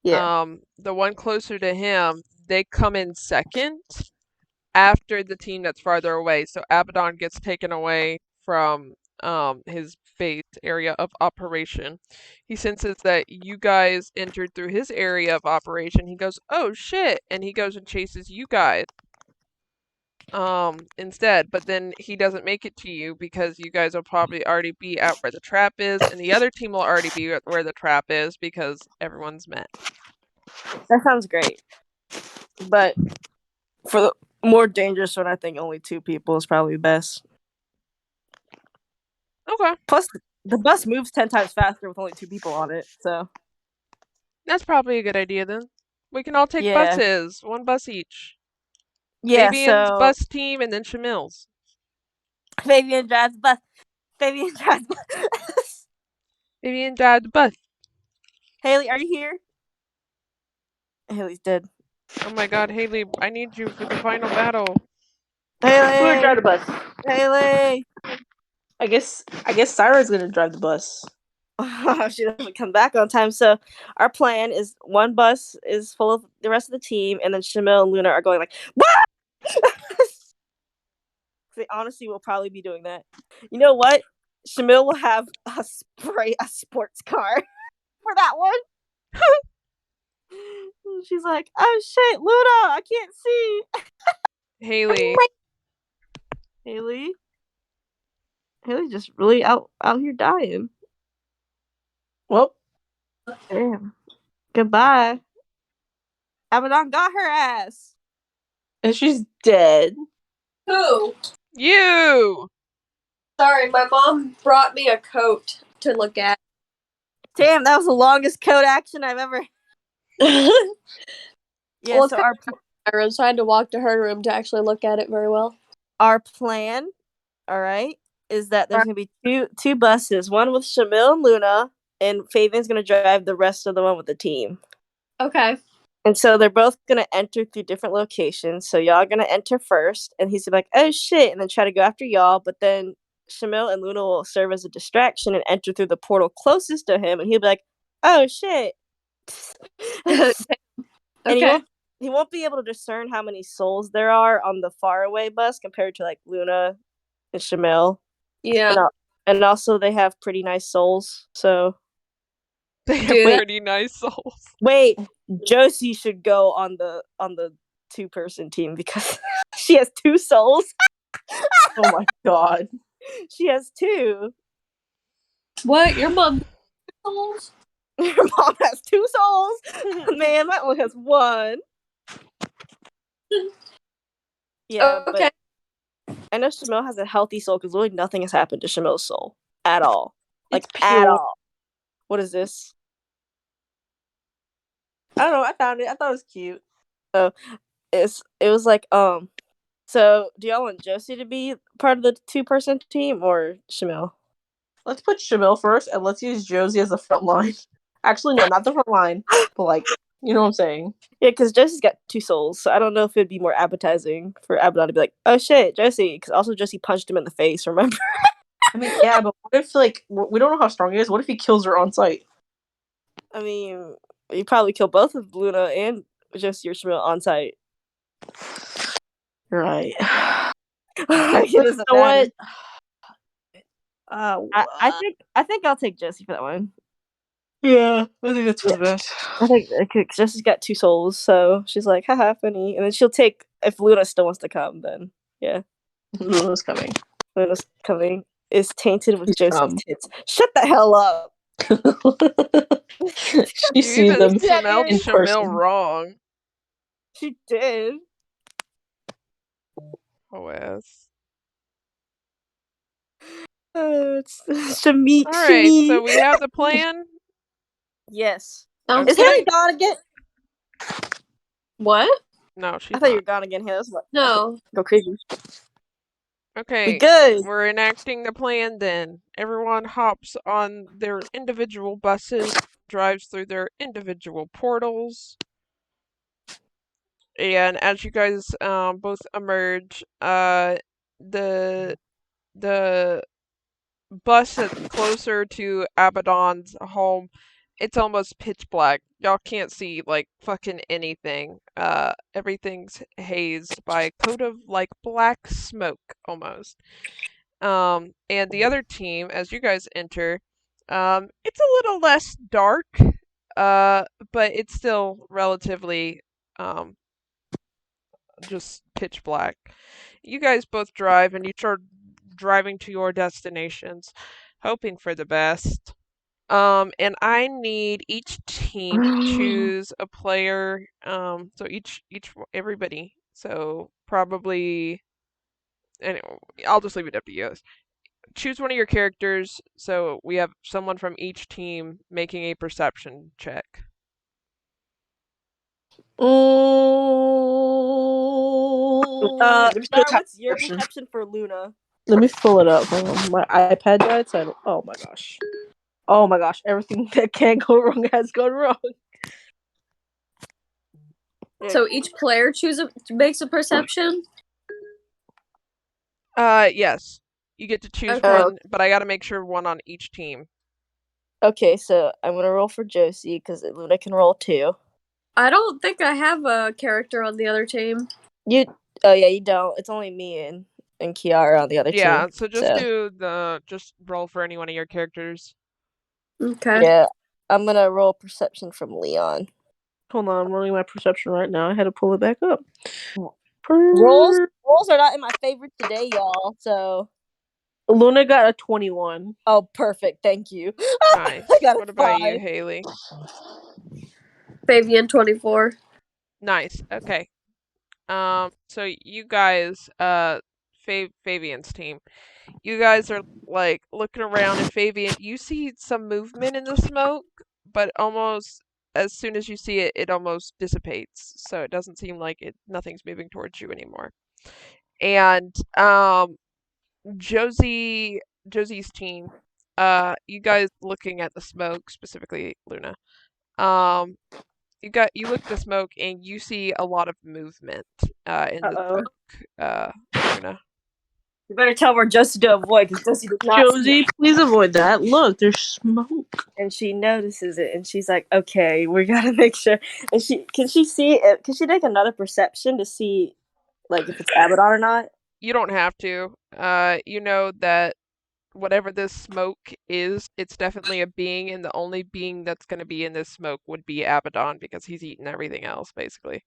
Yeah. The one closer to him, they come in second after the team that's farther away. So Abaddon gets taken away from his base area of operation. He senses that you guys entered through his area of operation. He goes, "Oh shit," and he goes and chases you guys instead, but then he doesn't make it to you because you guys will probably already be at where the trap is, and the other team will already be at where the trap is because everyone's met. That sounds great. But for the more dangerous one, I think only two people is probably best. Okay. Plus, the bus moves 10 times faster with only two people on it, so. That's probably a good idea then. We can all take buses, one bus each. Yeah, Fabian's bus team and then Shamil's. Fabian drives the bus. Fabian drives the bus. Fabian drives the bus. Haley, are you here? Haley's dead. Oh my god, Haley, I need you for the final battle. Haley! Who's gonna drive the bus? Haley! I guess Syra's gonna drive the bus. She doesn't come back on time. So our plan is one bus is full of the rest of the team, and then Shamil and Luna are going like, "What?" They honestly will probably be doing that. You know what? Shamil will have a sports car for that one. She's like, "Oh shit, Luna, I can't see." Haley. Haley just really out here dying. Well, damn. Goodbye. Abaddon got her ass. And she's dead. Who? You! Sorry, my mom brought me a coat to look at. Damn, that was the longest coat action I've ever. Yeah, well, so my room, so I had to walk to her room to actually look at it very well. Our plan, all right, is that there's gonna be two buses, one with Shamil and Luna, and Fabian's gonna drive the rest of the one with the team. Okay. And so they're both gonna enter through different locations. So y'all are gonna enter first, and he's gonna be like, "Oh shit," and then try to go after y'all. But then Shamil and Luna will serve as a distraction and enter through the portal closest to him, and he'll be like, "Oh shit." Okay. he won't be able to discern how many souls there are on the faraway bus compared to like Luna and Shamil. Yeah. And also they have pretty nice souls. So They have pretty nice souls. wait, Josie should go on the 2-person team because she has 2 souls. Oh my god. She has 2. What? Your mom souls? Your mom has 2 souls? Man, my only has 1. Yeah, okay. but I know Shamil has a healthy soul because really nothing has happened to Shamil's soul at all. Like It's at pure. all. What is this? I don't know. I found it. I thought it was cute. Oh, it was like So do y'all want Josie to be part of the 2-person team or Shamil? Let's put Shamil first, and let's use Josie as the front line. Actually, no, not the front line, but like, you know what I'm saying? Yeah, because Josie's got 2 souls, so I don't know if it'd be more appetizing for Abaddon to be like, "Oh shit, Josie," because also Josie punched him in the face. Remember? I mean, yeah, but what if like we don't know how strong he is? What if he kills her on sight? I mean, you probably kill both of Luna and Josie or Shamil on sight. Right. You know what? I think I'll take Josie for that one. Yeah, I think that's for the best. I think Josie's got 2 souls, so she's like, haha, funny. And then she'll take, if Luna still wants to come, then yeah. Luna's coming. Luna's coming. Is tainted with Josie's tits. Shut the hell up! She sees them smelled in Shamil person. wrong. She did. OS. It's Shami. Alright, so we have the plan? Yes. Okay. Is Haley gone again? What? No, she's I thought you not. were gone again, Haley. No. Go crazy. Okay, We good. we're enacting the plan then. Everyone hops on their individual buses, drives through their individual portals. And as you guys both emerge, the bus that's closer to Abaddon's home, it's almost pitch black. Y'all can't see like fucking anything. Everything's hazed by a coat of like black smoke almost. And the other team, as you guys enter, it's a little less dark, but it's still relatively just pitch black. You guys both drive and you start driving to your destinations, hoping for the best. And I need each team to choose a player. So everybody. So probably, anyway, I'll just leave it up to you. Choose one of your characters. So we have someone from each team making a perception check. What's your perception for Luna? Let me pull it up. Hold on. My iPad died, so oh my gosh. Oh my gosh, everything that can go wrong has gone wrong. So each player makes a perception? Yes. You get to choose one, but I gotta make sure one on each team. Okay, so I'm gonna roll for Josie because Luna can roll too. I don't think I have a character on the other team. You don't. It's only me and Kiara on the other team. Yeah, so just roll for any one of your characters. Okay. Yeah, I'm gonna roll perception from Leon. Hold on, I'm rolling my perception right now. I had to pull it back up. Rolls are not in my favorite today, y'all. So Luna got a 21. Oh, perfect. Thank you. Nice. What about you, Haley? Fabian 24. Nice. Okay. So you guys, Fabian's team, you guys are like looking around, and Fabian, you see some movement in the smoke, but almost as soon as you see it, it almost dissipates. So it doesn't seem like nothing's moving towards you anymore. And Josie's team, you guys looking at the smoke, specifically Luna. You look at the smoke and you see a lot of movement in the smoke, Luna. You better tell her Josie to avoid, because Josie does not see Josie, it. please avoid that. Look, there's smoke. And she notices it, and she's like, "Okay, we gotta make sure." And can she see it? Can she make another perception to see, like, if it's Abaddon or not? You don't have to. You know that whatever this smoke is, it's definitely a being, and the only being that's going to be in this smoke would be Abaddon because he's eaten everything else, basically.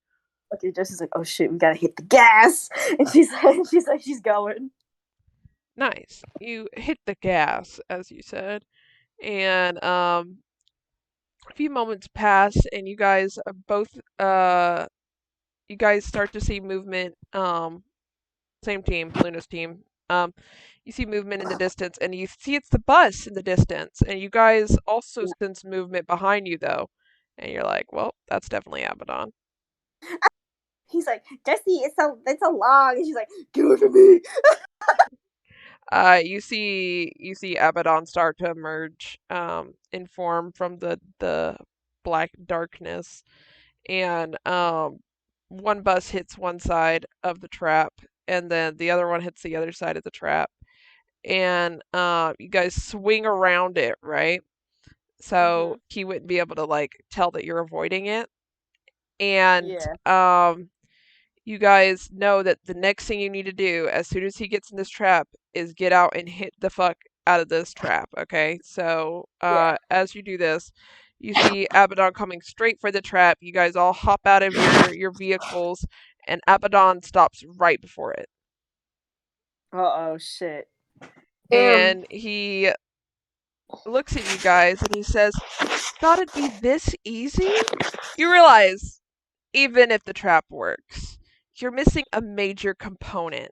Okay, Josie's like, "Oh shit, we gotta hit the gas," and she's going. Nice. You hit the gas, as you said, and a few moments pass, and you guys you guys start to see movement. Same team, Luna's team. You see movement in the distance, and you see it's the bus in the distance, and you guys also sense movement behind you, though, and you're like, well, that's definitely Abaddon. He's like, "Josie, it's so long," and she's like, "Give it to me." You see Abaddon start to emerge, in form from the black darkness, and one bus hits one side of the trap, and then the other one hits the other side of the trap, and you guys swing around it, right? So he wouldn't be able to like tell that you're avoiding it, and Yeah. you guys know that the next thing you need to do as soon as he gets in this trap is get out and hit the fuck out of this trap, okay? So, Yeah. as you do this, you see Abaddon coming straight for the trap. You guys all hop out of your vehicles, and Abaddon stops right before it. Oh shit. And he looks at you guys and he says, "Thought it'd be this easy?" You realize, even if the trap works, you're missing a major component.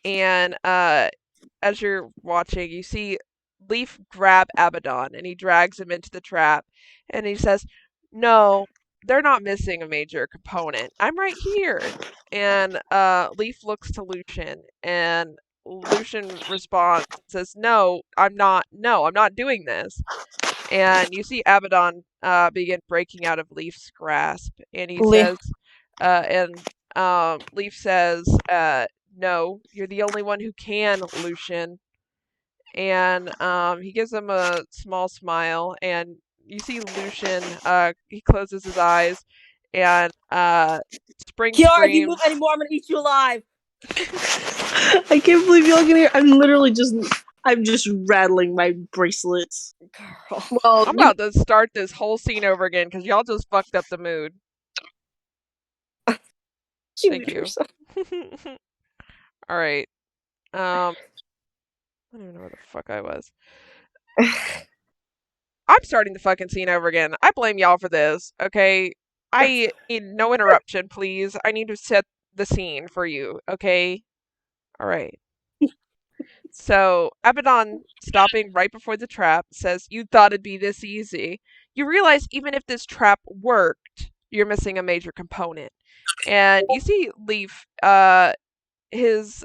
And as you're watching, you see Leaf grab Abaddon and he drags him into the trap and he says, "No, they're not missing a major component. I'm right here." And Leaf looks to Lucian and Lucian responds and says, "No, I'm not. No, I'm not doing this." And you see Abaddon begin breaking out of Leaf's grasp, and he says, and Leaf says, "No, you're the only one who can, Lucian." And he gives him a small smile, and you see Lucian. He closes his eyes, and Spring Kiara, if you move screams. anymore, I'm gonna eat you alive. I can't believe y'all can hear. I'm just rattling my bracelets. Girl. Well, I'm about to start this whole scene over again because y'all just fucked up the mood. Thank you. All right. I don't even know where the fuck I was. I'm starting the fucking scene over again. I blame y'all for this, okay? I need no interruption, please. I need to set the scene for you, okay? All right. So, Abaddon, stopping right before the trap, says, "You thought it'd be this easy. You realize even if this trap worked, you're missing a major component." And you see Leaf, his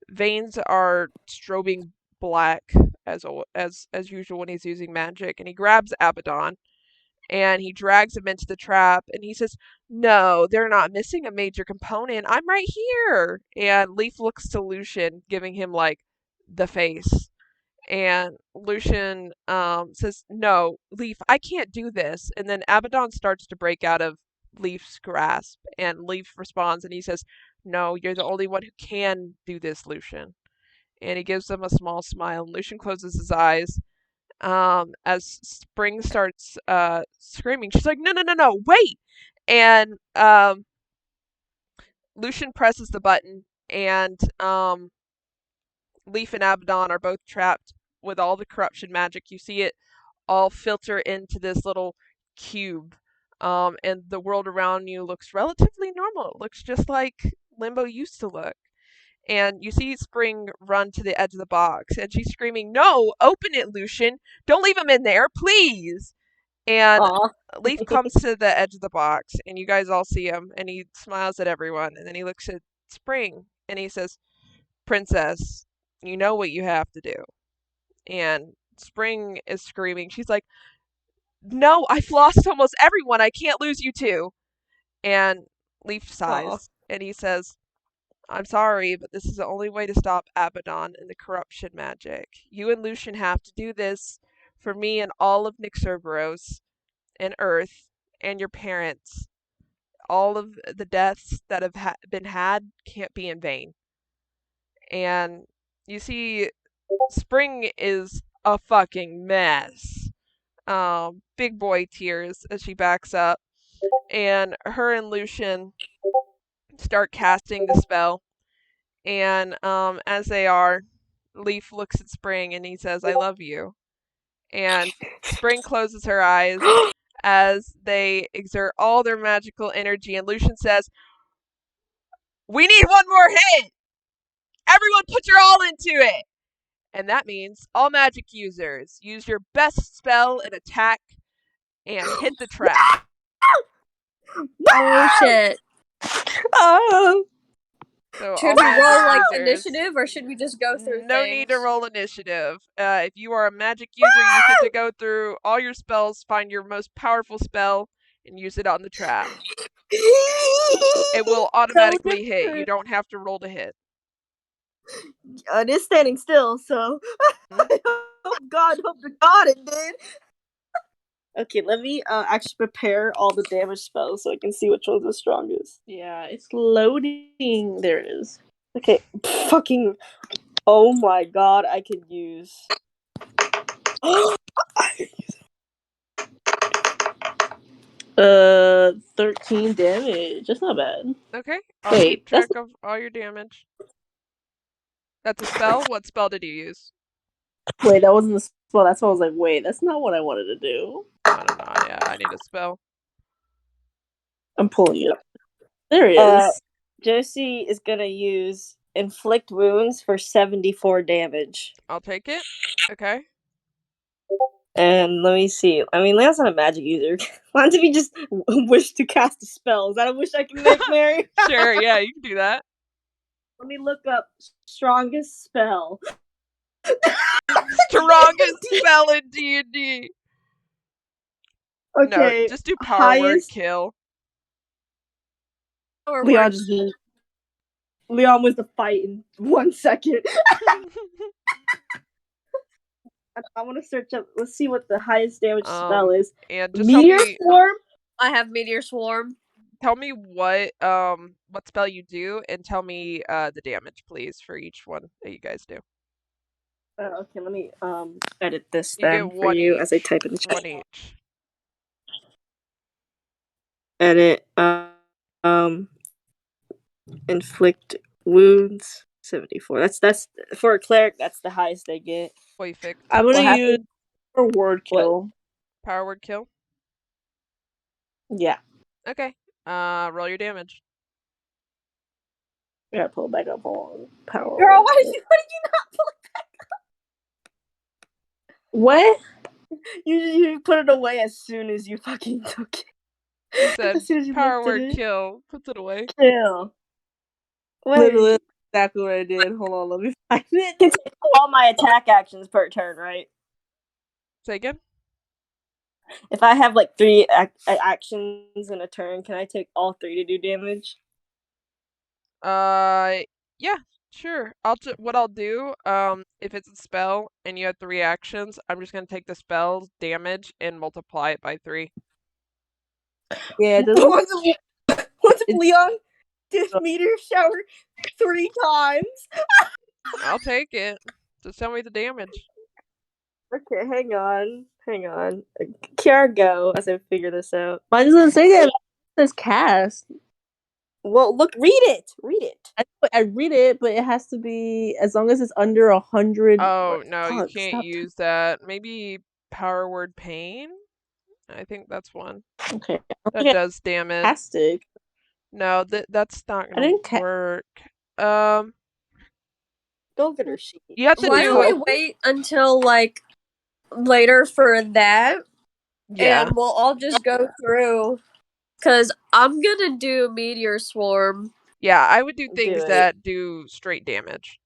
veins are strobing black as usual when he's using magic, and he grabs Abaddon and he drags him into the trap and he says, "No, they're not missing a major component. I'm right here." And Leaf looks to Lucian, giving him like the face. And Lucian says, "No, Leaf, I can't do this." And then Abaddon starts to break out of Leaf's grasp, and Leaf responds and he says, "No, you're the only one who can do this, Lucian." And he gives them a small smile. And Lucian closes his eyes. As Spring starts screaming, she's like, "No, no, no, no, wait!" And Lucian presses the button, and Leaf and Abaddon are both trapped with all the corruption magic. You see it all filter into this little cube. And the world around you looks relatively normal. It looks just like Limbo used to look. And you see Spring run to the edge of the box, and she's screaming, "No, open it, Lucian! Don't leave him in there, please!" And Leaf comes to the edge of the box, and you guys all see him, and he smiles at everyone, and then he looks at Spring, and he says, "Princess, you know what you have to do." And Spring is screaming. She's like, "No, I've lost almost everyone. I can't lose you two." And Leaf sighs, and he says, I'm sorry, but this is the only way to stop Abaddon and the corruption magic. You and Lucian have to do this for me and all of Nick Cerberos and Earth and your parents. All of the deaths that have been had can't be in vain. And you see, Spring is a fucking mess. Big boy tears as she backs up. And her and Lucian start casting the spell. And as they are, Leaf looks at Spring and he says, I love you. And Spring closes her eyes as they exert all their magical energy. And Lucian says, we need one more hit! Everyone put your all into it! And that means all magic users, use your best spell and attack and hit the trap. Oh shit. Oh. So Should all we magic roll like users, initiative or should we just go through no things? need to roll initiative. If you are a magic user, you get to go through all your spells, find your most powerful spell, and use it on the trap. It will automatically hit. You don't have to roll to hit. It is standing still, so oh God, hope to God it did. Okay, let me actually prepare all the damage spells so I can see which one's the strongest. Yeah, it's loading. There it is. Okay, fucking. Oh my God, I could use. 13 damage. That's not bad. Okay, I'll Wait, keep track of all your damage. That's a spell? What spell did you use? Wait, that wasn't the spell. That's why I was like, wait, that's not what I wanted to do. I don't know. Yeah, I need a spell. I'm pulling it up. There it is. Josie is gonna use inflict wounds for 74 damage. I'll take it. Okay. And let me see. I mean, Leon's not a magic user. Why don't we just wish to cast a spell? Is that a wish I can make, Mary? Sure, yeah, you can do that. Let me look up strongest spell. Strongest spell in D&D. Okay. No, just do power word kill. Leon just Leon was the fight in 1 second. I want to search up. Let's see what the highest damage spell is. And just Meteor Swarm. I have Meteor Swarm. Tell me what spell you do, and tell me the damage, please, for each one that you guys do. Okay, let me edit this You then get for you as I type in the chat. One each. Edit. Inflict wounds 74. That's for a cleric. That's the highest they get. Perfect. I'm gonna use a word kill. Power word kill. Yeah. Okay. Roll your damage. I gotta pull it back up on power. Girl, why did you not pull it back up? What? You put it away as soon as you fucking took it. You said power word kill. Puts it away. Kill. Wait. Literally exactly what I did. Hold on, let me find it. Can take all my attack actions per turn, right? Say again? If I have like 3 actions in a turn, can I take all 3 to do damage? Yeah, sure. What I'll do, if it's a spell and you have 3 actions, I'm just gonna take the spell's damage and multiply it by 3. Yeah, Once Leon did meteor shower 3 times. I'll take it. Just tell me the damage. Okay, hang on. Kiara, go as I figure this out. Why doesn't it say that? It says cast. Well, look, read it. I read it, but it has to be as long as it's under 100. Oh no, you can't use that. Maybe power word pain. I think that's one. Okay, that does damage. Fantastic. No, that's not gonna work. Go get her sheet. You have to Why don't we wait until like later for that? Yeah. And we'll all just go through. Cause I'm gonna do Meteor Swarm. Yeah, I would do things that do straight damage.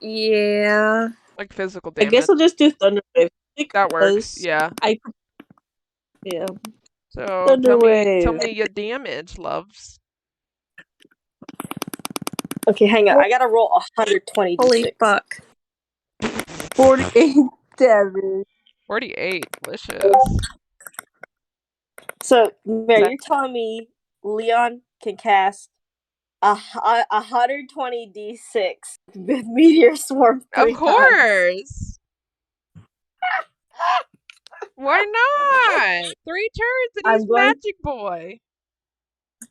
Yeah. Like physical damage. I guess I'll just do Thunder Wave. That works, yeah. Yeah. So tell me your damage, loves. Okay, hang on. I gotta roll 120 Holy d6. fuck. 48 damage. 48. Delicious. So, Mary, you're telling me Leon can cast 120 d6 with Meteor Swarm 3 Of times? course. Why not? 3 turns and he's Magic Boy.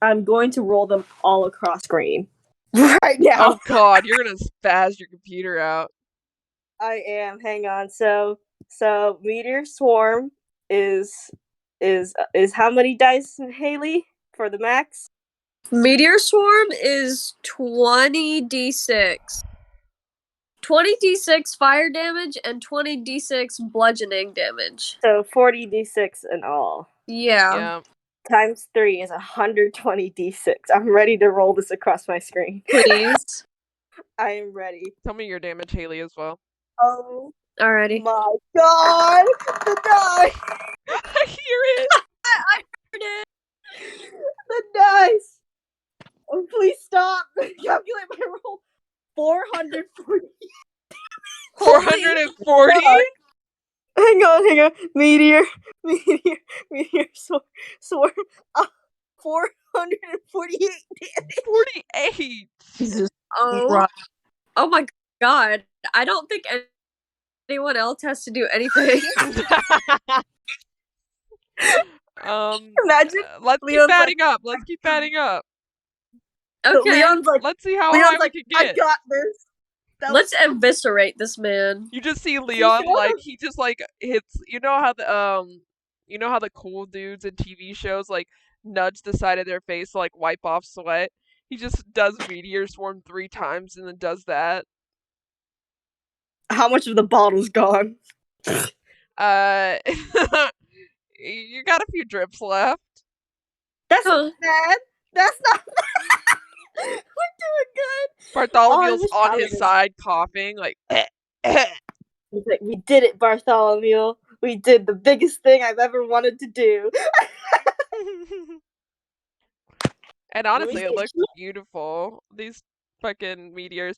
I'm going to roll them all across screen right now. Oh god, you're gonna spaz your computer out. I am. Hang on. So Meteor Swarm is how many dice, Haley, for the max? Meteor Swarm is 20d6. 20d6 fire damage and 20d6 bludgeoning damage. So 40 d6 in all. Yeah. Times 3 is 120 d6. I'm ready to roll this across my screen. Please. I am ready. Tell me your damage, Haley, as well. Oh Alrighty. my god! The dice! I hear it! I heard it! The dice! Oh, please stop! Calculate my roll. 440. 440? Hang on. Meteor swarm. 448 damage. 48! Jesus. Oh. Right. Oh my god. I don't think anyone else has to do anything. Imagine. Let's Leon's keep adding up. Let's keep adding up. Okay. Leon's like, let's see how high we can I get. got this. Let's eviscerate this man. You just see Leon like he just like hits. You know how the cool dudes in TV shows like nudge the side of their face to, like wipe off sweat. He just does Meteor Swarm 3 times and then does that. How much of the bottle's gone? You got a few drips left. That's not bad. That's not bad. We're doing good. Bartholomew's on his side coughing like. He's like, we did it, Bartholomew. We did the biggest thing I've ever wanted to do. And honestly, it looks beautiful. These fucking meteors.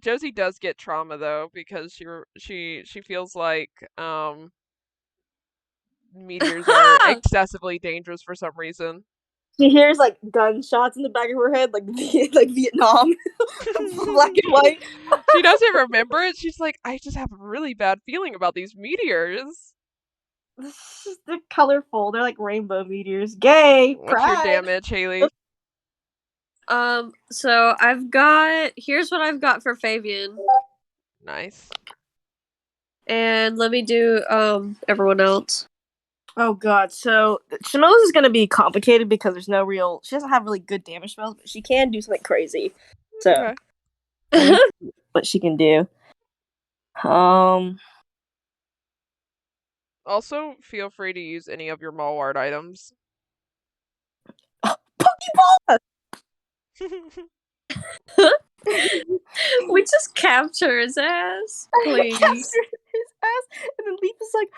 Josie does get trauma though because she feels like meteors are excessively dangerous for some reason. She hears like gunshots in the back of her head, like Vietnam, black and white. She doesn't remember it. She's like, I just have a really bad feeling about these meteors. They're colorful. They're like rainbow meteors. Gay. What's your damage, Haley? So here's what I've got for Fabian. Nice. And let me do everyone else. Oh god, so Shamila's is gonna be complicated because she doesn't have really good damage spells, but she can do something crazy. So Okay. what she can do. Also, feel free to use any of your Malward items. Pokeball! We just capture his ass, please. Capture his ass, and then Leaf is like,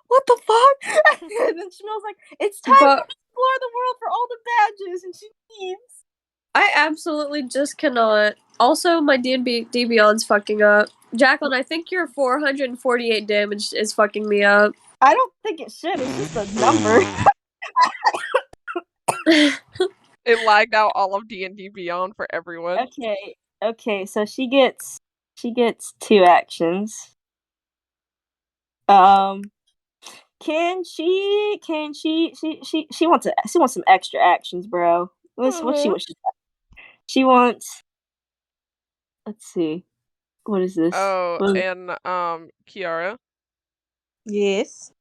what the fuck? And then Shamila's like, it's time to explore the world for all the badges, and she leaves. I absolutely just cannot. Also, my D&D Beyond's fucking up. Jacqueline, I think your 448 damage is fucking me up. I don't think it should. It's just a number. It lagged out all of D&D Beyond for everyone. Okay. So she gets 2 actions. Can she wants some extra actions, bro. What she wants? She wants. Let's see. What is this? Oh, and Kiara. Yes.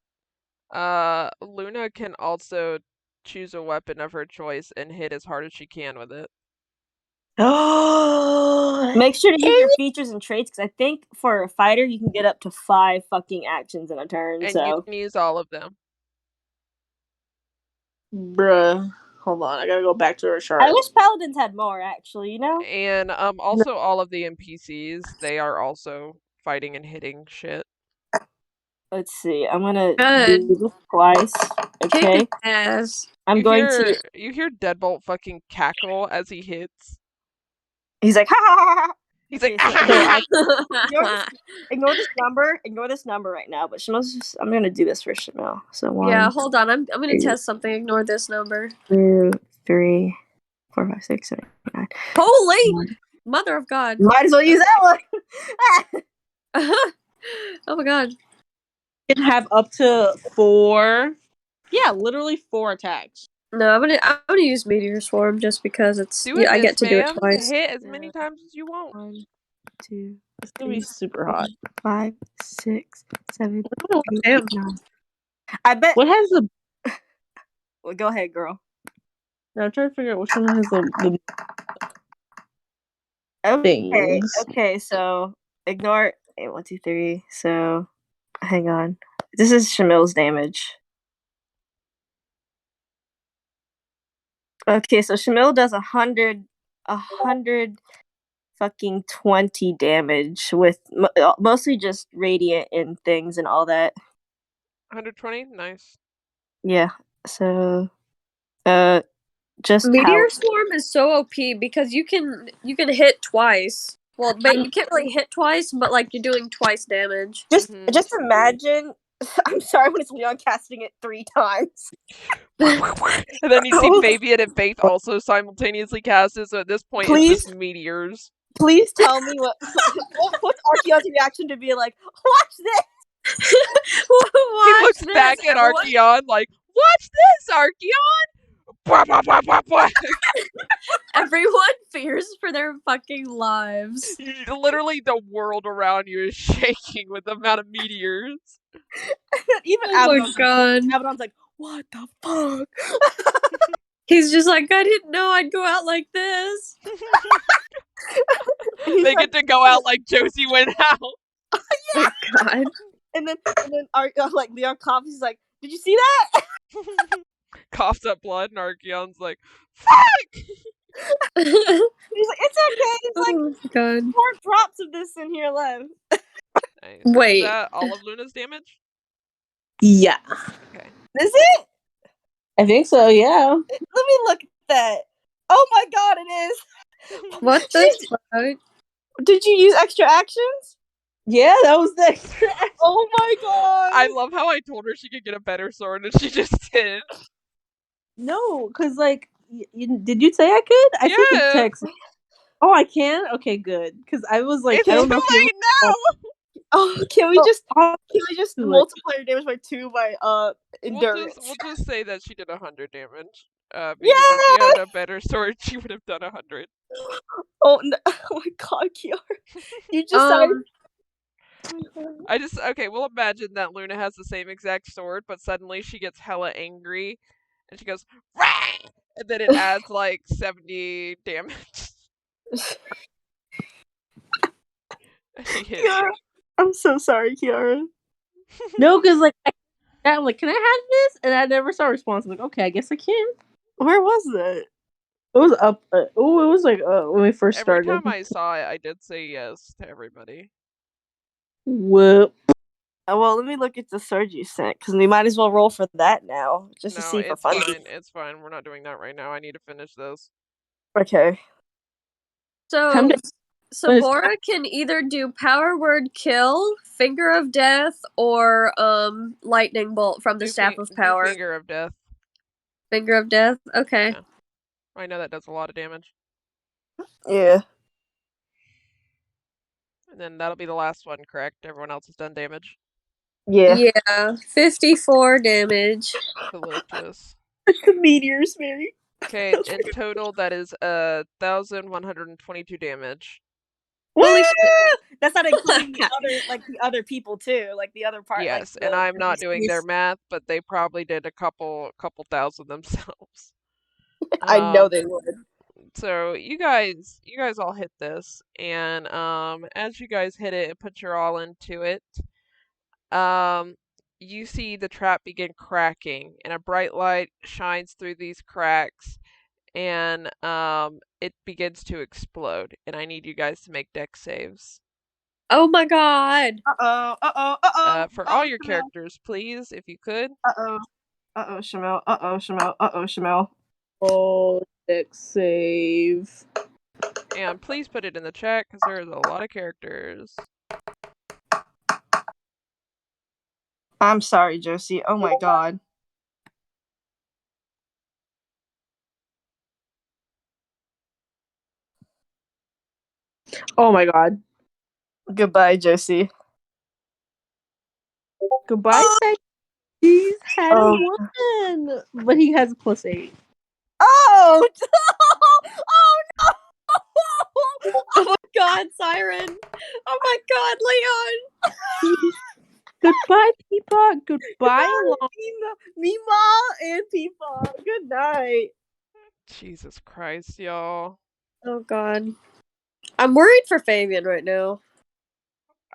Luna can also choose a weapon of her choice and hit as hard as she can with it. Make sure to use your features and traits, because I think for a fighter you can get up to 5 fucking actions in a turn. And so you can use all of them. Bruh. Hold on, I gotta go back to her chart. I wish paladins had more, actually, you know? And also all of the NPCs, they are also fighting and hitting shit. Let's see. I'm gonna do this twice. Okay. Ass. I'm going to. You hear Deadbolt fucking cackle as he hits. He's like, ha ha ha ha. He's like, Ignore this number. Ignore this number right now. But Shamel's just. I'm gonna do this for Shamel. So 1. Yeah, hold on. I'm gonna 2, test something. Ignore this number. 2, 3, 4, 5, 6, 7, 8, 9. Holy mother of God! Might as well use that one. Oh my God! You can have up to 4. Yeah, literally 4 attacks. No, I'm gonna use Meteor Swarm just because it's do it, I get to do it ma'am. twice. Hit as many times as you want. 1, 2, It's gonna be super hot. 5, 6, 7, Oh, 8, damn. 9. I bet. What has the? Well, go ahead, girl. I'm trying to figure out which one has the Okay. things. Okay. So ignore 8, 1, 2, 3. So hang on. This is Shamel's damage. Okay, so Shamil does 100 fucking 20 damage with mostly just radiant and things and all that. 120, nice. Yeah. So, just Meteor power. Swarm is so OP because you can hit twice. Well, but you can't really hit twice, but like you're doing twice damage. Just imagine. I'm sorry when it's Leon casting it 3 times. And then you see Fabian and Faith also simultaneously cast it, so at this point it's just meteors. Please tell me what's Archeon's reaction to be like, watch this! He looks back at Archeon like, watch this, Archeon! Blah, blah, blah, blah, blah. Everyone fears for their fucking lives. Literally the world around you is shaking with the amount of meteors. Even Oh my God. Abaddon's like, what the fuck? He's just like, I didn't know I'd go out like this. They get to go out like Josie went out. Oh God. And then like Leon coughs, he's like, did you see that? Coughs up blood, and Archeon's like, fuck! He's like, it's okay. It's like Oh my God. 4 drops of this in here left. Nice. Wait. Is that all of Luna's damage? Yeah. Okay. Is it? I think so. Yeah. Let me look at that. Oh my God, it is. What the fuck? Did you use extra actions? Yeah, that was the extra. Oh my God. I love how I told her she could get a better sword, and she just did. No, because like, did you say I could? I sent the text. Oh, I can. Okay, good. Because I was like, it's I don't too know. late now. Oh, can we just multiply your damage by 2 by endurance? We'll just say that she did 100 damage. Because if she had a better sword, she would have done 100. Oh, no. Oh my God, Kiara. You just we'll imagine that Luna has the same exact sword, but suddenly she gets hella angry, and she goes, rah! And then it adds like 70 damage. She hits. Kiara, I'm so sorry, Kiara. No, because like, I'm like, can I have this? And I never saw a response. I'm like, okay, I guess I can. Where was that? It was up. It was like when we first started. Every time I saw it, I did say yes to everybody. Whoop. Oh, well, let me look at the sword you sent, because we might as well roll for that now, just to see for fun. It's fine. We're not doing that right now. I need to finish this. Okay. So Bora can either do Power Word Kill, Finger of Death, or Lightning Bolt from the Staff of Power. Finger of Death. Finger of Death? Okay. Yeah. I know that does a lot of damage. Yeah. And then that'll be the last one, correct? Everyone else has done damage? Yeah. Yeah. 54 damage. Delicious. The meteors, Mary. Okay, in total that is 1,122 damage. Holy shit! That's not including the other people too, like the other part. Yes, and I'm not doing their math, but they probably did a couple thousand themselves. I know they would. So you guys all hit this, and as you guys hit it and put your all into it, you see the trap begin cracking, and a bright light shines through these cracks, and it begins to explode. And I need you guys to make dex saves. Oh my God! For all your characters, please, if you could. Shamel. Shamel. Oh, dex save. And please put it in the chat because there's a lot of characters. I'm sorry, Josie. Oh my god. Oh my god. Goodbye, Josie. Goodbye, Becky. He's had a 1, but he has a +8. Oh! Oh no! Oh my god, Siren! Oh my god, Leon! Goodbye, Peepaw. Goodbye, Mima and Peepaw. Good night. Jesus Christ, y'all. Oh god. I'm worried for Fabian right now.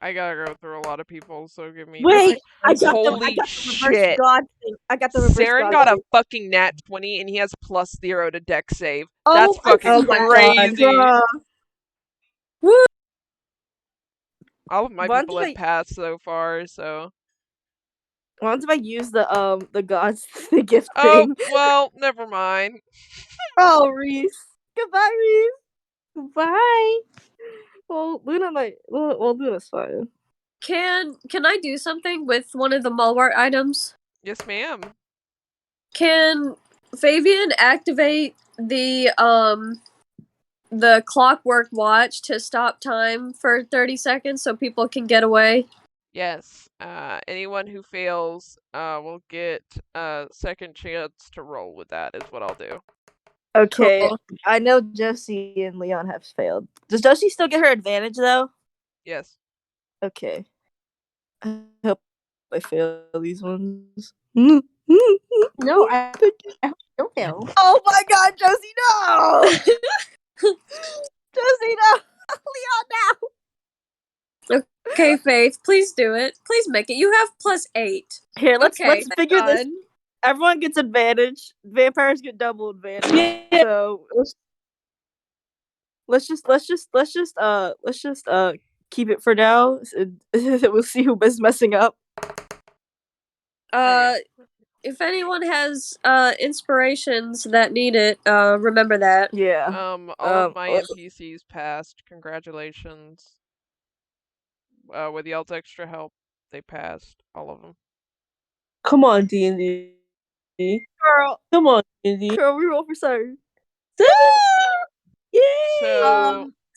I gotta go through a lot of people, so give me. Wait, I got Holy the reverse shit. god thing. I got the reverse Saren god got a thing. fucking nat 20 and he has +0 to dex save. Oh, That's fucking oh my crazy. God, All of my Why people don't have passed so far, so. Why don't I use the gods gift Oh, thing? well, never mind. Oh, Reese. Goodbye, Reese. Goodbye. Well, Luna might. Well, Luna's fine. Can I do something with one of the Malwart items? Yes, ma'am. Can Fabian activate the clockwork watch to stop time for 30 seconds so people can get away? Yes. Anyone who fails will get a second chance to roll with that, is what I'll do. Okay, Cool. I know Josie and Leon have failed. Does Josie still get her advantage though? Yes. Okay. I hope I fail these ones. No, I don't fail. Oh my god, Josie, no! Josie, no! Leon, no! Okay, Faith, please do it. Please make it. You have +8. Here, let's Okay, figure this. God. Everyone gets advantage. Vampires get double advantage. Yeah. So let's just keep it for now. We'll see who is messing up. If anyone has inspirations that need it, remember that. Yeah. All of my NPCs passed. Congratulations. With y'all's extra help, they passed. All of them. Come on, D&D. Girl, Come on, D&D. girl, we roll for certain. Yay!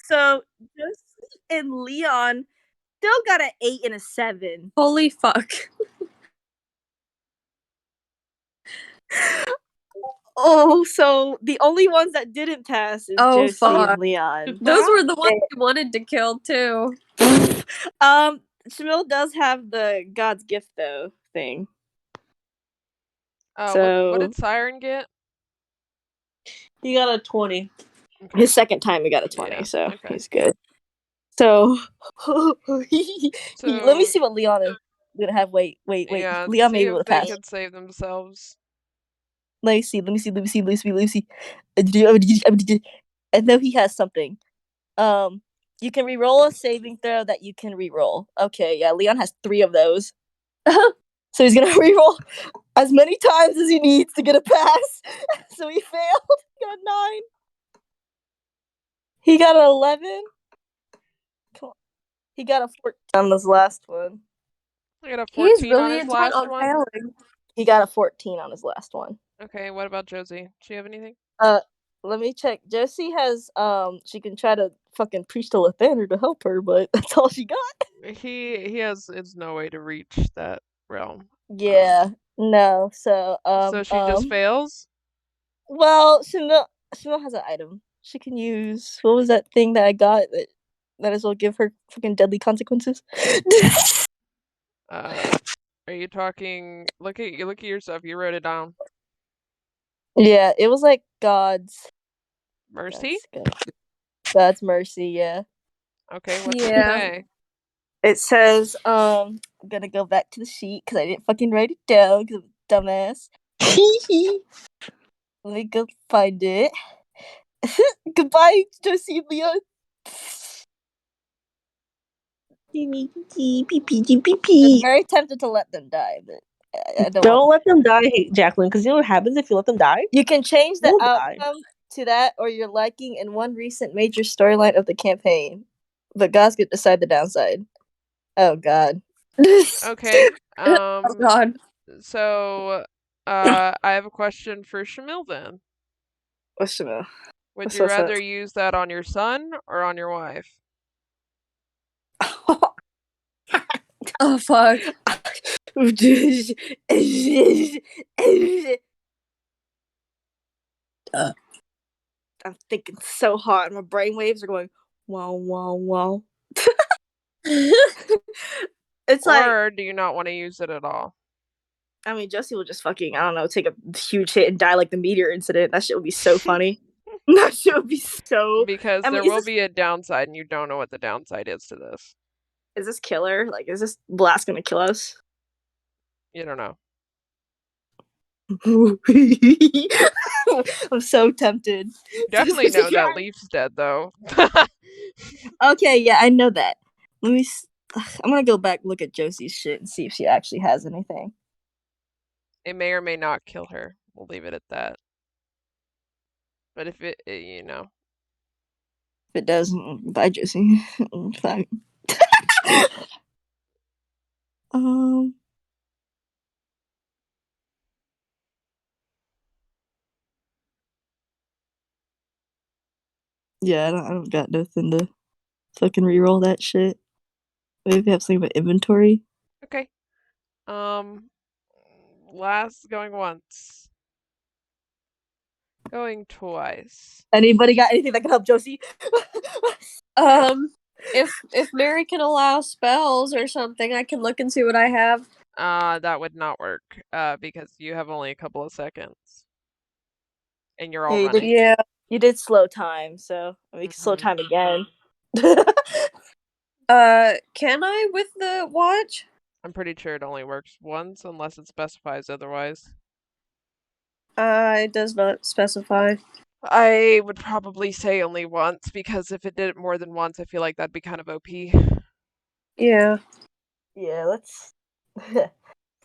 So Josie and Leon still got an 8 and a 7. Holy fuck. Oh, so the only ones that didn't pass is Oh, Josie fuck. and Leon. Those were the ones you wanted to kill, too. Shamil does have the God's gift though thing. what did Siren get? He got a 20. Okay. His second time he got a 20, Yeah, so okay. he's good. So, let me see what Leon is gonna have. Wait. Yeah, Leon may see be able if to they pass. can save themselves. Let me see. I know he has something. You can re-roll a saving throw that you can re-roll. Okay, yeah, Leon has 3 of those. So he's gonna re-roll as many times as he needs to get a pass. So he failed. He got a 9. He got an 11. Come on. He got a 14 on this last one. I got a 14 He's really on his intent last on one. failing. He got a 14 on his last one. Okay, what about Josie? Does she have anything? Let me check. Josie has she can try to fucking preach to Lathander to help her, but that's all she got. He has no way to reach that realm. Yeah. No. So So she just fails? Well, Shamil has an item. She can use what was that thing that I got that as well give her fucking deadly consequences? Are you talking look at your stuff, you wrote it down. Yeah, it was like God's Mercy? God's mercy, yeah. Okay, what's Yeah. it say? It says, I'm gonna go back to the sheet because I didn't fucking write it down because I'm a dumbass. Let me go find it. Goodbye, Josie and Leon. I'm very tempted to let them die, but I don't let them die, Jacqueline, because you know what happens if you let them die? You can change the You'll die. outcome to that or your liking in one recent major storyline of the campaign. But gods get to decide the downside. Oh god. Okay. Oh God. So, I have a question for Shamil then. What's the Would you rather use that on your son or on your wife? Oh fuck. I'm thinking so hard. My brainwaves are going wow, wow, wow. It's like, Or do you not want to use it at all? I mean, Josie will just fucking, I don't know, take a huge hit and die like the meteor incident. That shit would be so funny. That shit would be so. Because I mean, there will be a downside, and you don't know what the downside is to this. Is this killer? Like, is this blast gonna kill us? You don't know. I'm so tempted. Definitely know that Leaf's dead, though. Okay, yeah, I know that. Let me. I'm gonna go back look at Josie's shit and see if she actually has anything. It may or may not kill her. We'll leave it at that. But if it you know. If it doesn't, bye, Josie. Fine. Yeah, I don't got nothing to fucking reroll that shit. Maybe have something about inventory. Okay. Last going once. Going twice. Anybody got anything that can help Josie? If Mary can allow spells or something, I can look and see what I have. That would not work. Because you have only a couple of seconds. And you're all Yeah, running. Yeah. You did slow time, so we can slow time again. Can I with the watch? I'm pretty sure it only works once unless it specifies otherwise. It does not specify. I would probably say only once, because if it did it more than once, I feel like that'd be kind of OP. Yeah. Yeah, let's. What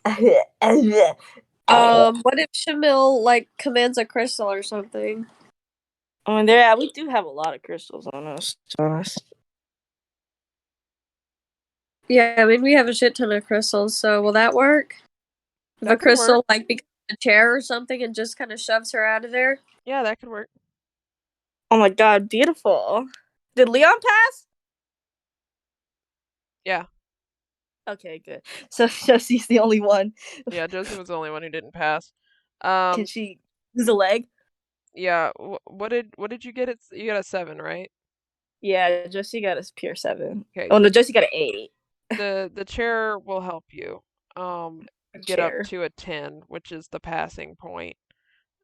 if Shamil like commands a crystal or something? I mean, we do have a lot of crystals on us. To be honest. Yeah, I mean we have a shit ton of crystals, so will that work? If That a could crystal work. like becomes a chair or something and just kind of shoves her out of there? Yeah, that could work. Oh my god, beautiful. Did Leon pass? Yeah. Okay, good. So Josie's the only one. Yeah, Josie was the only one who didn't pass. Can she lose a leg? Yeah. What did you get? You got a 7, right? Yeah, Josie got a pure 7. Okay. Oh no, Josie got an 8. The chair will help you. Get up to a 10, which is the passing point.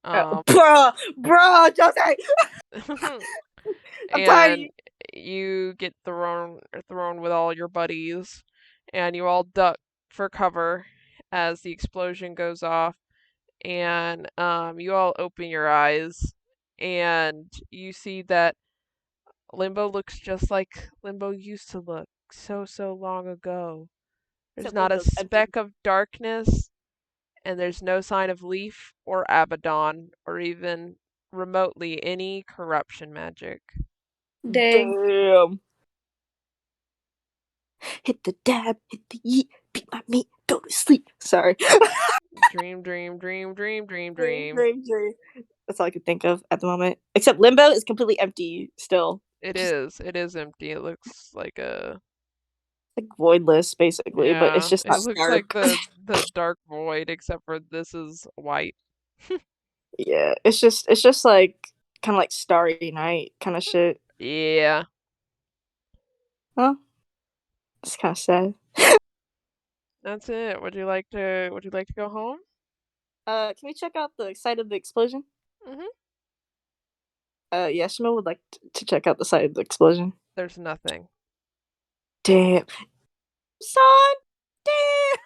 Bruh, Josie. And you get thrown with all your buddies, and you all duck for cover as the explosion goes off, and you all open your eyes, and you see that Limbo looks just like Limbo used to look so long ago. There's not a speck of darkness, and there's no sign of Leaf or Abaddon or even remotely any corruption magic. Dang. Damn. Hit the dab, hit the yeet, beat my meat, go to sleep. Sorry. Dream. That's all I could think of at the moment. Except Limbo is completely empty still. It is empty. It looks like like voidless, basically, but it's just it not looks dark. like the dark void, except for this is white. Yeah, it's just like kind of like Starry Night kind of shit. Yeah. Huh? It's kind of sad. That's it. Would you like to go home? Can we check out the site of the explosion? Yeah, Shimo would like to check out the site of the explosion. There's nothing. Damn. Son! Damn!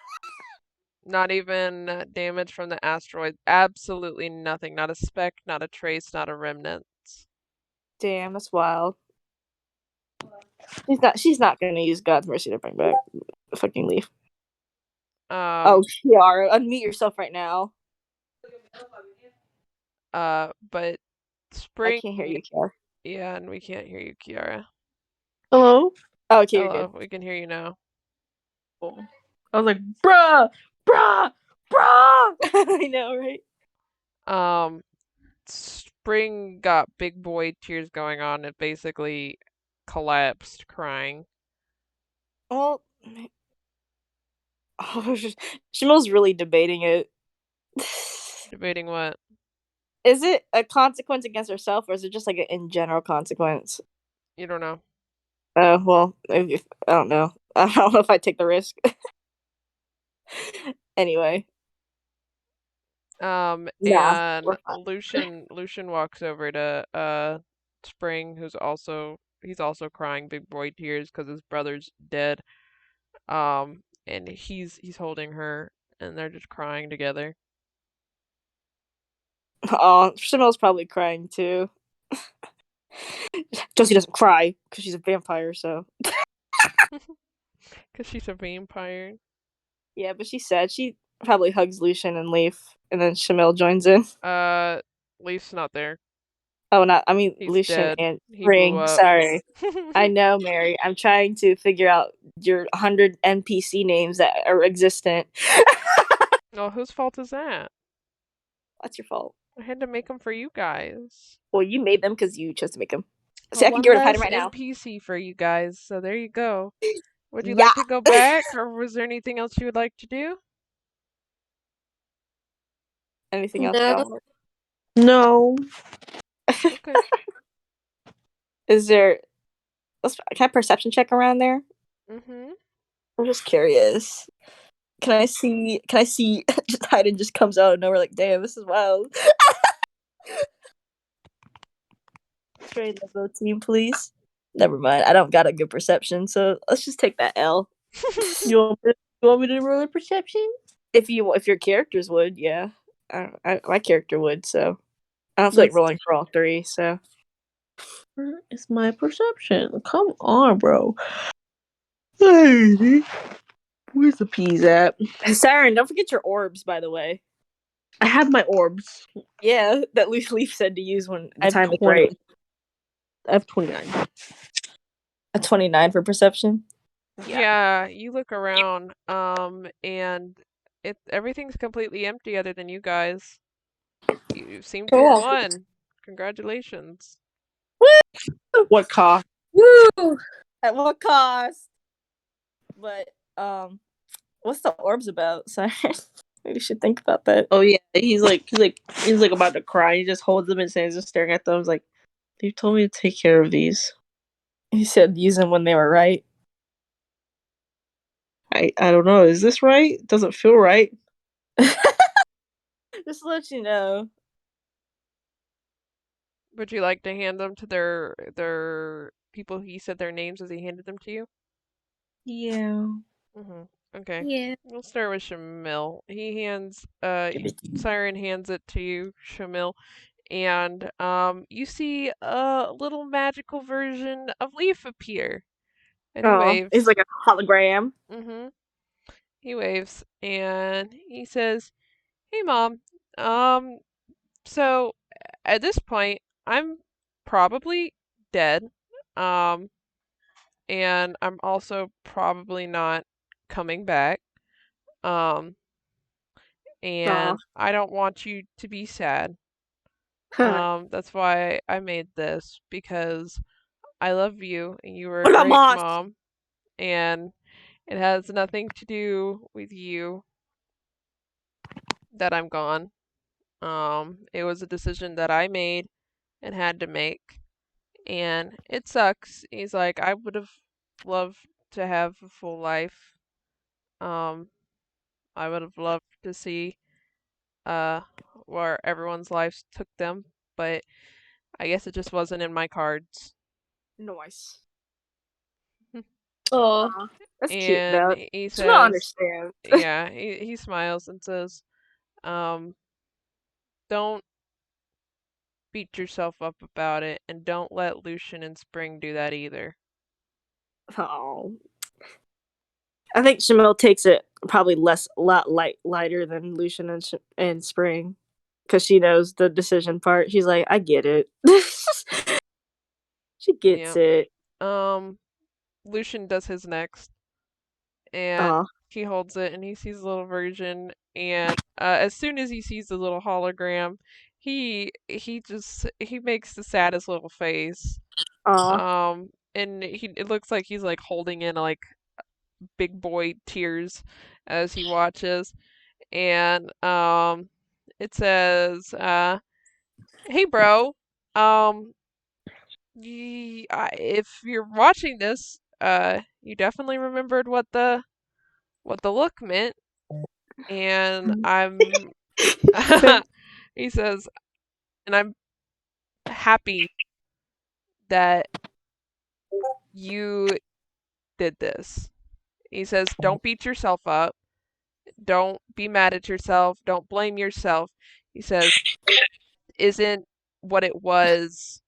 Not even damage from the asteroid. Absolutely nothing. Not a speck, not a trace, not a remnant. Damn, that's wild. She's not gonna use God's mercy to bring back the fucking Leaf. Oh, Kiara, unmute yourself right now. But Spring. I can't hear you, Kiara. Yeah, and we can't hear you, Kiara. Hello? Oh, okay, you're Hello, good. we can hear you now. Cool. I was like, bruh! Bruh! Bruh! I know, right? Spring got big boy tears going on and basically collapsed crying. Well, Shimel's really debating it. Debating what? Is it a consequence against herself, or is it just like an in general consequence? You don't know. Well, I don't know. I don't know if I take the risk. Anyway, nah, And we're fine. Lucian walks over to Spring, he's also crying big boy tears because his brother's dead. And he's holding her, and they're just crying together. Oh, Shimel's probably crying too. Josie doesn't cry because she's a vampire, so. Because she's a vampire. Yeah, but she's sad. She probably hugs Lucian and Leaf, and then Shamil joins in. Leaf's not there. Oh, not. I mean, He's Lucian dead. and He blew Spring. up. Sorry. I know, Mary. I'm trying to figure out your 100 NPC names that are existent. Oh, whose fault is that? That's your fault. I had to make them for you guys. Well, you made them because you chose to make them. See, Well, I can one get rid of less hiding right now. NPC for you guys, so there you go. Would you Yeah. like to go back, or was there anything else you would like to do? Anything else, No. Val? No. Okay. Is there? Can I have perception check around there? Mm-hmm. I'm just curious. Can I see? Just Hayden just comes out of nowhere, like, damn, this is wild. Trade level team, please. Never mind. I don't got a good perception, so let's just take that L. You want me to roll a perception? If your characters would, yeah. My character would, so I don't feel like rolling for all three. So Where is my perception? Come on, bro. Hey, where's the peas at? Siren, don't forget your orbs, by the way. I have my orbs. Yeah, that Leaf said to use when the I have time is 20. right. I have 29. A 29 for perception. Yeah, you look around, and everything's completely empty other than you guys. You seem to have won. Congratulations. What cost? Woo! At what cost? But what's the orbs about? Sorry, maybe you should think about that. Oh yeah, he's like about to cry. He just holds them and stands just staring at them. He's like, they told me to take care of these. He said use them when they were right. I don't know. Is this right? It doesn't feel right. Just to let you know. Would you like to hand them to their people he said their names as he handed them to you? Yeah. Mm-hmm. Okay. Yeah. We'll start with Shamil. Siren hands it to you, Shamil, and you see a little magical version of Leaf appear. And he waves. He's like a hologram. Mm-hmm. He waves and he says, "Hey, Mom. So at this point, I'm probably dead. Um, and I'm also probably not coming back. Um, and I don't want you to be sad. That's why I made this, because I love you and you were a great mom, and it has nothing to do with you that I'm gone. It was a decision that I made and had to make, and it sucks." He's like, "I would have loved to have a full life. Um, I would have loved to see where everyone's lives took them, but I guess it just wasn't in my cards." Nice. Oh, that's And cute though. he I says, don't understand. yeah, he smiles and says, "Don't beat yourself up about it, and don't let Lucian and Spring do that either." Oh, I think Shamil takes it probably lighter than Lucian and Spring. because she knows the decision part. She's like, I get it. She gets it. Lucian does his next, and he holds it, and he sees the little version, and as soon as he sees the little hologram, he makes the saddest little face. And it looks like he's like holding in like big boy tears as he watches, and it says, "Hey, bro, if you're watching this, you definitely remembered what the look meant, and I'm," he says, "and I'm happy that you did this." He says, "Don't beat yourself up. Don't be mad at yourself. Don't blame yourself." He says, "Isn't what it was.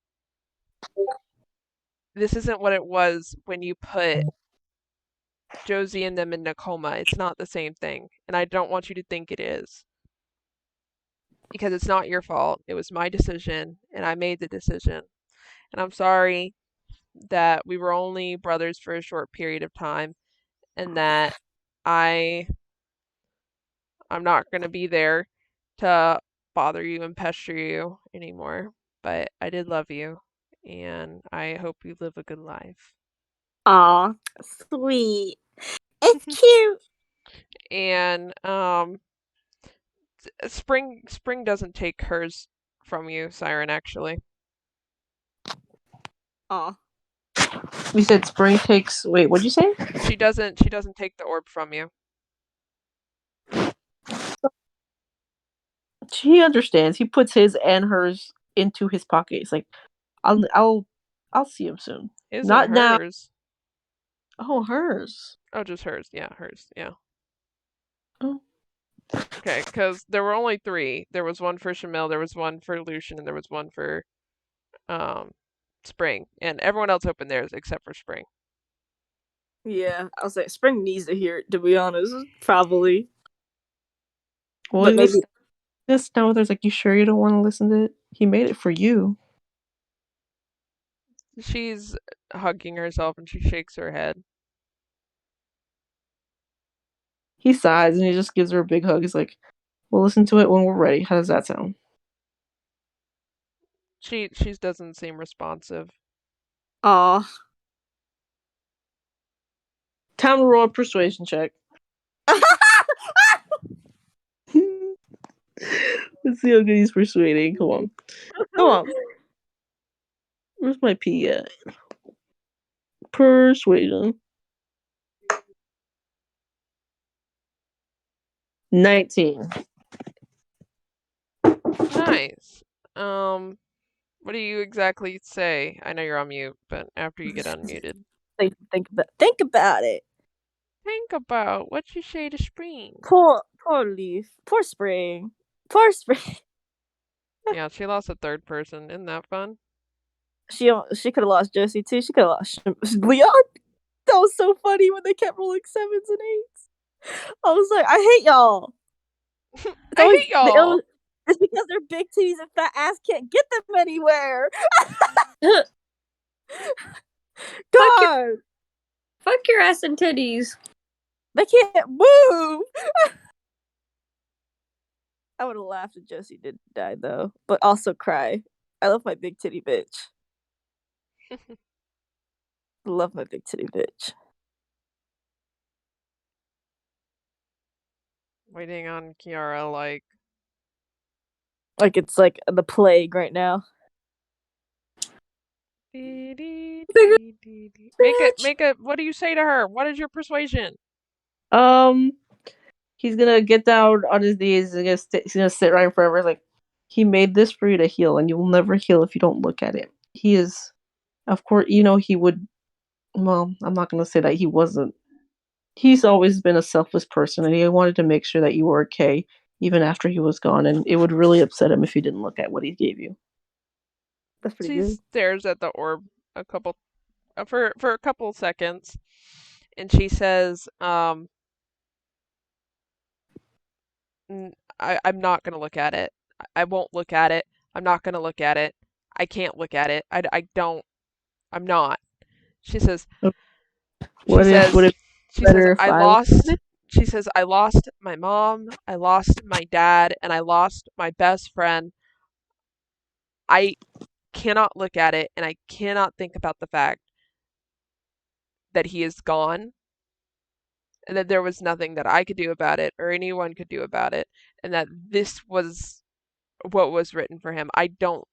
This isn't what it was when you put Josie and them in a coma. It's not the same thing. And I don't want you to think it is. Because it's not your fault. It was my decision, and I made the decision. And I'm sorry that we were only brothers for a short period of time, and that I'm not going to be there to bother you and pester you anymore. But I did love you, and I hope you live a good life." Aw, sweet. It's cute. And Spring doesn't take hers from you, Siren, actually. Aw. You said Spring takes. Wait, what'd you say? She doesn't take the orb from you. He understands. He puts his and hers into his pocket. He's like, I'll see him soon. Isn't Not now. hers. Oh, hers. Oh, just hers. Yeah, hers. Yeah. Oh. Okay, because there were only 3. There was one for Shamil, there was one for Lucian, and there was one for Spring. And everyone else opened theirs except for Spring. Yeah, I was like, Spring needs to hear it, to be honest. Probably. Well, but maybe this now there's like, you sure you don't want to listen to it? He made it for you. She's hugging herself and she shakes her head. He sighs and he just gives her a big hug. He's like, we'll listen to it when we're ready. How does that sound? She doesn't seem responsive. Aw. Time to roll a persuasion check. Let's see how good he's persuading. Come on. Come on. Where's my P at? Persuasion. 19. Nice. What do you exactly say? I know you're on mute, but after you get unmuted. Think about it. Think about what you say to Spring. Poor Leaf. Poor Spring. Poor Spring. Yeah, she lost a third person. Isn't that fun? She could have lost Josie too. She could have lost Leon. That was so funny when they kept rolling 7s and 8s. I was like, I hate y'all. I hate y'all. It's because their big titties and fat ass can't get them anywhere. God. Fuck your ass and titties. They can't move. I would have laughed if Josie didn't die though, but also cry. I love my big titty bitch. Love my big titty bitch. Waiting on Kiara like it's like the plague right now. Make it. What do you say to her? What is your persuasion? He's gonna get down on his knees and he's gonna sit right in front of her. He's like, he made this for you to heal, and you will never heal if you don't look at it. He is, of course, he would. Well, I'm not gonna say that he wasn't. He's always been a selfless person, and he wanted to make sure that you were okay, even after he was gone. And it would really upset him if you didn't look at what he gave you. That's pretty good. She stares at the orb for a couple seconds, and she says, I'm not gonna look at it. I won't look at it. I'm not gonna look at it. I can't look at it. I don't. I'm not. She says. She Would says. it be She says better if I I looked at lost. it? She says I lost my mom. I lost my dad, and I lost my best friend. I cannot look at it, and I cannot think about the fact that he is gone, and that there was nothing that I could do about it or anyone could do about it, and that this was what was written for him. I don't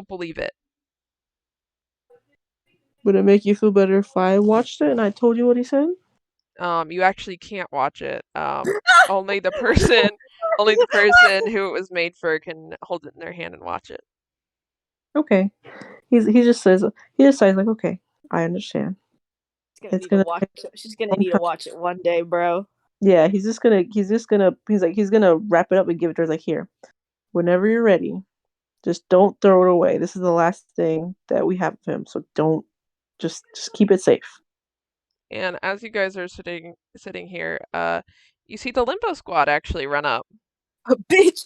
believe it. Would it make you feel better if I watched it and I told you what he said? You actually can't watch it. Only the person only the person who it was made for can hold it in their hand and watch it. Okay. He just says like, okay, I understand. She's gonna need to watch it one day, bro. Yeah, he's gonna wrap it up and give it to her. Like, here, whenever you're ready, just don't throw it away. This is the last thing that we have of him, so don't just keep it safe. And as you guys are sitting here, you see the Limbo Squad actually run up. Bitch.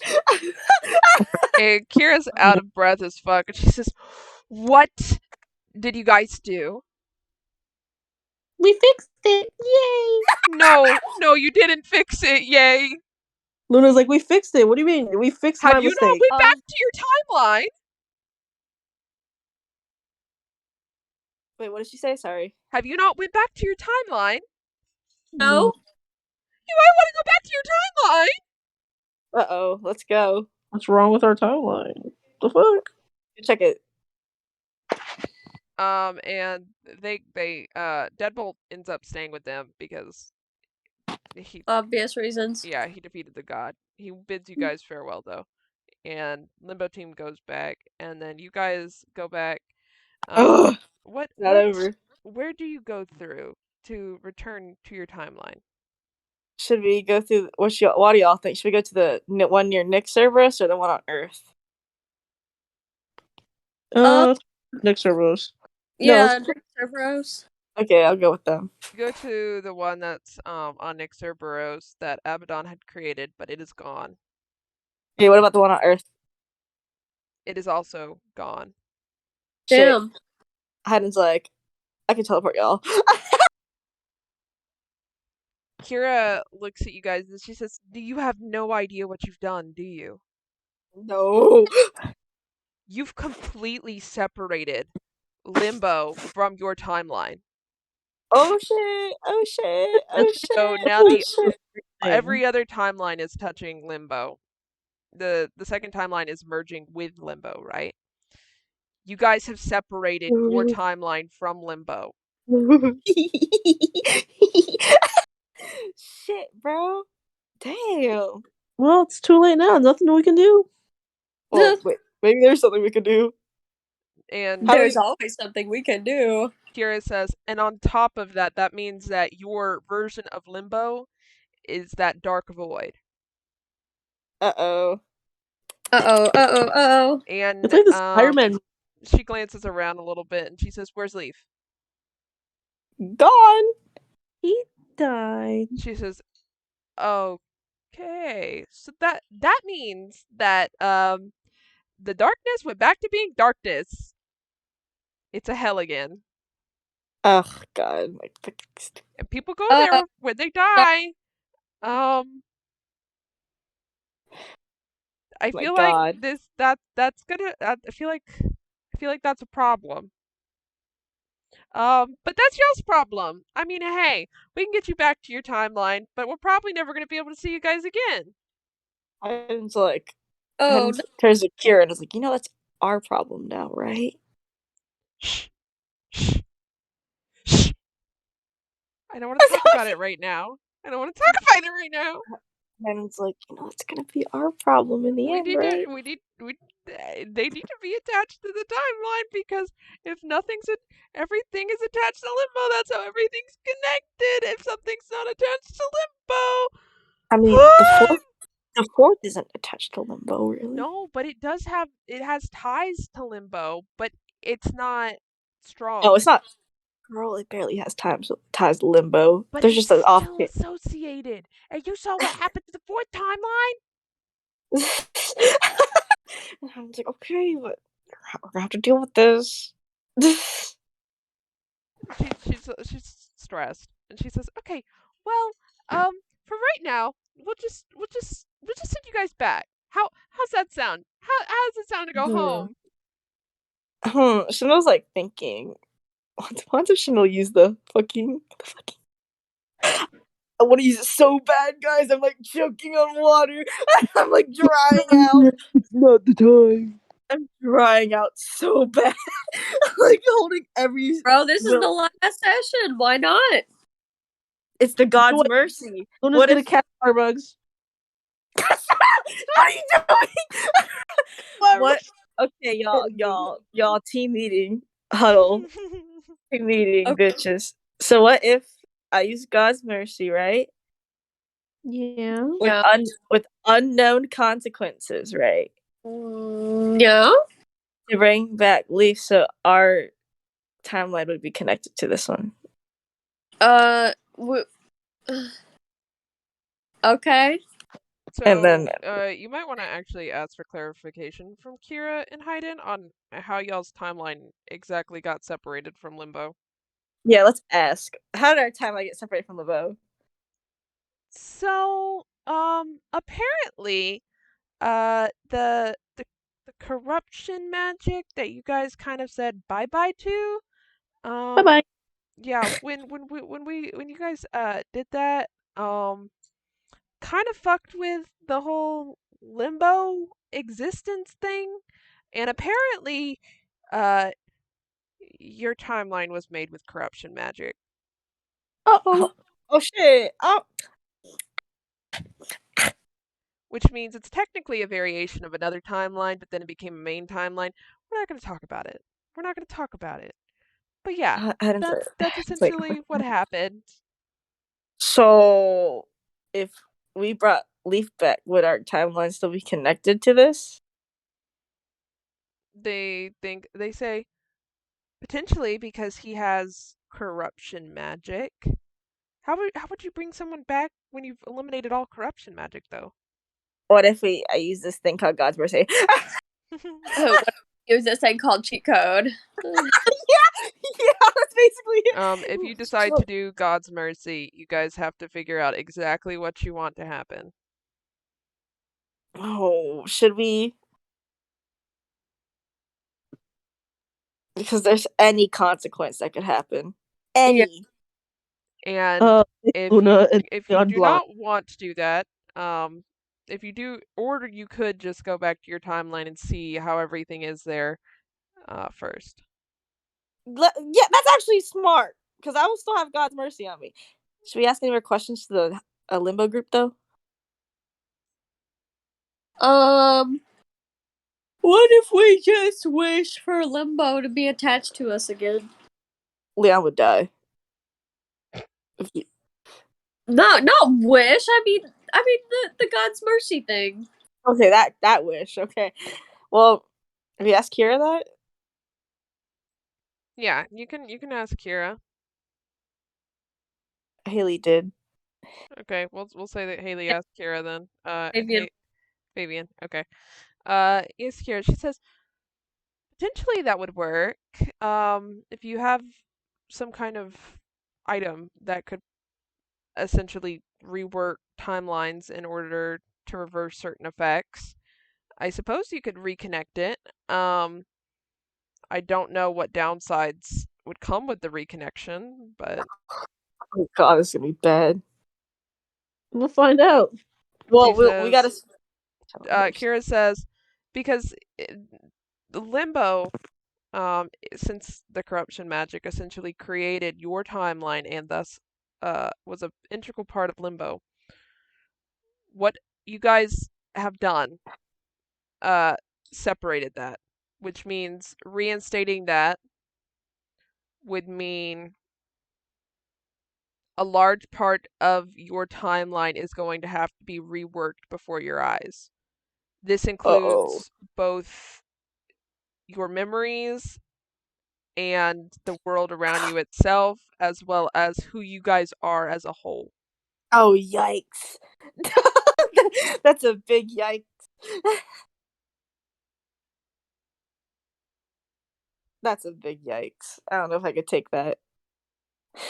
And Kira's out of breath as fuck, and she says, "What did you guys do?" We fixed it! Yay! No, you didn't fix it, yay! Luna's like, we fixed it. What do you mean? We fixed Have my you not mistake. went back to your timeline? Wait, what did she say? Sorry. Have you not went back to your timeline? No. You might want to go back to your timeline. Uh-oh, let's go. What's wrong with our timeline? The fuck? Check it. And they Deadbolt ends up staying with them because he Obvious reasons. yeah, he defeated the god. He bids you guys farewell though. And Limbo team goes back, and then you guys go back. Ugh, not what over. Where do you go through to return to your timeline? Should we go through what do y'all think? Should we go to the one near Nick Cerberus or the one on Earth? Nick Cerberus. Yeah, Nick Cerberus. Okay, I'll go with them. Go to the one that's on Nick Cerberus that Abaddon had created, but it is gone. Okay, what about the one on Earth? It is also gone. Damn. Haddon's like, I can teleport y'all. Kira looks at you guys and she says, "Do you have no idea what you've done, do you?" No. You've completely separated Limbo from your timeline. Oh shit! Oh shit! Oh shit! So now oh, shit. every other timeline is touching Limbo. The second timeline is merging with Limbo, right? You guys have separated your timeline from Limbo. Shit, bro. Damn. Well, it's too late now. Nothing we can do. Well, wait, maybe there's something we can do. And there's always something we can do. Kira says, and on top of that, that means that your version of Limbo is that dark void. Uh-oh. And it's like this fireman. She glances around a little bit and she says, "Where's Leaf?" Gone. He died. She says, "Okay, so that means that the darkness went back to being darkness. It's a hell again." Oh God! And people go there when they die. I feel like that's gonna. I feel like that's a problem. But that's y'all's problem. I mean, hey, we can get you back to your timeline, but we're probably never gonna be able to see you guys again. Haddon's like, turns to Kira and is like, that's our problem now, right? Shh. Shh. Shh. I don't want to talk about it right now. I don't want to talk about it right now. And it's like, it's gonna be our problem in the end, right? They need to be attached to the timeline because if everything is attached to Limbo, that's how everything's connected. If something's not attached to Limbo, I mean, the fourth isn't attached to Limbo, really. No, but it has ties to Limbo, but it's not strong. No, it's not. Girl, it barely has ties to Limbo. But there's just an off associated. And you saw what happened to the fourth timeline? And I was like, okay, but we're gonna have to deal with this. She's stressed, and she says, "Okay, well, for right now, we'll just send you guys back. How's that sound? How does it sound to go home?" Chanel's like thinking, what if Chanel use the fucking I want to use it so bad, guys. I'm like choking on water. I'm like drying out. It's not the time. I'm drying out so bad. Like holding every. Bro, this is the last session. Why not? It's the God's mercy. Luna's gonna catch Starbucks. What are you doing? What? Okay, y'all. Team meeting, huddle. Team meeting, Okay. bitches. So what if I use God's mercy, right? Yeah. With unknown consequences, right? Yeah. To bring back Leaf, so our timeline would be connected to this one. Okay. So, And then you might want to actually ask for clarification from Kira and Hayden on how y'all's timeline exactly got separated from Limbo. yeah, let's ask. How did our timeline get separated from Lebeau? So, apparently, the corruption magic that you guys kind of said bye-bye to, Bye-bye. yeah, when you guys did that, kind of fucked with the whole limbo existence thing, and apparently, uh, your timeline was made with corruption magic. Uh-oh. Oh shit. Oh. Which means it's technically a variation of another timeline, but then it became a main timeline. We're not going to talk about it. We're not going to talk about it. But yeah, that's essentially what happened. So, if we brought Leaf back, would our timeline still be connected to this? They say potentially because he has corruption magic. How would you bring someone back when you've eliminated all corruption magic though? What if I use this thing called God's mercy? Use this thing called cheat code. yeah, that's basically it. If you decide to do God's mercy, you guys have to figure out exactly what you want to happen. Oh, should we? Because there's any consequence that could happen. Any. And if you do unblock. not want to do that, if you do, or you could just go back to your timeline and see how everything is there first. Yeah, that's actually smart. Because I will still have God's mercy on me. Should we ask any more questions to the limbo group, though? What if we just wish for Limbo to be attached to us again? Leon would die. No, not wish. I mean the God's mercy thing. Okay, that wish. Okay. Well, have you asked Kira that? Yeah, you can ask Kira. Haley did. Okay, we'll say that Haley asked Kira then. Fabian. Fabian. Okay. Yes, Kira. She says potentially that would work. If you have some kind of item that could essentially rework timelines in order to reverse certain effects, I suppose you could reconnect it. I don't know what downsides would come with the reconnection, but oh god, this is gonna be bad. We'll find out. Well, we gotta. Kira says because the limbo, since the corruption magic essentially created your timeline and thus was an integral part of limbo. What you guys have done separated that, which means reinstating that would mean a large part of your timeline is going to have to be reworked before your eyes. This includes both your memories and the world around you itself, as well as who you guys are as a whole. Oh, yikes. That's a big yikes. That's a big yikes. I don't know if I could take that.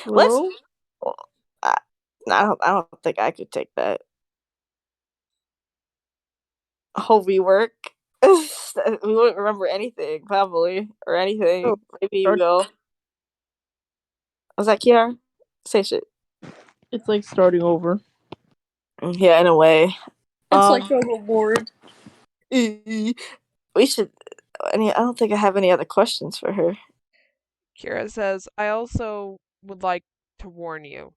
Well, I don't think I could take that. Whole rework. We wouldn't remember anything, probably, or anything. Oh, Maybe you will. Was that Kiara? Say shit. it's like starting over. Yeah, in a way. It's like a reward. We should. I don't think I have any other questions for her. Kira says, I also would like to warn you.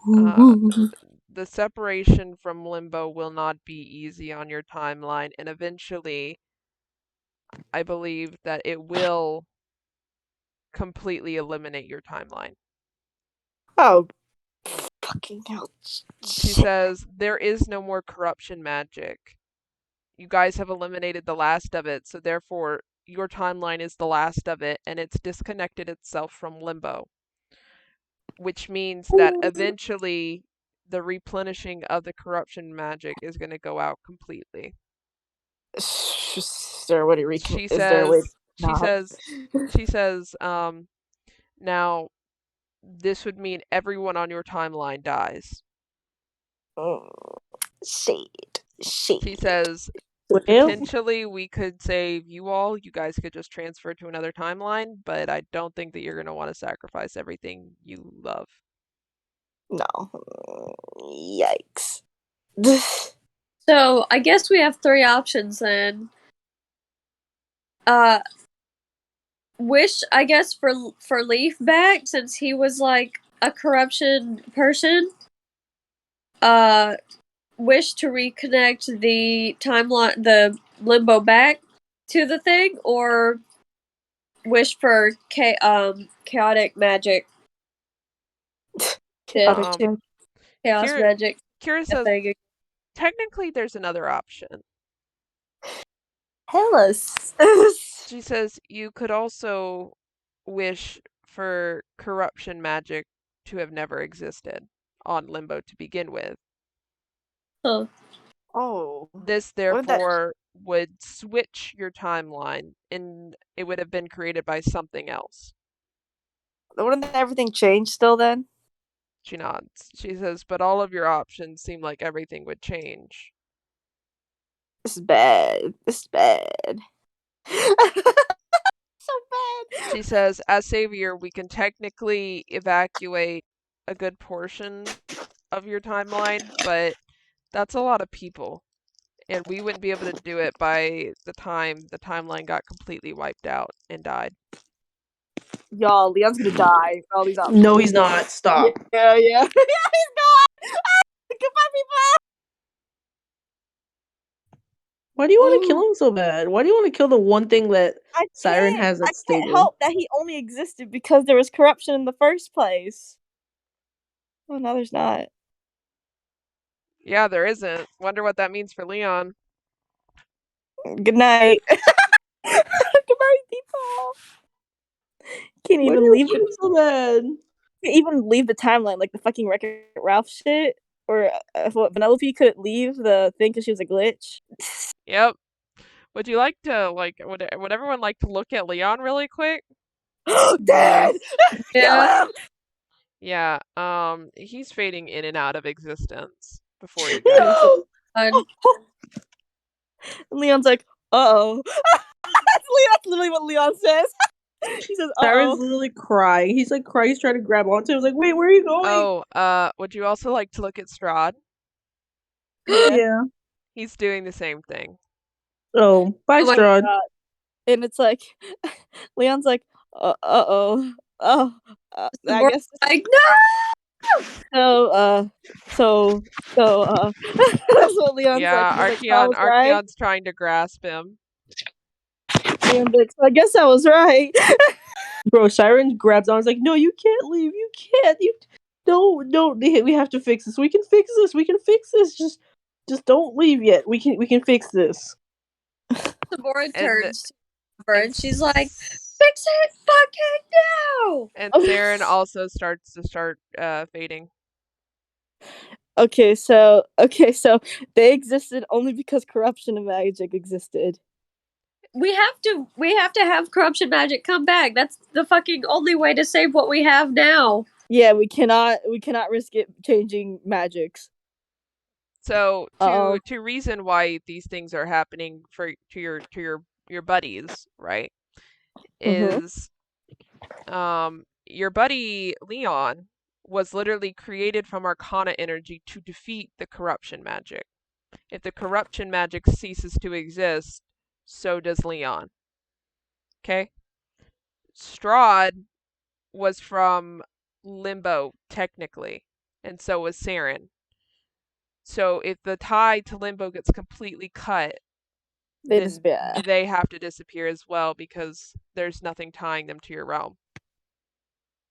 The separation from Limbo will not be easy on your timeline, and eventually, I believe that it will completely eliminate your timeline. Oh, fucking hell. She says, there is no more corruption magic. You guys have eliminated the last of it, so therefore your timeline is the last of it, and it's disconnected itself from Limbo. Which means that eventually the replenishing of the corruption magic is going to go out completely. Is there a way to she says, now this would mean everyone on your timeline dies. Shade. She says, Well, potentially we could save you all. You guys could just transfer to another timeline, but I don't think that you're going to want to sacrifice everything you love. No. Yikes. So I guess we have 3 options then. Wish, I guess, for Leaf back, since he was like a corruption person. Wish to reconnect the timeline, the Limbo back to the thing, or wish for chaotic magic. Chaos magic. Kira says, technically there's another option. Tell us. She says you could also wish for corruption magic to have never existed on Limbo to begin with. Huh. Oh. This therefore would switch your timeline, and it would have been created by something else. Wouldn't everything change still then? She nods. She says, but all of your options seem like everything would change. This is bad. So bad. She says, as Savior, we can technically evacuate a good portion of your timeline, but that's a lot of people. And we wouldn't be able to do it by the time the timeline got completely wiped out and died. Y'all, Leon's gonna die. All these options. No, he's not. Stop. Yeah. Yeah, he's not. Goodbye, people. Why do you want to kill him so bad? Why do you want to kill the one thing that Siren has that's stable? I can't help that he only existed because there was corruption in the first place. Well, now there's not. Yeah, there isn't. Wonder what that means for Leon. Good night. Good night, people. Can't even leave him so bad. Can't even leave the timeline, like the fucking Wreck-It Ralph shit. Or Vanellope couldn't leave the thing because she was a glitch. Yep. Would you like to, would everyone like to look at Leon really quick? Dad! Yeah. Yeah, he's fading in and out of existence before he goes. No! Leon's like, uh-oh. That's literally what Leon says. He says, uh-oh. Siren's literally crying. He's like crying. He's trying to grab onto him. I was like, wait, where are you going? Oh, would you also like to look at Strahd? Yeah. He's doing the same thing. Oh, bye, Strahd. And it's like, Leon's like, uh-oh. Oh, I guess. Like, no! So, that's what Leon's like. Archeon's trying to grasp him. Leon's like, so I guess I was right. Bro, Siren grabs on. I was like, no, you can't leave. You can't. No, we have to fix this. We can fix this. Just don't leave yet. We can fix this. Sabora turns to her and she's like, fix it fucking now! And Saren also starts fading. Okay, so they existed only because corruption and magic existed. We have to have corruption magic come back. That's the fucking only way to save what we have now. Yeah, we cannot risk it changing magics. So to reason why these things are happening to your buddies, right? Is your buddy Leon was literally created from Arcana energy to defeat the corruption magic. If the corruption magic ceases to exist, so does Leon. Okay? Strahd was from Limbo, technically, and so was Saren. So if the tie to Limbo gets completely cut, then they have to disappear as well because there's nothing tying them to your realm.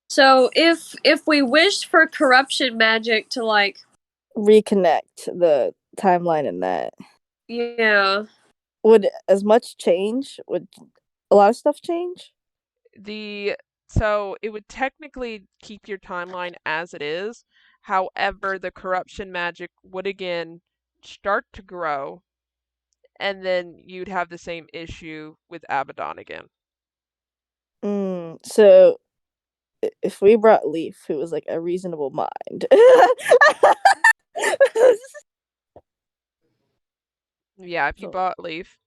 So if we wished for corruption magic to like reconnect the timeline in that, yeah, would as much change? Would a lot of stuff change? So it would technically keep your timeline as it is. However, the corruption magic would again start to grow, and then you'd have the same issue with Abaddon again. So if we brought Leaf, who was like a reasonable mind. Yeah, if you bought Leaf.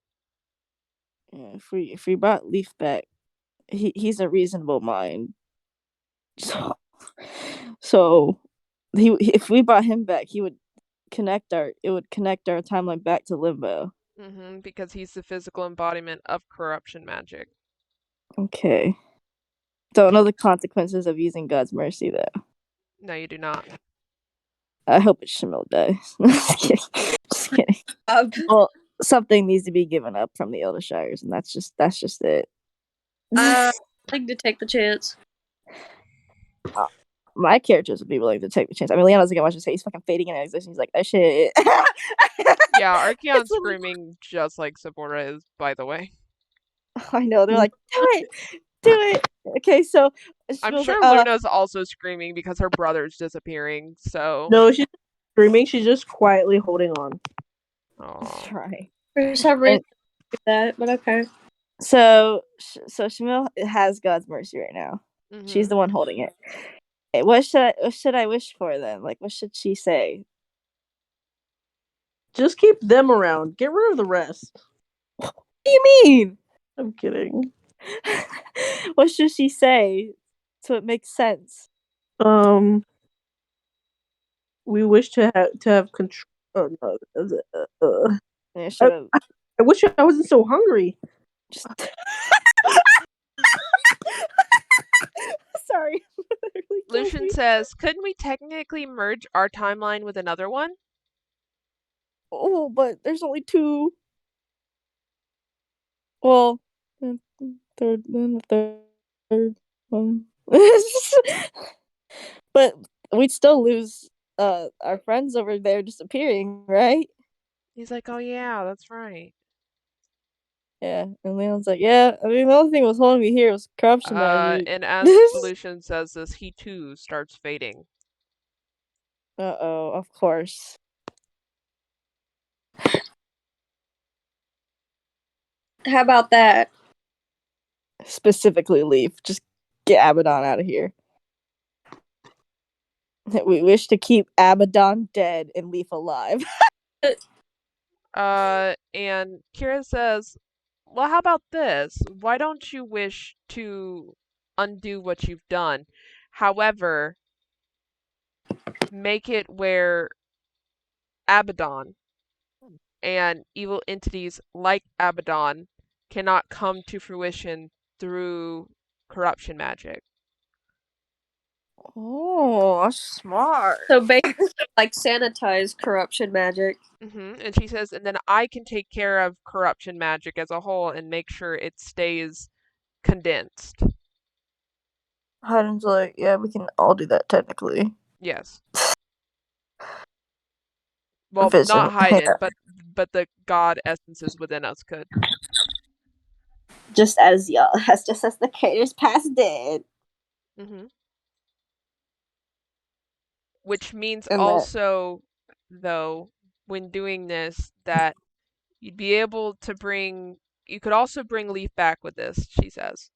Yeah, if we brought Leaf back, he's a reasonable mind. So if we brought him back, it would connect our timeline back to Limbo. Because he's the physical embodiment of corruption magic. Okay. Don't know the consequences of using God's mercy, though. No, you do not. I hope it's Shamil dies. Just kidding. Well, something needs to be given up from the Elder Shires, and that's just it. I'd like to take the chance. My characters would be willing to take the chance. I mean, Leon's gonna watch this. He's fucking fading into existence. He's like, oh shit. Yeah, Archeon's screaming just like Sabora is, by the way. I know. They're like, do it. Okay, so I'm sure Luna's also screaming because her brother's disappearing. So no, she's screaming. She's just quietly holding on. Oh, right. For some reason, that, but okay. So Shamil has God's mercy right now. She's the one holding it. What should I wish for then? Like, what should she say? Just keep them around. Get rid of the rest. What do you mean? I'm kidding. What should she say so it makes sense? We wish to have control. Oh no. I wish I wasn't so hungry. Sorry. Lucian says, couldn't we technically merge our timeline with another one? Oh, but there's only two. Well, third one. But we'd still lose our friends over there disappearing, right? He's like, oh yeah, that's right. Yeah, and Leon's like, yeah, I mean, the only thing that was holding me here was corruption magic. And as Lucian says this, he too starts fading. Uh-oh, of course. How about that? Specifically Leaf. Just get Abaddon out of here. We wish to keep Abaddon dead and Leaf alive. And Kira says, well, how about this? Why don't you wish to undo what you've done? However, make it where Abaddon and evil entities like Abaddon cannot come to fruition through corruption magic. Oh, that's smart. So basically, like sanitize corruption magic. And she says, and then I can take care of corruption magic as a whole and make sure it stays condensed. Hayden's like, yeah, we can all do that technically. Yes. Well, not Hayden, but the god essences within us could. Just as the creators past did. Which means also though, when doing this, that you'd be able to you could also bring Leaf back with this, she says.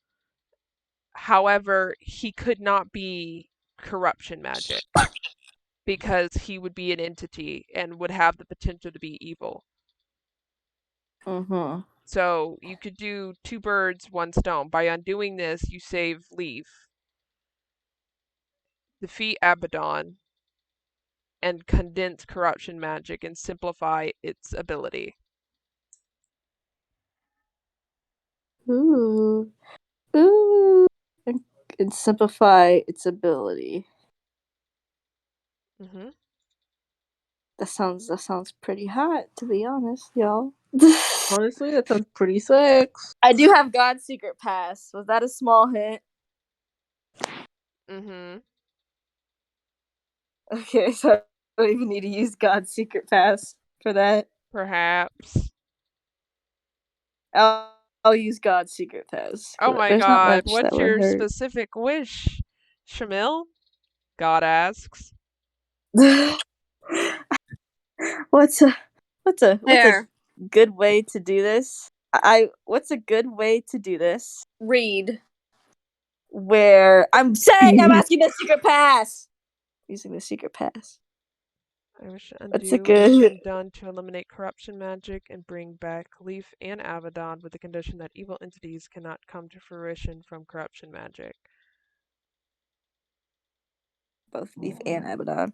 However, he could not be corruption magic because he would be an entity and would have the potential to be evil. Mm-hmm. So you could do 2 birds, 1 stone. By undoing this, you save Leaf, defeat Abaddon, and condense corruption magic and simplify its ability. Ooh. Ooh. And simplify its ability. Mm-hmm. That sounds pretty hot, to be honest, y'all. Honestly, that sounds pretty sick. I do have God's Secret Pass. Was that a small hint? Mm-hmm. Okay, so I don't even need to use God's Secret Pass for that. Perhaps. I'll use God's Secret Pass. Oh my There's not god, much that what's would your hurt. specific wish, Shamil? God asks. What's a There. good way to do this? What's a good way to do this? Read. Where I'm saying I'm asking the secret pass. Using the secret pass. I wish to That's a undo what has good. been done to eliminate corruption magic and bring back Leaf and Abaddon with the condition that evil entities cannot come to fruition from corruption magic. Both Leaf and Abaddon.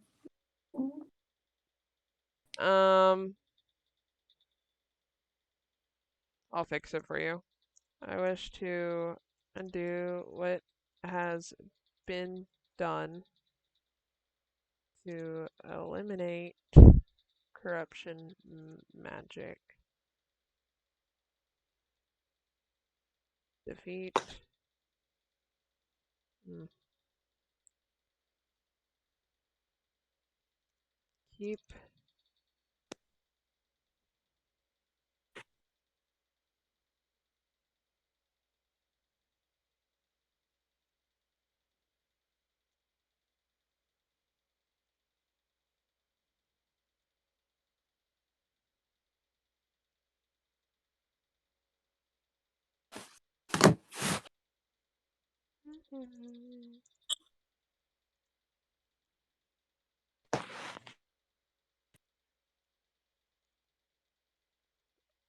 I'll fix it for you. I wish to undo what has been done to eliminate corruption magic. Defeat. Keep.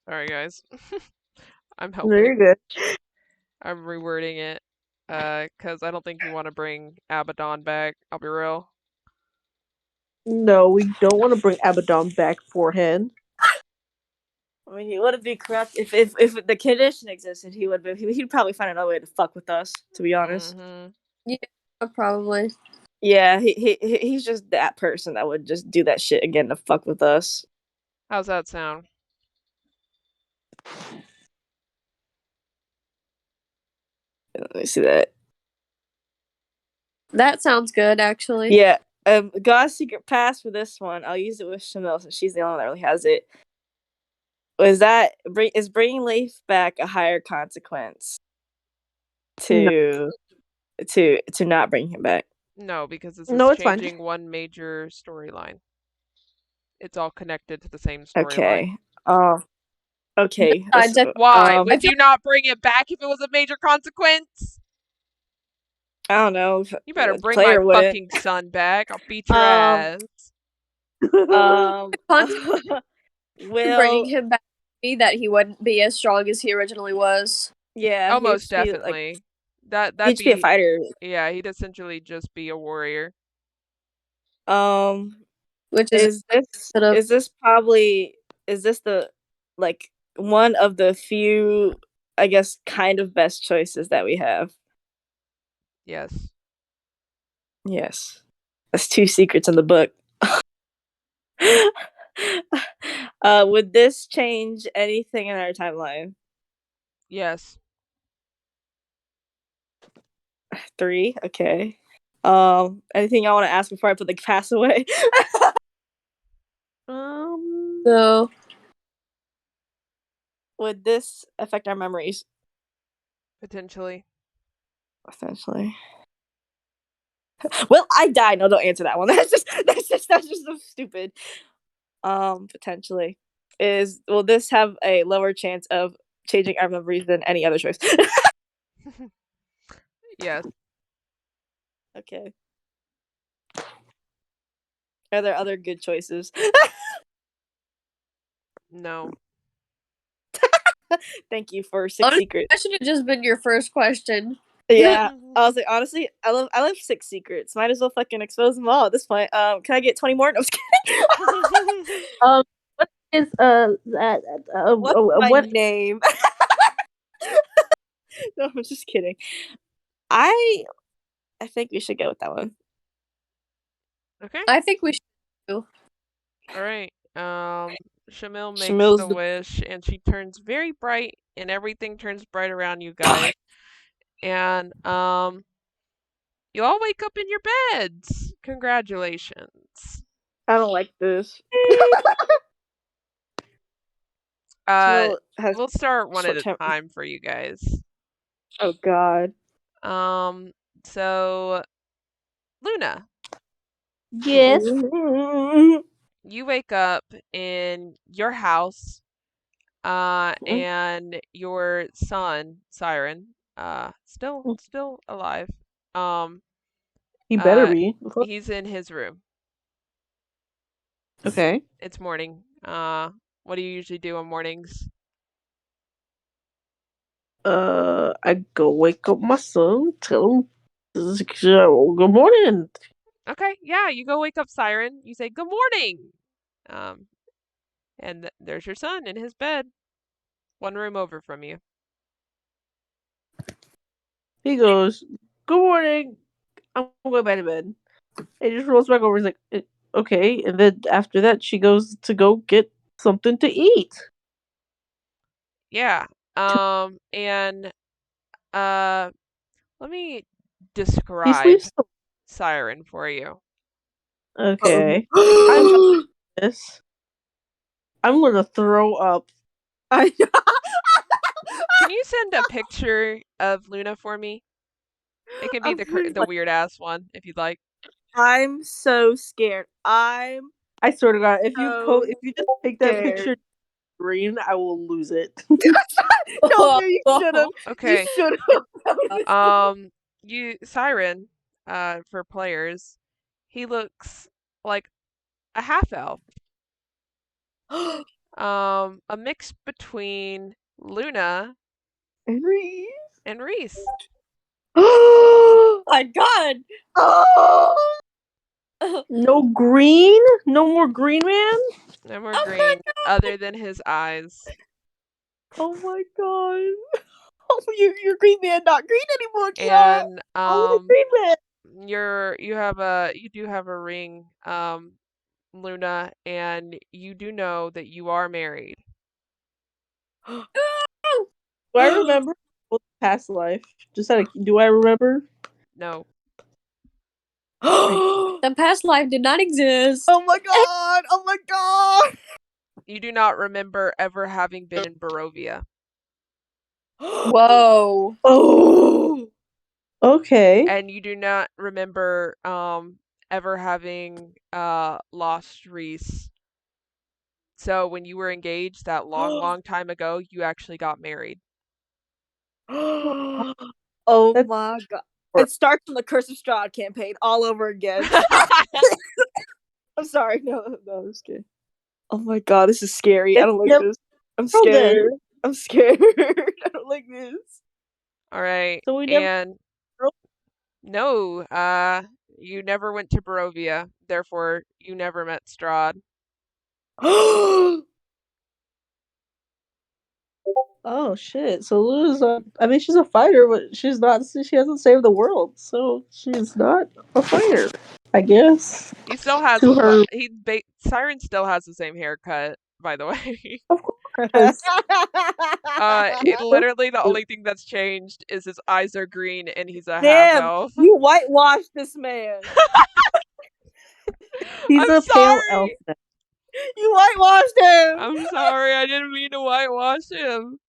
Sorry, guys. I'm helping. Very good. I'm rewording it. Because I don't think you want to bring Abaddon back. I'll be real. No, we don't want to bring Abaddon back for him. I mean, he wouldn't be corrupt if the condition existed. He'd probably find another way to fuck with us. To be honest. Mm-hmm. Yeah, probably. Yeah, he's just that person that would just do that shit again to fuck with us. How's that sound? Let me see that. That sounds good, actually. Yeah. God's Secret Pass for this one. I'll use it with Chanel since she's the only one that really has it. Is bringing Leif back a higher consequence to not bring him back? No, because this No, is it's fine. changing one major storyline. It's all connected to the same storyline. Okay. Okay. Why? Would you not bring it back if it was a major consequence? I don't know. You better bring my fucking son back. I'll beat your ass. Bringing him back be that he wouldn't be as strong as he originally was. Yeah. Almost definitely. That'd be a fighter. Yeah, he'd essentially just be a warrior. Which is this the like one of the few, I guess, kind of best choices that we have? Yes. Yes. That's 2 secrets in the book. Would this change anything in our timeline? Yes. 3? Okay. Anything y'all want to ask before I put the pass away? No. Would this affect our memories? Potentially. Essentially. Well, I died. No, don't answer that one. That's just so stupid. Potentially. Will this have a lower chance of changing our memories than any other choice? Yes. Okay. Are there other good choices? No. Thank you for 6 secrets. That should have just been your first question. Yeah. I was like, honestly, I love 6 secrets. Might as well fucking expose them all at this point. Can I get 20 more? No, I'm just kidding. What is What's my what name? No, I'm just kidding. I think we should go with that one. Okay. I think we should too. All right. Shamil makes Shamil's the the- wish, and she turns very bright, and everything turns bright around you guys. And you all wake up in your beds. Congratulations. I don't like this. Uh, Shamil has we'll start one at a short-term- time for you guys. Oh God. So Luna, yes. you wake up in your house, and your son, Siren, still alive. He better be. He's in his room. Okay. It's morning. What do you usually do on mornings? I go wake up my son, tell him good morning. Okay, yeah, you go wake up Siren. You say good morning. And there's your son in his bed, one room over from you. He goes, good morning. I'm going back to bed. And he just rolls back over. He's like, okay. And then after that, she goes to go get something to eat. Yeah. And let me describe Siren for you. Okay. I'm gonna throw up. Can you send a picture of Luna for me? It can be the weird ass one if you'd like. I'm so scared. I swear to God, if you just take that picture green, I will lose it. No, you should have. Okay. You should have. Siren, for players, he looks like a half elf. A mix between Luna and Reese. and Reese. Oh my God! Oh! No green? No more green man? No more green, other than his eyes. Oh my God! Oh, your green man not green anymore, And green man. you do have a ring, Luna, and you do know that you are married. Do I remember past life? Do I remember? No. The past life did not exist. Oh my God! Oh my God! You do not remember ever having been in Barovia. Whoa. Oh. Okay. And you do not remember ever having lost Reese. So when you were engaged that long time ago, you actually got married. Oh That's- my God! It starts from the Curse of Strahd campaign all over again. I'm sorry. No, I'm just kidding. Oh my God, this is scary. I don't like this. I'm scared. I'm scared. I don't like this. All right. So we never. And no, you never went to Barovia. Therefore, you never met Strahd. Oh shit! So Luna's I mean, she's a fighter, but she's not. She hasn't saved the world, so she's not a fighter. I guess. He still has To her. Siren still has the same haircut, by the way. Of course. Literally the only thing that's changed is his eyes are green and he's a half Damn, elf. you whitewashed this man. He's I'm a sorry. pale elf now. You whitewashed him. I'm sorry, I didn't mean to whitewash him.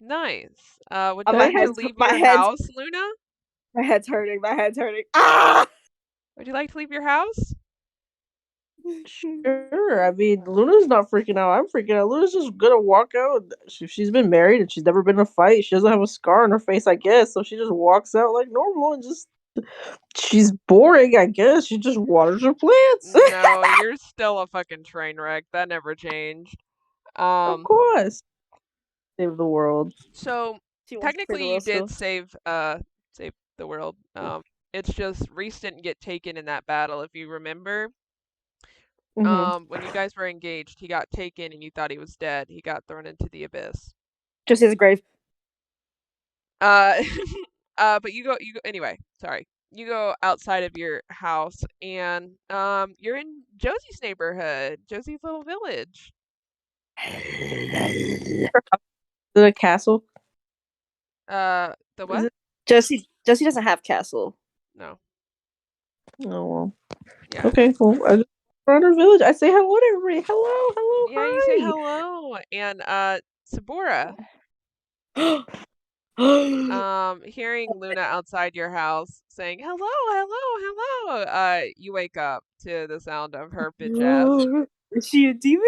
Nice. Would you like to leave your house, Luna? My head's hurting. Ah! Would you like to leave your house? Sure. I mean, Luna's not freaking out. I'm freaking out. Luna's just gonna walk out. She's been married and she's never been in a fight. She doesn't have a scar on her face, I guess. So she just walks out like normal and just. She's boring, I guess. She just waters her plants. No, you're still a fucking train wreck. That never changed. Of course. Save the world. So She wants to save the technically you world did still. save the world. It's just Reese didn't get taken in that battle, if you remember. When you guys were engaged, he got taken and you thought he was dead. He got thrown into the abyss. Just his grave. But you go anyway, sorry. You go outside of your house and you're in Josie's neighborhood, Josie's little village. Is it a castle? The what? Josie doesn't have castle. No. Oh well. Yeah. Okay, well, I just around our village. I say hello to everybody. Hello, Yeah, hi. you say hello. And Sabora, hearing Luna outside your house saying hello, hello, hello, you wake up to the sound of her bitch ass. Is she a demon?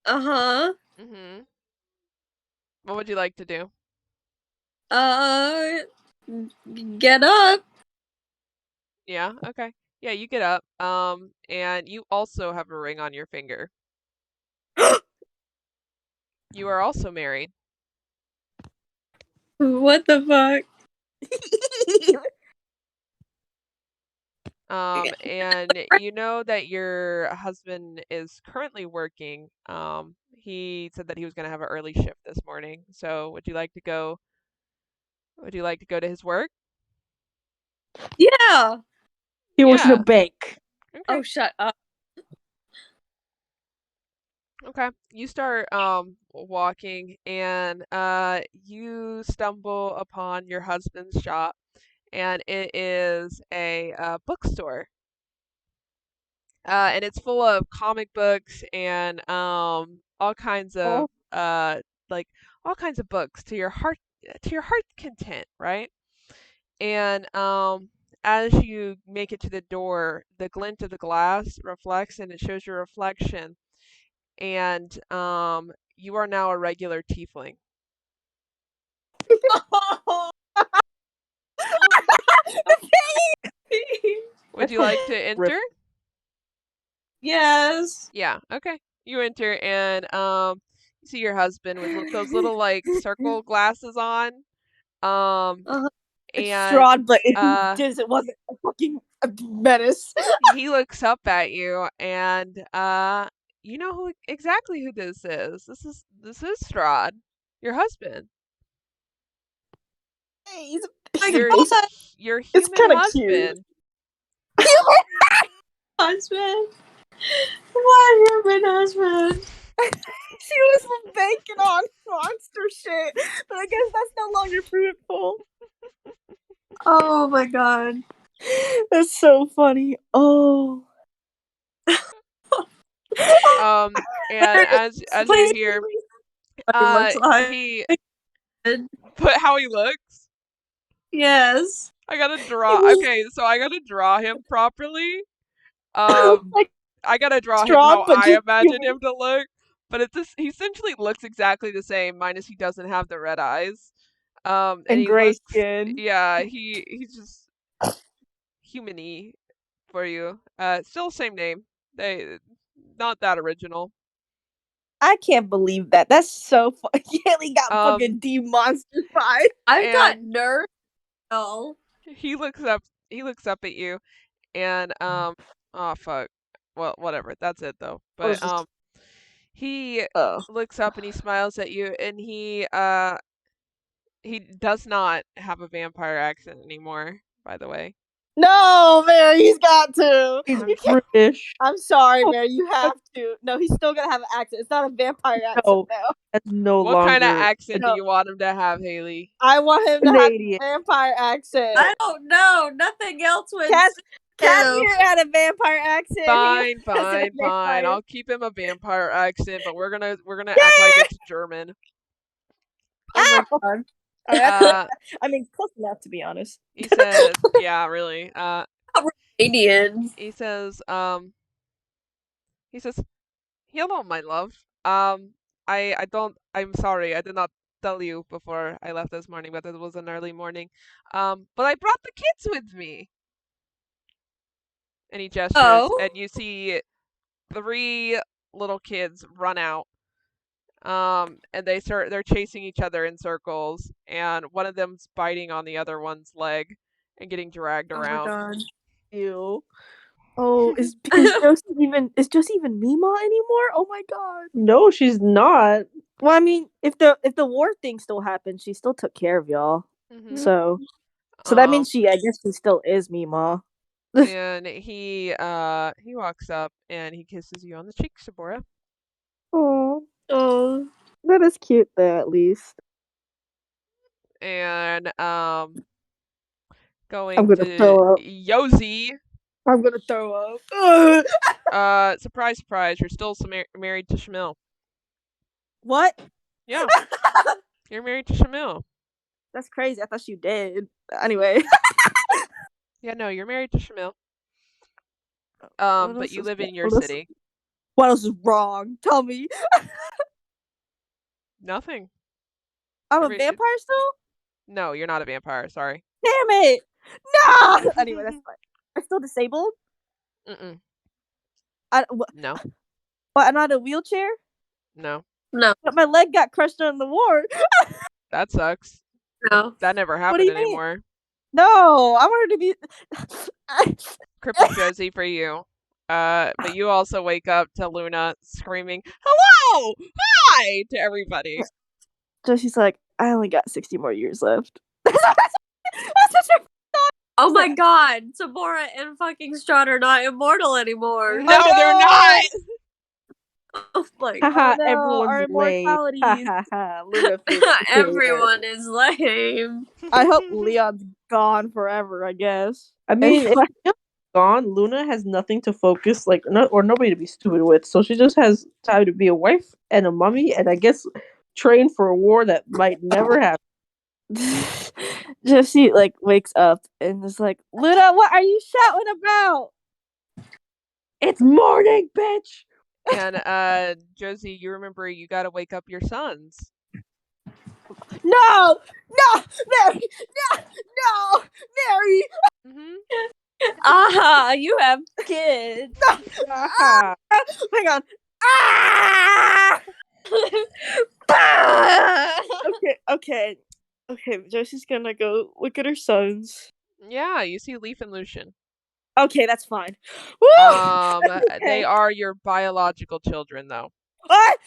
Uh-huh. Mhm. What would you like to do? Get up. Yeah, okay. Yeah, you get up. And you also have a ring on your finger. You are also married. What the fuck? And you know that your husband is currently working. He said that he was going to have an early shift this morning. So, would you like to go to his work? Yeah. He works in a Yeah. bank. Okay. Oh, shut up. Okay. You start walking and you stumble upon your husband's shop and it is a bookstore. And it's full of comic books and all kinds of like all kinds of books to your heart's content, right? And as you make it to the door, the glint of the glass reflects and it shows your reflection. And you are now a regular tiefling. Would you like to enter? Yes. Yeah, okay. You enter and you see your husband with those little like circle glasses on. Uh-huh. It's And Strahd, but it wasn't a fucking menace. he looks up at you and you know exactly who this is. This is Strahd, your husband. He's Your God. your It's human kinda cute. husband. Husband. Why human husband? She was banking on monster shit, but I guess that's no longer fruitful. Oh my god. That's so funny. Oh. And as you hear Looks like he but how he looks. yes. I gotta draw. Okay, so I gotta draw him properly. Like I gotta draw him Strahd, how but I just imagine human. him to look. But it's just he essentially looks exactly the same, minus he doesn't have the red eyes. And And he gray looks, skin. yeah, he's just human-y for you. Still same name. They not that original. I can't believe that. That's so funny. Haley got Um, fucking demonstrified. I got and nerfed. Oh. he looks up at you and oh fuck. Well, whatever. That's it though. I was But just he oh. looks up and he smiles at you and he does not have a vampire accent anymore, by the way. No, Mary, he's got to. He's You can't. British. I'm sorry, Mary, you have to. No, he's still gonna have an accent. It's not a vampire accent No, now. that's no What kind of longer accent do No. you want him to have, Haley? I want him to have a Canadian. vampire accent. I don't know. Nothing else would Casimir had a vampire accent. Fine, He wasn't a fine, fine. vampire. I'll keep him a vampire accent, but we're gonna act like it's German. Oh my god. Alright, Uh, I mean, close enough to be honest. he says, yeah, really. Not Canadian. He says, "Hello, my love. I'm sorry, I did not tell you before I left this morning, but it was an early morning. But I brought the kids with me." And he gestures, Oh. and you see 3 little kids run out. And they're chasing each other in circles, and one of them's biting on the other one's leg and getting dragged around. Oh my god. Ew. Oh, is Josie even Mima anymore? Oh my god. No, she's not. Well, I mean, if the war thing still happened, she still took care of y'all. Mhm. So that means I guess she still is Mima. And he walks up and he kisses you on the cheek, Sabora. Oh, that is cute though, at least. And going I'm gonna to throw up. Yosi. I'm gonna throw up. Surprise, surprise! You're still married to Shamil. What? Yeah, you're married to Shamil. That's crazy. I thought you did. Anyway. Yeah, no, you're married to Shamil. But you live in your city. What else is wrong? Tell me. Nothing. I'm a vampire still? No, you're not a vampire. Sorry. Damn it! No. Anyway, that's fine. I'm still disabled. Mm-mm. No. What? I'm not in a wheelchair. No. No. But my leg got crushed during the war. That sucks. No. That never happened anymore. No, I want her to be Crippled Josie for you. But you also wake up to Luna screaming, "Hello! Hi!" to everybody. So she's like, I only got 60 more years left. Oh my god, Sabora and fucking Strahd are not immortal anymore. No, they're not! Oh my god. god. Everyone's lame. Luna Everyone is lame. I hope Leon's gone forever, I guess. I mean, if Leon's gone, Luna has nothing to focus, or nobody to be stupid with. So she just has time to be a wife and a mummy, and I guess train for a war that might never happen. Josie wakes up and is like, Luna, what are you shouting about? It's morning, bitch. And Josie, you remember you gotta wake up your sons. No, Mary, no, Mary. Aha, you have kids. Hang on. Okay. Josie's gonna go look at her sons. Yeah, you see Leaf and Lucian. Okay, that's fine. Okay. They are your biological children, though. What?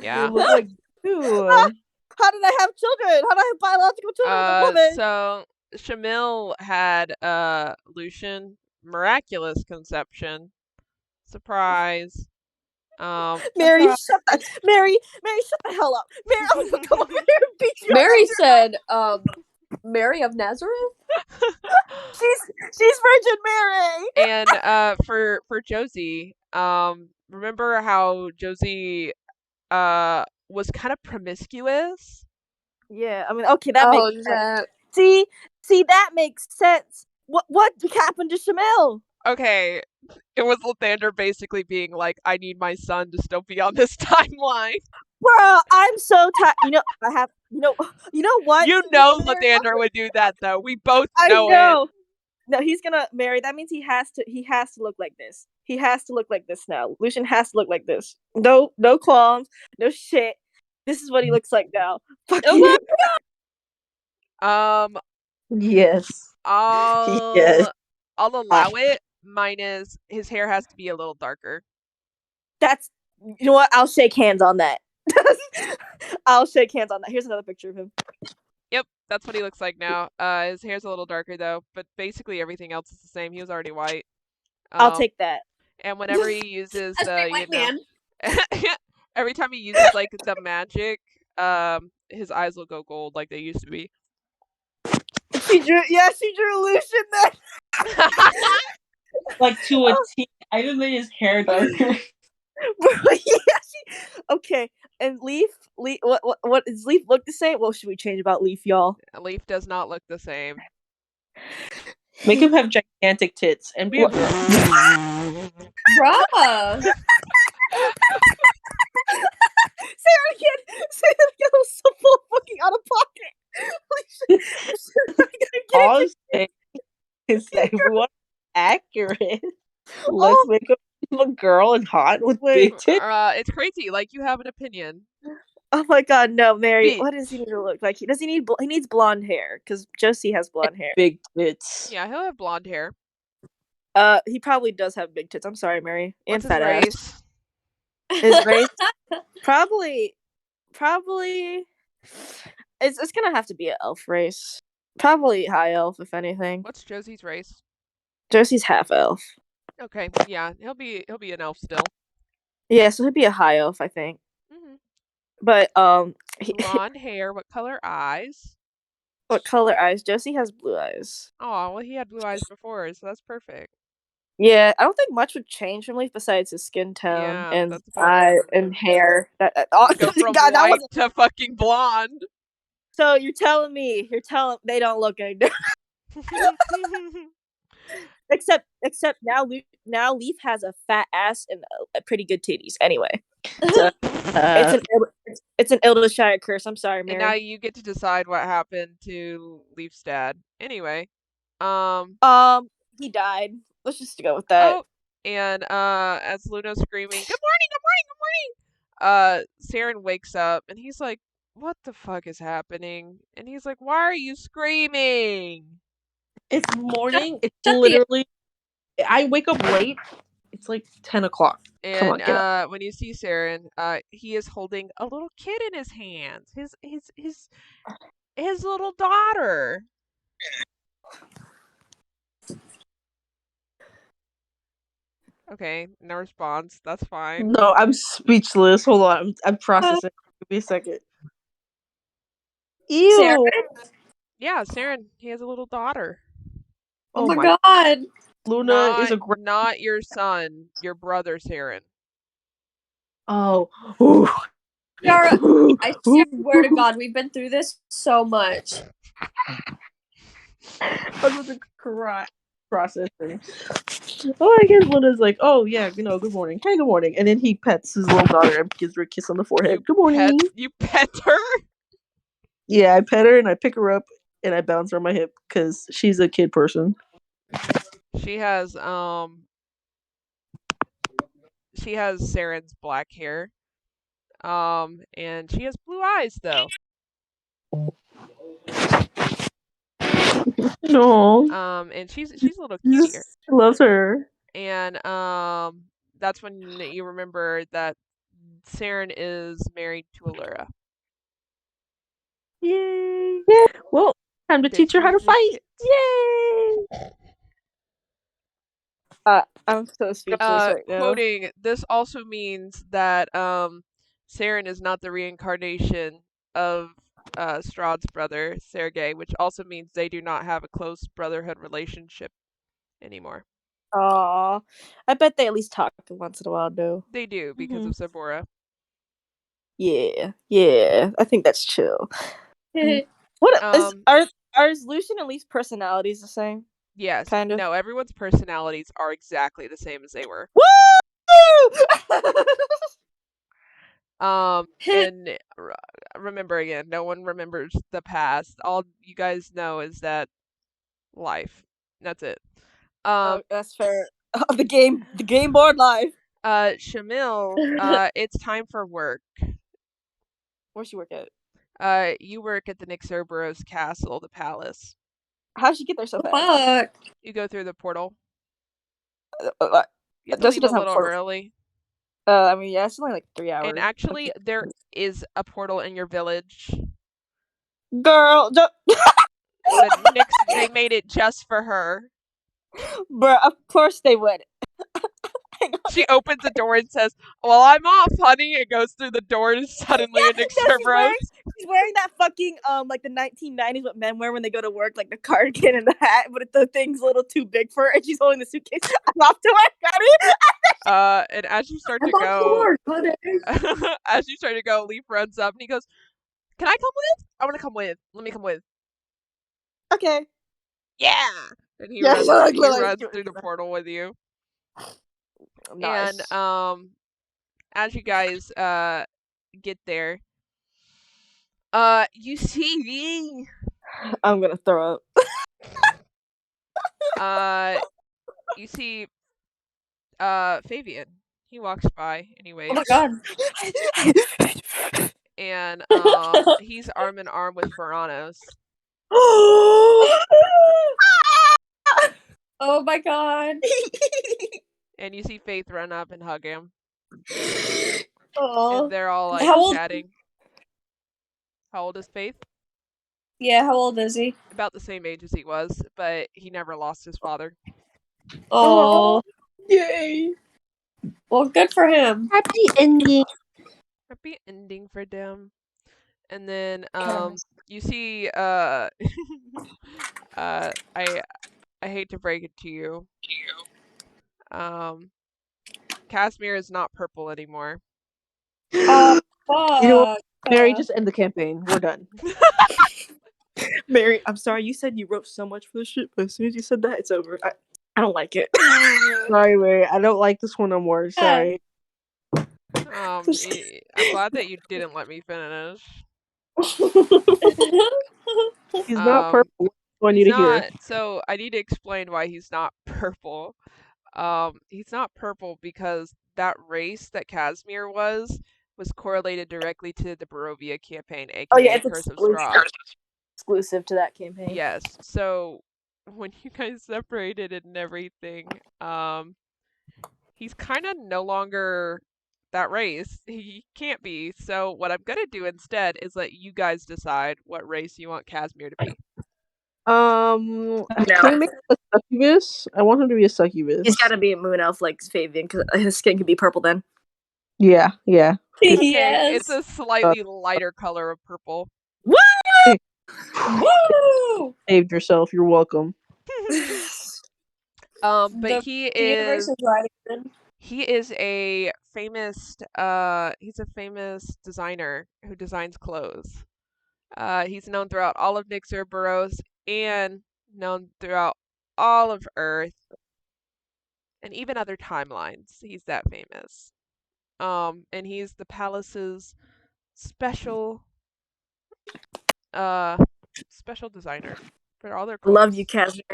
Yeah. They look like you. How did I have children? How did I have biological children with a woman? So Shamil had Lucian miraculous conception. Surprise. Mary, shut the hell up. Mary, I'm gonna come over here and beat you. Mary said, Mary of Nazareth? She's Virgin Mary. And for Josie, remember how Josie was kind of promiscuous? Yeah, I mean, okay, that makes sense. See, that makes sense. What happened to Shamil? Okay, it was Lathander basically being like, I need my son to still be on this timeline. Bro, I'm so tired. You know what? You know Lathander would do that, though. We both know it. No, he's gonna marry. That means he has to look like this. He has to look like this now. Lucian has to look like this. No qualms, no shit. This is what he looks like now. Fuck you. Yes. I'll allow it. Minus his hair has to be a little darker. You know what? I'll shake hands on that. I'll shake hands on that. Here's another picture of him. Yep, that's what he looks like now. His hair's a little darker though, but basically everything else is the same. He was already white. I'll take that. And whenever he uses man. every time he uses the magic, his eyes will go gold like they used to be. She drew Lucian then. To a T. I even made his hair darker. Okay, and Leaf, what does Leaf look the same? What should we change about Leaf, y'all? Leaf does not look the same. Make him have gigantic tits and be a girl. Bruh. Say that again. Say that again. I'm so full fucking out of pocket. All I'm saying is that if we want accurate, let's make him a girl and hot with big tits. It's crazy. Like, you have an opinion. Oh my god, no, Mary. Bitch. What does he need to look like? He needs blonde hair because Josie has blonde hair. Big tits. Yeah, he'll have blonde hair. He probably does have big tits. I'm sorry, Mary. What's and his fat race? ass. His race? Probably. It's gonna have to be an elf race. Probably high elf, if anything. What's Josie's race? Josie's half elf. Okay, yeah, he'll be an elf still. Yeah, so he'd be a high elf, I think. Mm-hmm. But Blonde hair. What color eyes? what color eyes? Josie has blue eyes. Oh, well, he had blue eyes before, so that's perfect. Yeah, I don't think much would change from Leaf besides his skin tone Yeah, and that's about eye it. and hair. Go from God, that white wasn't. to fucking blonde. So you're telling they don't look any different. Except now Leaf has a fat ass and a pretty good titties. Anyway, so, it's an Ildershire curse. I'm sorry, Mary. And now you get to decide what happened to Leaf's dad. Anyway, he died. Let's just go with that. Oh, and as Luna's screaming, "Good morning, good morning, good morning!" Saren wakes up and he's like, "What the fuck is happening?" And he's like, "Why are you screaming?" It's morning. It's literally. I wake up late. It's like 10 o'clock. And Come on, get up. when you see Saren, he is holding a little kid in his hands. His little daughter. Okay, no response. That's fine. No, I'm speechless. Hold on. I'm processing. Give me a second. Ew. Saren? Yeah, Saren, he has a little daughter. Oh my god. Luna is a great. Not your son, your brother, Saren. Oh. Ooh. Yara, I swear to God, we've been through this so much. I was about to cry. Processing. Oh, I guess Luna's like, oh yeah, good morning. Hey, good morning. And then he pets his little daughter and gives her a kiss on the forehead. Good morning. You pet her? Yeah, I pet her and I pick her up and I bounce her on my hip because she's a kid person. She has Saren's black hair. And she has blue eyes though. No. And she's a little cutie. I love her. And that's when you remember that Saren is married to Allura. Yay! Well, time to teach her how to fight. Yay! I'm so speechless right now. Quoting, this also means that Saren is not the reincarnation of Strahd's brother, Sergei, which also means they do not have a close brotherhood relationship anymore. Aw. I bet they at least talk once in a while, though. They do, because of Sabora. Yeah. I think that's true. What are Lucian and Leaf's personalities the same? Yes. Kind of. No, everyone's personalities are exactly the same as they were. Woo! And remember again, no one remembers the past. All you guys know is that life. That's it. That's fair. The game board live. Shamil, it's time for work. Where's she work at? You work at the Nixerberus castle, the palace. How'd she get there so fast? Fuck. You go through the portal. You have to Josie leave a doesn't have little portal. early. I mean, yeah, it's only like 3 hours. And actually, there is a portal in your village. Girl, They made it just for her. Bruh, of course they would. She opens the door and says, "Well, I'm off, honey." It goes through the door and suddenly Nick Cerberus. She's wearing that fucking like the 1990s what men wear when they go to work, like the cardigan and the hat, but the thing's a little too big for her, and she's holding the suitcase. I'm off to work, honey. And as you start to go, as you start to go, Leaf runs up and he goes, "Can I come with? I want to come with. Let me come with." Okay. Yeah. And he Yeah, runs, like, he literally, runs through the portal with you. nice. And as you guys get there, you see I'm gonna throw up. you see Fabian. He walks by and he Oh my waves. god. And he's arm in arm with Feranos. Oh my god. And you see Faith run up and hug him. Oh. And they're all like How old? chatting. How old is Faith? Yeah, how old is he? About the same age as he was, but he never lost his father. Oh. Yay! Well, good for him. Happy ending. Happy ending for them. And then Okay. you see I hate to break it to you. Casimir is not purple anymore. Oh, You know what? fuck. Mary, just end the campaign. We're done. Mary, I'm sorry you said you wrote so much for this shit, but as soon as you said that, it's over. I don't like it. Sorry, Mary. I don't like this one no more. Sorry. I'm glad that you didn't let me finish. He's not purple. I need He's to not. hear. So I need to explain why he's not purple. He's not purple because that race that Casimir was correlated directly to the Barovia campaign, aka Oh yeah, it's Curse of Straw. exclusive to that campaign. Yes. So when you guys separated and everything, he's kind of no longer that race. He can't be. So what I'm gonna do instead is let you guys decide what race you want Casimir to be. No. Can we make a succubus? I want him to be a succubus. He's got to be a moon elf like Fabian because his skin can be purple then. Yeah. Okay, Yes. it's a slightly lighter color of purple. Woo! Saved yourself. You're welcome. But The universe is right again. he is a famous designer who designs clothes. He's known throughout all of Nixer Burrows and known throughout all of Earth and even other timelines. He's that famous. And he's the palace's special designer for all their clothes. Love you, Casimir.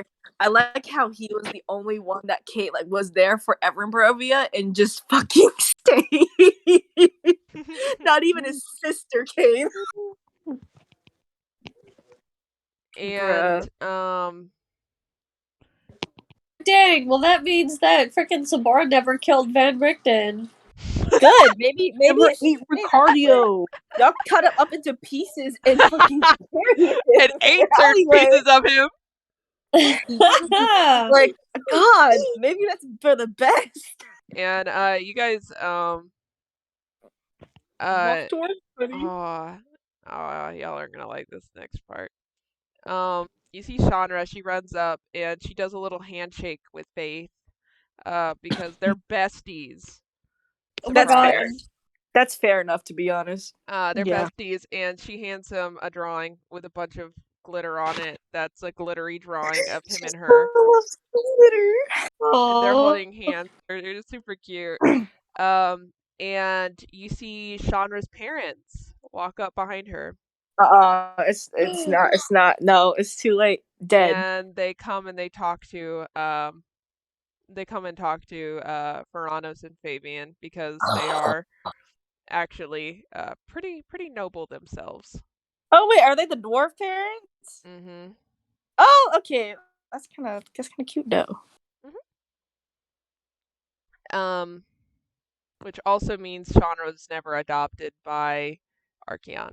I like how he was the only one that Kate was there forever in Barovia and just fucking stayed. Not even his sister came. And Dang, well that means that freaking Sabora never killed Van Richten. Good. Maybe Never it ate should stay that Ricardio. way. Y'all cut him up into pieces and fucking carry him. and ate certain alleyway. pieces of him. Like, God, maybe that's for the best. And you guys y'all are gonna like this next part. You see Chandra, she runs up and she does a little handshake with Faith, because they're besties. That's fair. That's fair enough, to be honest. They're Yeah. besties, and she hands him a drawing with a bunch of glitter on it. That's a glittery drawing of him and her. And they're holding hands. They're super cute. And you see Chandra's parents walk up behind her. It's not. No, it's too late. Dead. And they come and they talk to Feranos and Fabian because they are actually pretty noble themselves. Oh wait, are they the dwarf parents? Mm-hmm. Oh, okay. That's kind of cute though. Mm-hmm. Which also means Chandra was never adopted by Archeon.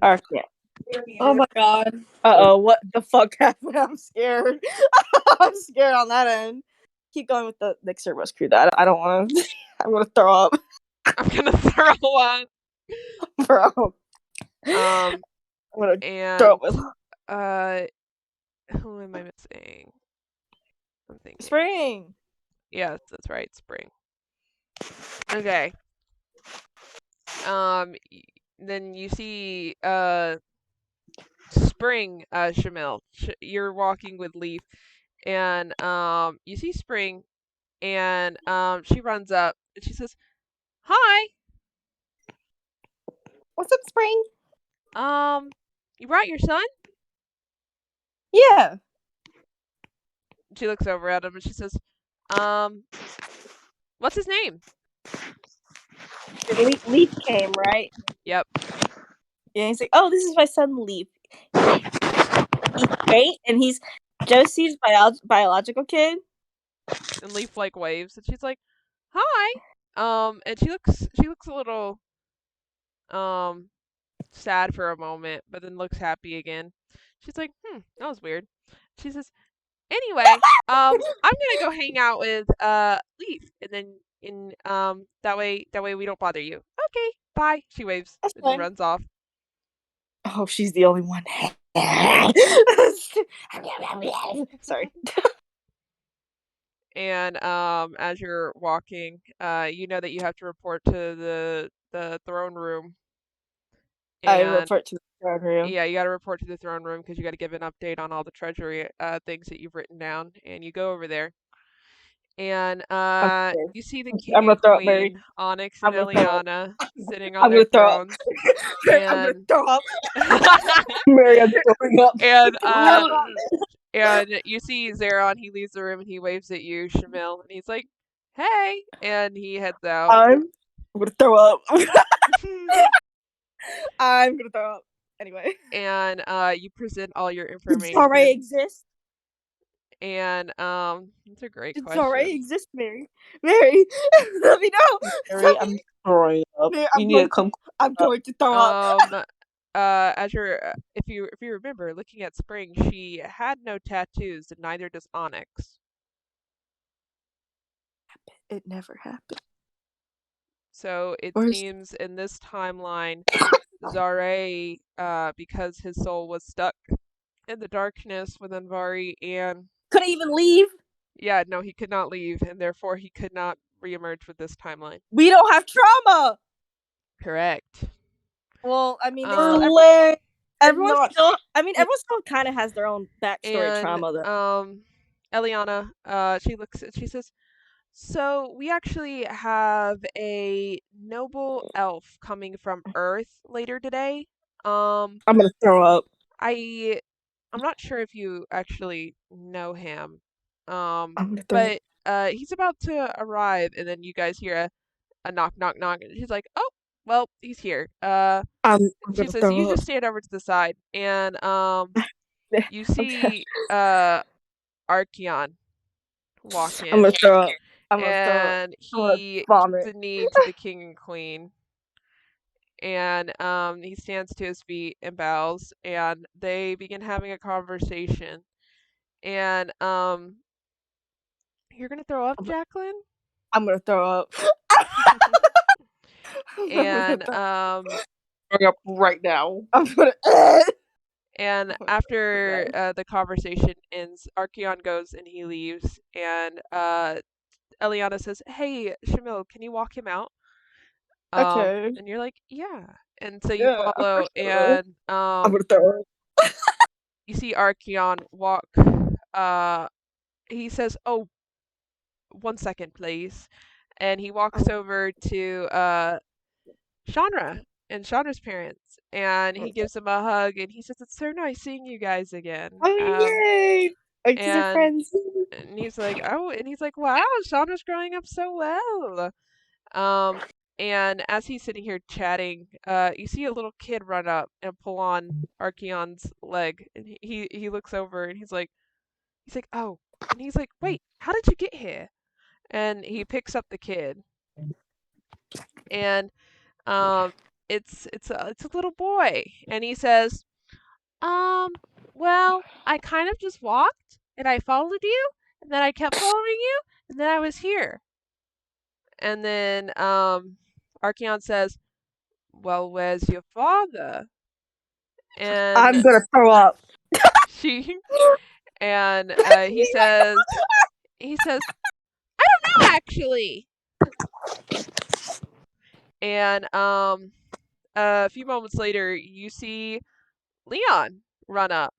Oh my god. Uh-oh, what the fuck happened? I'm scared. I'm scared on that end. Keep going with the Nixer Rescue. That I don't want to. I'm gonna throw up. I'm gonna throw up. Bro. I'm gonna throw up with. Who am I missing? I'm thinking. Spring. Yes, that's right, Spring. Okay. Then you see Spring, Shamil. You're walking with Leaf, And you see Spring, and she runs up and she says, "Hi, What's up, Spring? you brought your son?" Yeah. She looks over at him and she says, "What's his name?" Leaf came, right? Yep. Yeah, he's like, oh, this is my son, Leaf. He's great, and he's Josie's biological kid. And Leaf like waves, and she's like, "Hi." And she looks a little sad for a moment, but then looks happy again. She's like, that was weird. She says, "Anyway, I'm gonna go hang out with Leaf, and then that way we don't bother you." "Okay, bye." She waves That's and then fine. runs off. Oh, she's the only one. Sorry. And as you're walking, you know that you have to report to the throne room. I And report to the throne room. yeah, you got to report to the throne room because you got to give an update on all the treasury things that you've written down. And you go over there, and you see the king I'm gonna and throw up, Mary. queen, Onyx and I'm gonna throw up. Eliana, sitting on I'm their gonna throw up. thrones. I'm gonna And throw up. Mary, I'm throwing up. and you see Zeron. He leaves the room and he waves at you, Shamil, and he's like, "Hey," and he heads out. I'm gonna throw up. I'm gonna throw up. Anyway. And you present all your Did information. Zorro exist? And it's a great Did question. Zorro exist, Mary? Mary, let me know. Mary, I'm throwing up. Mary, You need to come. I'm going to throw up. As you're, if you remember, looking at Spring, she had no tattoos, and neither does Onyx. It never happened. So it seems in this timeline, Zare, because his soul was stuck in the darkness with Anvari and couldn't even leave. Yeah, no, he could not leave, and therefore he could not reemerge with this timeline. We don't have trauma. Correct. Well, I mean, everyone still kind of has their own backstory trauma, though. Eliana, she says, "So we actually have a noble elf coming from Earth later today. I'm gonna throw up. I'm not sure if you actually know him. But he's about to arrive, and then you guys hear a knock, knock, knock, and she's like, "Oh, well, he's here." She says, "You just stand over to the side," and you see Archeon walk in. I'm gonna throw up. And he gives a knee to the king and queen. And he stands to his feet and bows, and they begin having a conversation. And you're gonna throw up, Jacqueline? I'm gonna throw up. And throwing up right now. I'm gonna. And after the conversation ends, Archeon goes and he leaves, and Eliana says, "Hey, Shamil, can you walk him out?" Okay. And you're like, "Yeah." And so you follow, and I'm gonna throw up. You see Archeon walk. He says, "Oh, 1 second, please," and he walks over to Shanra and Chandra's parents, and he gives them a hug, and he says, "It's so nice seeing you guys again." Oh, yay! Our kids are friends. And he's like, "Oh," and he's like, "Wow, Chandra's growing up so well." And as he's sitting here chatting, you see a little kid run up and pull on Archeon's leg, and he looks over and he's like, "Oh," and he's like, "Wait, how did you get here?" And he picks up the kid, and it's a little boy, and he says, "Well, I kind of just walked, and I followed you, and then I kept following you, and then I was here." And then Archeon says, "Well, where's your father?" And I'm gonna throw up. he says, "I don't know actually." And a few moments later, you see Leon run up.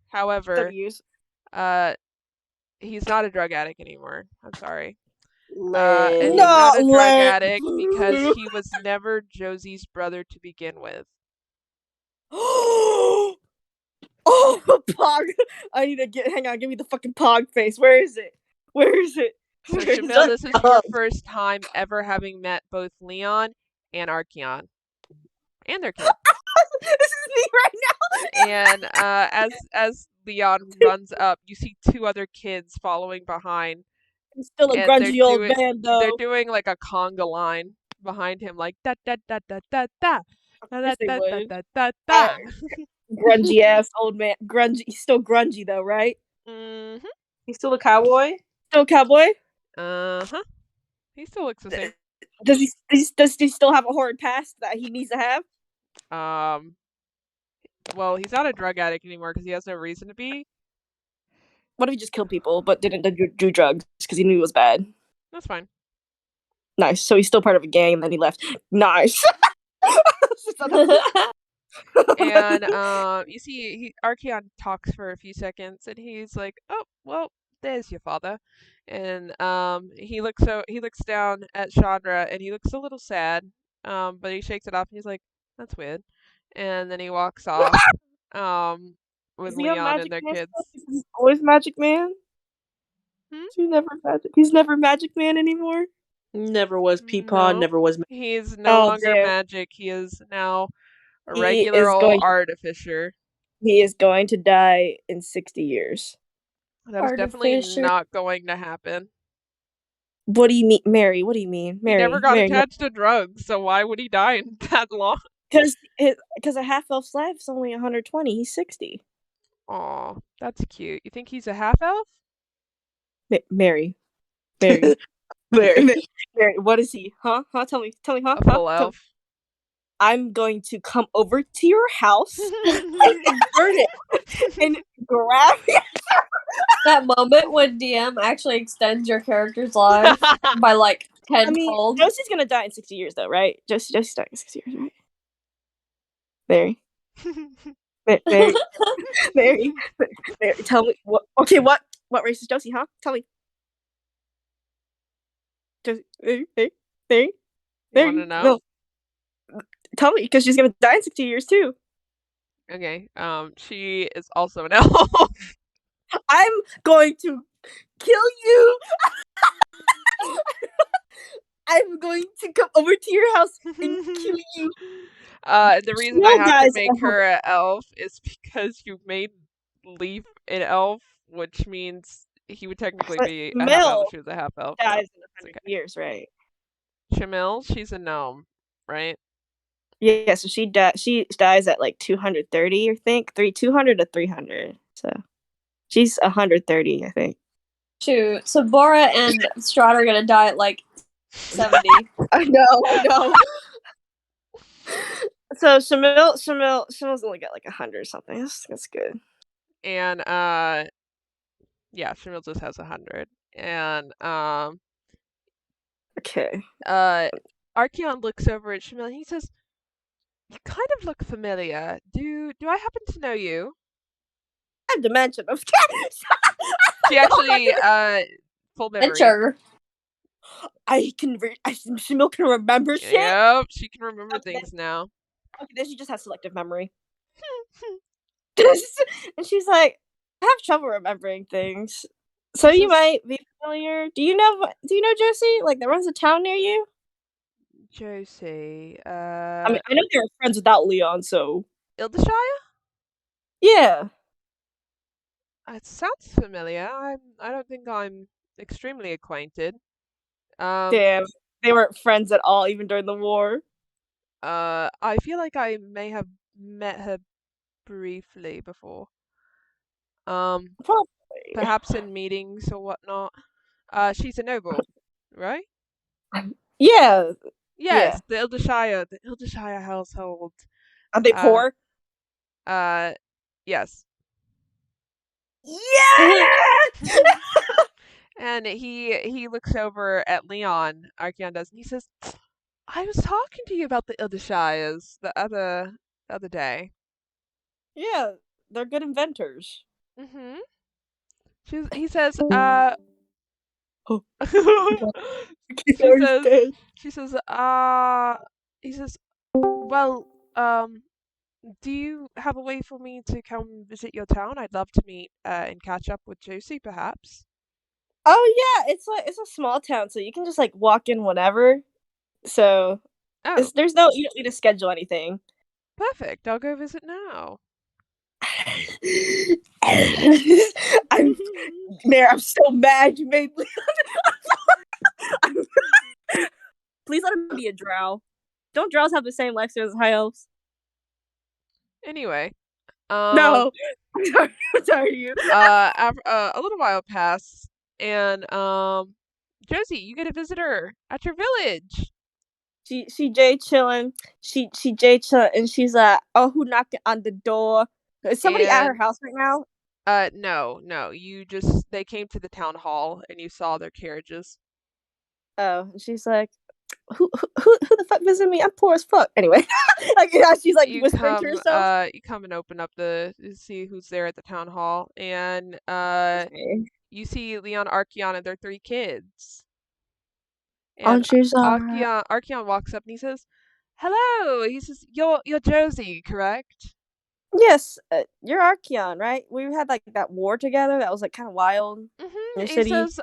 However, W's. he's not a drug addict anymore. I'm sorry. Lame. And he's not a drug lame. addict because he was never Josie's brother to begin with. Oh, Pog! I need to hang on, give me the fucking Pog face. Where is it? So Where is Shamil, it? this is your first time ever having met both Leon and Archeon. And their kid. This is me right now. And as Leon runs up, you see two other kids following behind. I'm still a And grungy old man, though. they're doing like a conga line behind him, like da da da da da da da da they da da would. da da da. Grungy ass old man. Grungy. He's still grungy though, right? Mm-hmm. He's still a cowboy? Still a cowboy? Uh-huh. He still looks the same. Does he still have a horrid past that he needs to have? Well, he's not a drug addict anymore because he has no reason to be. What if he just killed people but didn't do drugs because he knew it was bad? That's fine. Nice. So he's still part of a gang and then he left. Nice. And you see Archeon talks for a few seconds and he's like, "Oh, well, there's your father." And he looks down at Chandra and he looks a little sad. But he shakes it off and he's like, "That's weird." And then he walks off with Leon and their kids. He's always Magic Man? He's never Magic Man anymore? Never was Peapod, No. never was. He's no longer magic. He is now a regular old artificer. He is going to die in 60 years. That is definitely not going to happen. What do you mean, Mary? What do you mean, Mary? He never got attached to drugs, so why would he die in that long? Because a half elf's life is only 120. He's 60. Aw, that's cute. You think he's a half elf? Mary. Mary. What is he? Huh? Tell me, huh? A full elf. I'm going to come over to your house and burn it and grab it. That moment when DM actually extends your character's life by like tenfold. Josie's gonna die in 60 years, though, right? Josie's dying in 60 years, right? Mary, tell me what? Okay, what race is Josie? Huh? Tell me. Josie, Mary. You want to know? No. Tell me, because she's gonna die in 60 years too. Okay. She is also an elf. I'm going to kill you. I'm going to come over to your house and kill you. The reason I have to make her an elf is because you made Leaf an elf, which means he would technically be a half elf if she was a half elf. Dies in 100 years, right? Shamil, she's a gnome, right? Yeah, so she dies at like 230, I think. 200 to 300. So she's 130, I think. Shoot, so Bora and Strahd are gonna die at like 70. I know. So Shamil's only got like 100 or something. That's good. And yeah, Shamil just has 100. And okay. Archeon looks over at Shamil and he says, "You kind of look familiar. Do I happen to know you?" I have dementia. She actually full memory. Sure. Shamil can remember shit. Yep, she can remember things now. Okay, then she just has selective memory. And she's like, I have trouble remembering things. So you might be familiar. Do you know Josie? Like that runs a town near you? Josie. I mean, I know they're friends without Leon, so. Ildashire? Yeah. It sounds familiar. I don't think I'm extremely acquainted. Damn, they weren't friends at all, even during the war. I feel like I may have met her briefly before. Probably. Perhaps in meetings or whatnot. She's a noble, right? Yeah. Yes, the Ildashire household. Are they poor? Yes. Yeah. And he looks over at Leon, Archeon does, and he says, "I was talking to you about the Ildashires the other day." Yeah, they're good inventors. Mm-hmm. He says, Oh, she Gary's says, dead. she says, he says, well, do you have a way for me to come visit your town? I'd love to meet and catch up with Josie, perhaps. Oh yeah, it's a small town, so you can just like walk in whenever. So Oh, there's no, you don't need to schedule anything. perfect. I'll go visit now. I'm Mayor, I'm so mad you made me. Please let him be a drow. Don't drows have the same lifespan as high elves? Anyway, No. I'm sorry, you. a little while passed, and Josie, you get a visitor at your village. She Jay chilling. She Jay chilling, and she's like, "Oh, who knocking on the door? Is somebody at her And house right now?" no, they came to the town hall and you saw their carriages. Oh, and she's like, "Who the fuck visited me? I'm poor as fuck." Anyway, like yeah, she's like whispering to herself. You come and open up see who's there at the town hall, and Okay. you see Leon, Archeon, and their 3 kids. Oh, And and she's Archeon walks up and he says, "Hello." He says, "You're Josie, correct?" yes, you're Archeon, right? We had like that war together. That was like kind of wild in your He city. says,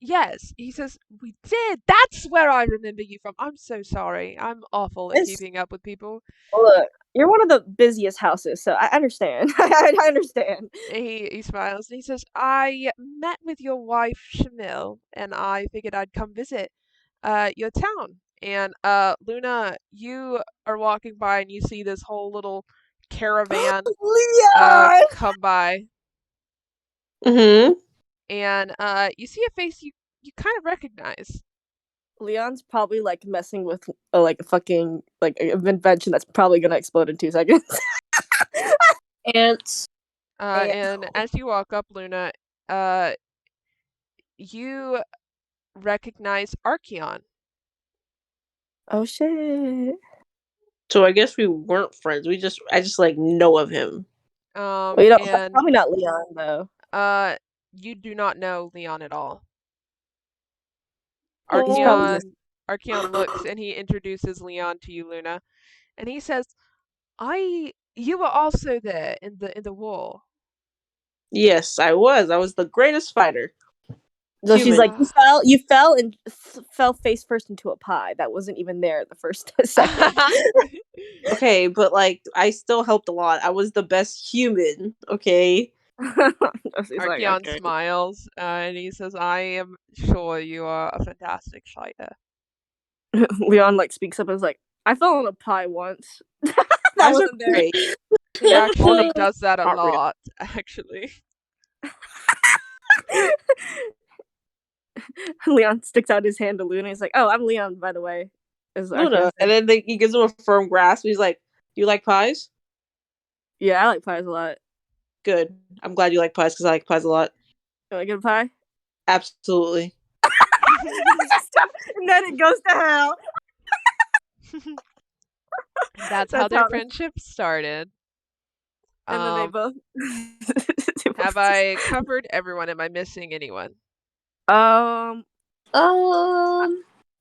yes. He says, "We did. That's where I remember you from. I'm so sorry. I'm awful at It's keeping up with people." Look, you're one of the busiest houses, so I understand. I understand. He smiles and he says, "I met with your wife, Shamil, and I figured I'd come visit your town." And Luna, you are walking by and you see this whole little caravan Leon! come by, Mm-hmm. and you see a face you kind of recognize. Leon's probably like messing with like a fucking like an invention that's probably gonna explode in 2 seconds. Ants. And as you walk up, Luna, you recognize Archeon. Oh shit! So I guess we weren't friends. I just like know of him. Well, you know, And probably not Leon though. you do not know Leon at all. He's probably just. Archeon looks and he introduces Leon to you, Luna, and he says, you were also there in the war." Yes, I was. I was the greatest fighter. So she's like, Human. you fell and fell face first into a pie that wasn't even there the first second. Okay, but like I still helped a lot. I was the best human. Okay. She's like, Archeon okay. smiles and he says, "I am sure you are a fantastic fighter." Leon like speaks up and is like, I fell in a pie once. that Eyes are wasn't there. great. He actually does that a Not real. lot, actually. Leon sticks out his hand to Luna. He's like, "Oh, I'm Leon, by the way." Luna, and then he gives him a firm grasp. He's like, "You like pies? Yeah, I like pies a lot. Good. I'm glad you like pies because I like pies a lot. You want to get a pie? Absolutely." And then it goes to hell. That's how their friendship started. And then they both. Have I covered everyone? Am I missing anyone?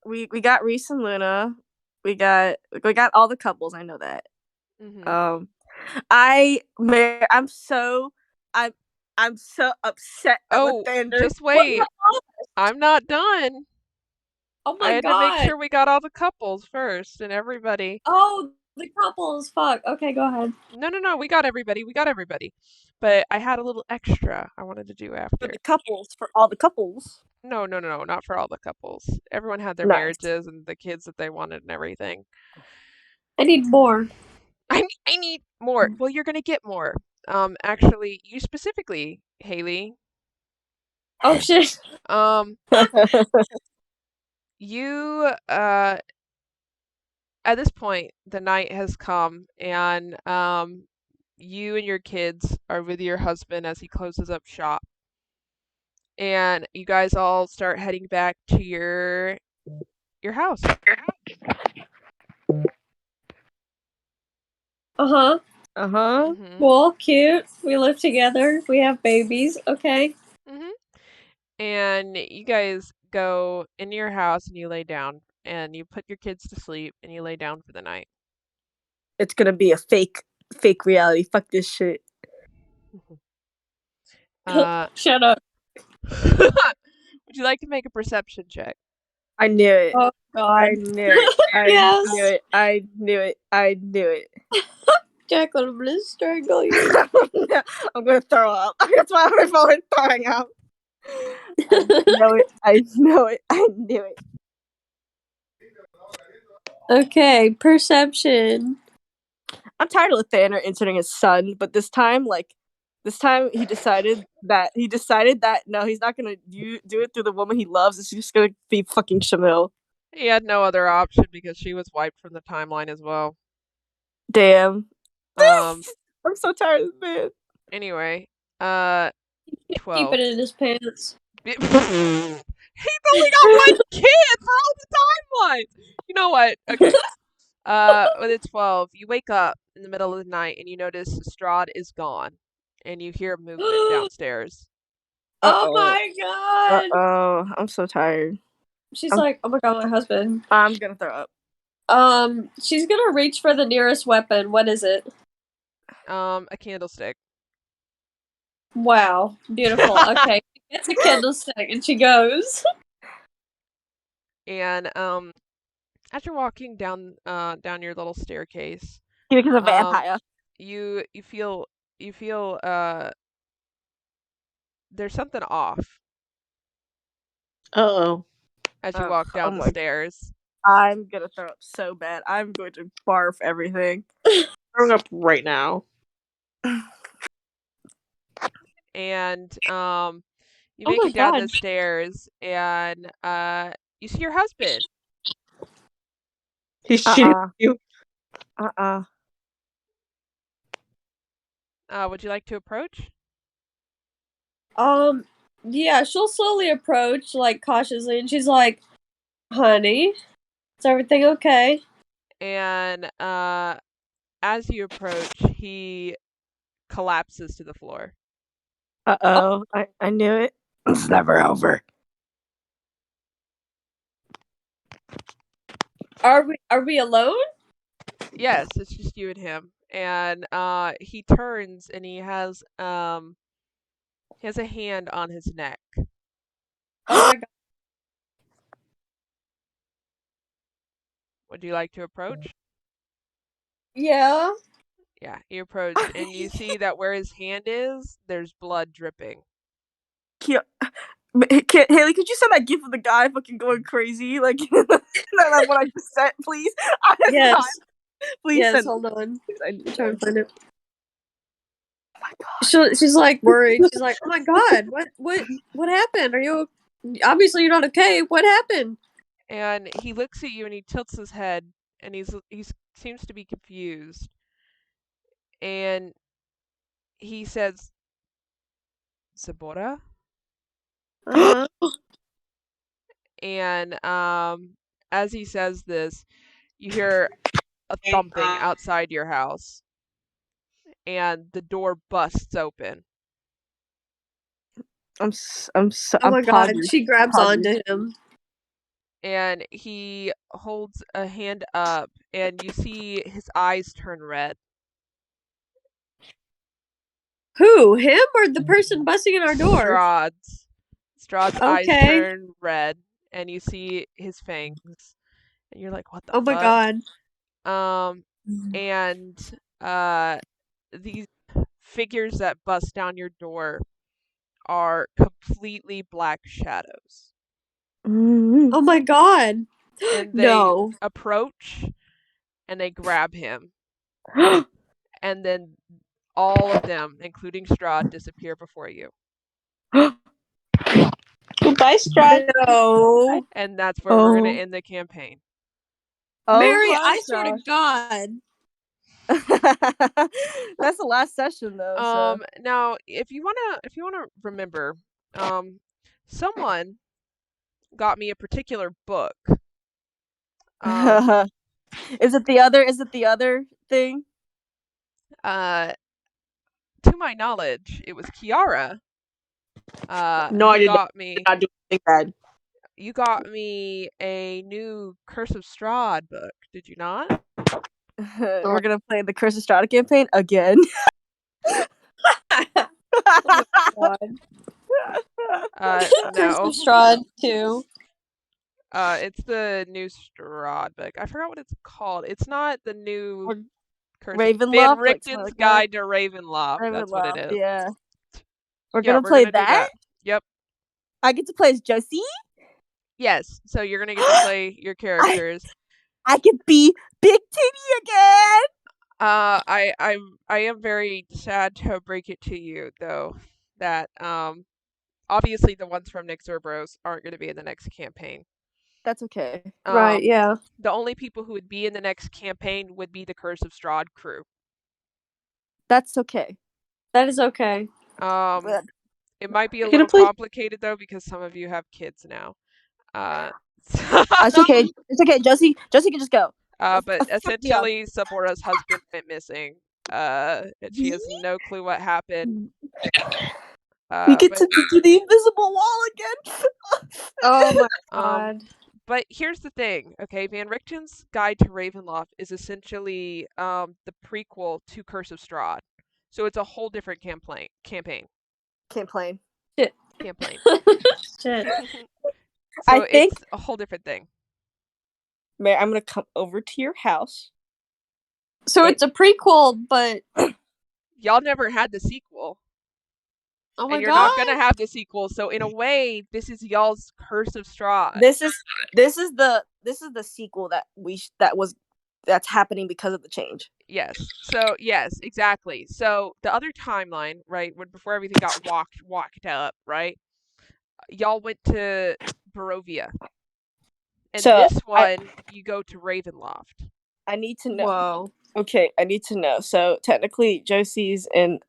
We got Reese and Luna. We got all the couples. I know that. Mm-hmm. I'm so upset. Oh, just wait. I'm not done. Oh I my had god. to make sure we got all the couples first and everybody. Oh, the couples. Fuck. Okay, go ahead. No. We got everybody. But I had a little extra I wanted to do after. For the couples, for all the couples. No, not for all the couples. Everyone had their Nice. marriages and the kids that they wanted and everything. I need more. I need more. Well, you're gonna get more. Actually, you specifically, Haley. Oh shit. You at this point the night has come and you and your kids are with your husband as he closes up shop. And you guys all start heading back to your house. Uh-huh. Uh-huh. Cool, cute. We live together. We have babies. Okay. And you guys go into your house and you lay down and you put your kids to sleep and you lay down for the night. It's gonna be a fake reality. Fuck this shit. Shut up. Would you like to make a perception check? I knew it. Oh God. I knew it. I Yes. knew it. I knew it. I knew it. Jacqueline, I'm gonna strangle you. I'm gonna throw up. That's why I'm falling throwing up. I know it. I know it. I knew it. Okay, perception. I'm tired of Thaner inserting his son, but this time he decided that no, he's not gonna do it through the woman he loves. It's just gonna be fucking Shamil. He had no other option because she was wiped from the timeline as well. Damn. I'm so tired of this man. Anyway, 12. Keep it in his pants. He's only got one kid for all the timelines. You know what? Okay. When it's 12, you wake up in the middle of the night and you notice Strahd is gone, and you hear movement downstairs. Oh my God. Uh-oh. I'm so tired. She's like, oh my God, my husband. I'm gonna throw up. She's gonna reach for the nearest weapon. What is it? A candlestick. Wow, beautiful. Okay, she gets a candlestick and she goes. And as you're walking down your little staircase, Because a vampire. You feel there's something off. Uh-oh. As you walk down the stairs. I'm gonna throw up so bad. I'm going to barf everything. Throwing up right now. And you make it down the stairs and you see your husband. He's cheating you. Would you like to approach? Yeah, she'll slowly approach, like, cautiously, and she's like, honey, is everything okay? And as you approach, he collapses to the floor. Uh-oh. I knew it. It's never over. Are we alone? Yes, it's just you and him. And he turns and he has a hand on his neck. Oh my God. Would you like to approach? Yeah. Yeah, you approach and you see that where his hand is, there's blood dripping. Haley, could you send that gif of the guy fucking going crazy? Like, that's what I just said, please? Yes. Please yes, send hold on. I'm trying to find it. Oh my God. She's like worried. She's like, oh my God, what happened? Are you, obviously you're not okay. What happened? And he looks at you and he tilts his head and he seems to be confused. And he says, Sabora? Uh-huh. And as he says this, you hear a thumping outside your house. And the door busts open. I'm oh my God, she grabs onto him. And he holds a hand up and you see his eyes turn red. Who? Him or the person busting in our door? Strahd's eyes turn red and you see his fangs. And you're like, what the fuck? Oh my God. And these figures that bust down your door are completely black shadows. Oh my God. And they approach and they grab him. And then all of them, including Strahd, disappear before you. Goodbye, Strahd. No. And that's where we're going to end the campaign. Mary, I swear to God. That's the last session though. Now if you wanna remember, someone got me a particular book. Is it the other thing? To my knowledge, it was Kiara. No, I Who did got me? not do anything bad. You got me a new Curse of Strahd book, did you not? We're gonna play the Curse of Strahd campaign again. Oh my god. No. Strahd too. It's the new Strahd book. I forgot what it's called. It's not the new Curse of Van Ravenloft, like Richten's Guide to Ravenloft. That's what it Ravenloft, is. yeah. We're Yeah, gonna we're play gonna do that. Yep. I get to play as Josie. Yes. So you're gonna get to play your characters. I can be Big Titty again. I am very sad to break it to you though that obviously the ones from Nick Zerbros aren't going to be in the next campaign. That's okay. Right, yeah. The only people who would be in the next campaign would be the Curse of Strahd crew. That's okay. That is okay. It might be a little complicated though because some of you have kids now. It's okay. It's okay. Josie can just go. But essentially, Sabora's husband went missing. And she has no clue what happened. We get to do the invisible wall again. Oh my god. But here's the thing, okay? Van Richten's Guide to Ravenloft is essentially the prequel to Curse of Strahd. So it's a whole different campaign. Shit. Campaign. Shit. So I think it's a whole different thing. Mary, I'm gonna come over to your house. So it's a prequel, but y'all never had the sequel. oh my and you're god. not gonna have the sequel. So in a way, this is y'all's Curse of Strahd. This is the sequel that's happening because of the change. Yes. So yes, exactly. So the other timeline, right, when before everything got walked up, right? Y'all went to Barovia. And so this one, you go to Ravenloft. I need to know. Whoa. Okay, I need to know. So technically, Josie's and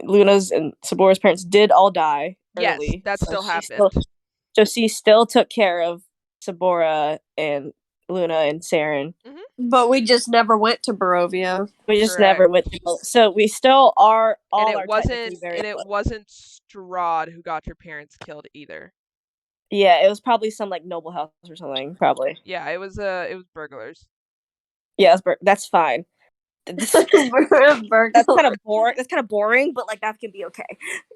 Luna's and Sabora's parents did all die early. Yes, that still happened. Josie still took care of Sabora and Luna and Saren. Mm-hmm. But we just never went to Barovia. We just never went to So we still are all and it wasn't Strahd who got your parents killed either. Yeah, it was probably some like noble house or something, probably. Yeah, it was burglars. Yeah, that's fine. That's kind of boring. That's kind of boring, but like that can be okay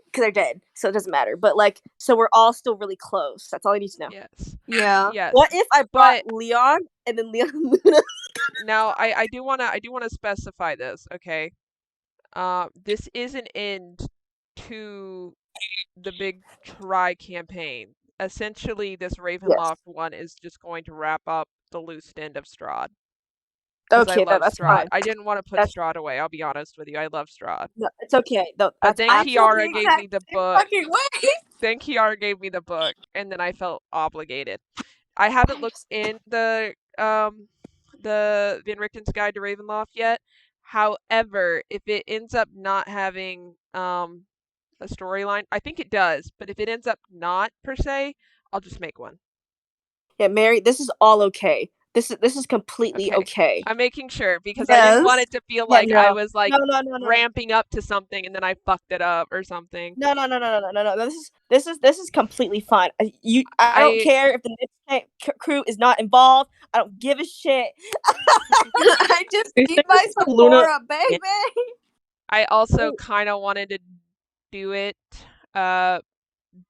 because they're dead, so it doesn't matter. But like, so we're all still really close. That's all I need to know. Yes. Yeah. Yes. What if I brought Leon and then Leon and Luna? Now I do wanna specify this, okay? This is an end to the big try campaign. Essentially, this Ravenloft one is just going to wrap up the loose end of Strahd. Okay, I love that's Strahd. fine. I didn't want to put Strahd away. I'll be honest with you. I love Strahd. No, it's okay. No, but then Kiara gave me the book. Then Kiara gave me the book, and then I felt obligated. I haven't looked in the Van Richten's Guide to Ravenloft yet. However, if it ends up not having a storyline, I think it does. But if it ends up not per se, I'll just make one. Yeah, Mary, this is all okay. This is completely okay. I'm making sure because I didn't want it to feel like I was like ramping up to something and then I fucked it up or something. No. This is completely fine. I don't care if the next crew is not involved. I don't give a shit. I just need my Sabora, baby. I also kind of wanted to do it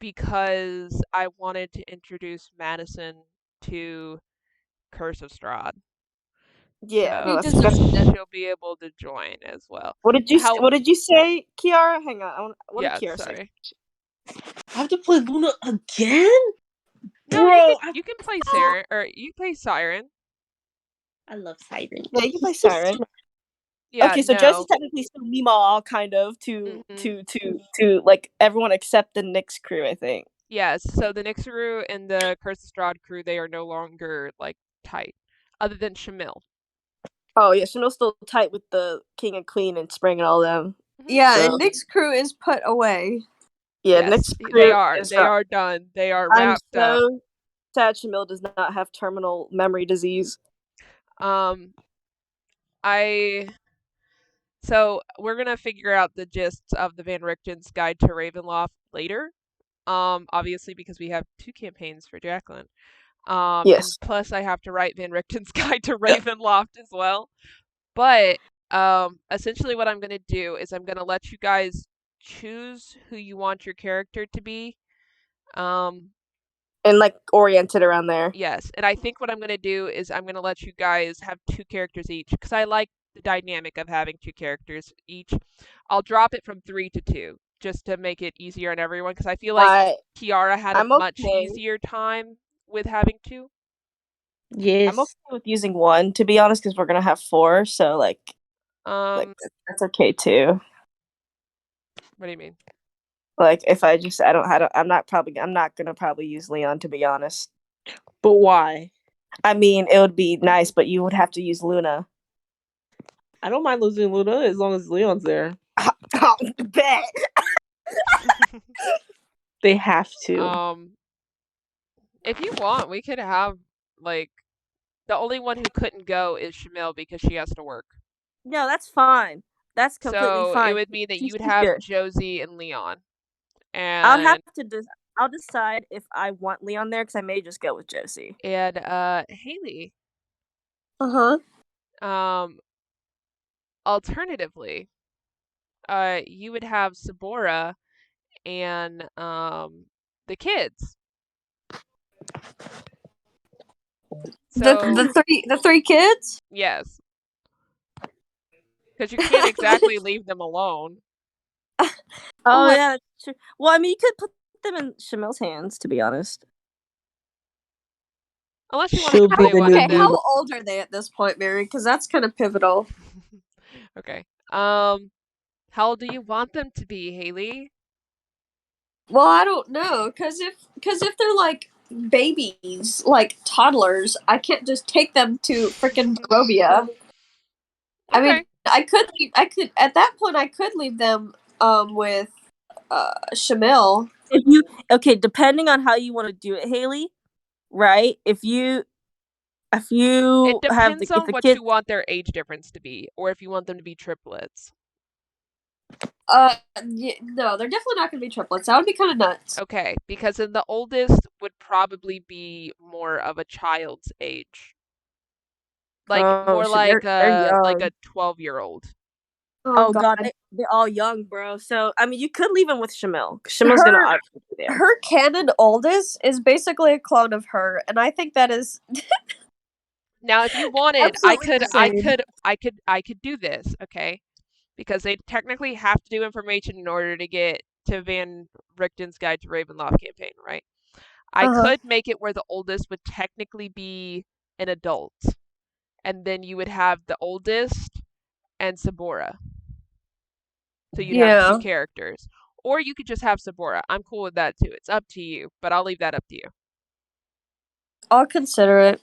because I wanted to introduce Madison to Curse of Strahd. Yeah, so she'll be able to join as well. What did you say, Kiara? Hang on. What did Kiara say? I have to play Luna again? No, bro, you can play Siren, or you play Siren. I love Siren. Yeah, you can play Siren. Yeah, okay, so Josie's technically still Meemaw, kind of, to like everyone except the Nyx crew, I think. Yes, so the Nyx crew and the Curse of Strahd crew, they are no longer like tight, other than Shamil. Oh yeah, Shamil's still tight with the King and Queen and Spring and all them. Yeah, and Nyx crew is put away. Yeah, Nyx crew they are done. They are wrapped up. I'm so sad Shamil does not have terminal memory disease. So we're gonna figure out the gist of the Van Richten's Guide to Ravenloft later. Obviously because we have 2 campaigns for Jacqueline. And Yes. plus I have to write Van Richten's Guide to Ravenloft as well. But essentially what I'm gonna do is I'm gonna let you guys choose who you want your character to be. And like oriented around there. Yes, and I think what I'm gonna do is I'm gonna let you guys have 2 characters each because I like the dynamic of having 2 characters each. I'll drop it from 3 to 2 just to make it easier on everyone because I feel like Kiara had a I'm much okay. easier time with having 2. Yes. I'm okay with using 1, to be honest, because we're gonna have 4. So like that's okay too. What do you mean? Like if I'm not gonna probably use Leon, to be honest. But why? I mean, it would be nice, but you would have to use Luna. I don't mind losing Luna as long as Leon's there. Bet. They have to. If you want, we could have like the only one who couldn't go is Shamil because she has to work. No, that's fine. That's completely So fine. it would mean that you would She's have good. Josie and Leon. And I'll decide if I want Leon there because I may just go with Josie. And Haley. Alternatively, you would have Sabora and the kids. So the 3 kids? Yes. Because you can't exactly leave them alone. Oh yeah, that's true. Well, I mean, you could put them in Shamil's hands, to be honest. Unless you want to play one of them. How old are they at this point, Mary? Because that's kind of pivotal. Okay. How old do you want them to be, Haley? Well, I don't know, because if they're like babies, like toddlers, I can't just take them to freaking Barovia. Okay. I mean, I could at that point I could leave them with Shamil. Depending on how you want to do it, Haley, right? If you it have depends on what you want their age difference to be, or if you want them to be triplets. No, they're definitely not going to be triplets. That would be kind of nuts. Okay, because then the oldest would probably be more of a child's age. Like more like a 12-year-old. Oh god, they're all young, bro. So I mean, you could leave them with Shamil. Shamil's gonna obviously be there. Her canon oldest is basically a clone of her, and I think that is. Now, if you wanted, I could do this, okay? Because they technically have to do information in order to get to Van Richten's Guide to Ravenloft campaign, right? I could make it where the oldest would technically be an adult, and then you would have the oldest and Sabora. So you'd have 2 characters. Or you could just have Sabora. I'm cool with that too. It's up to you, but I'll leave that up to you. I'll consider it.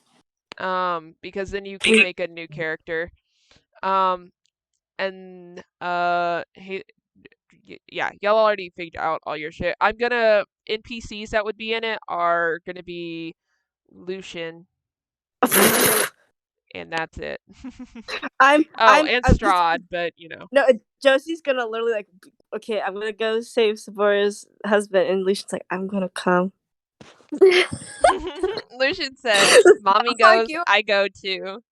Because then you can make a new character. And hey, yeah, y'all already figured out all your shit. NPCs that would be in it are gonna be Lucian. And that's it. and Strahd, but you know. No, Josie's gonna literally like, okay, I'm gonna go save Sabora's husband, and Lucian's like, I'm gonna come. Lucian said, "Mommy goes, I go too."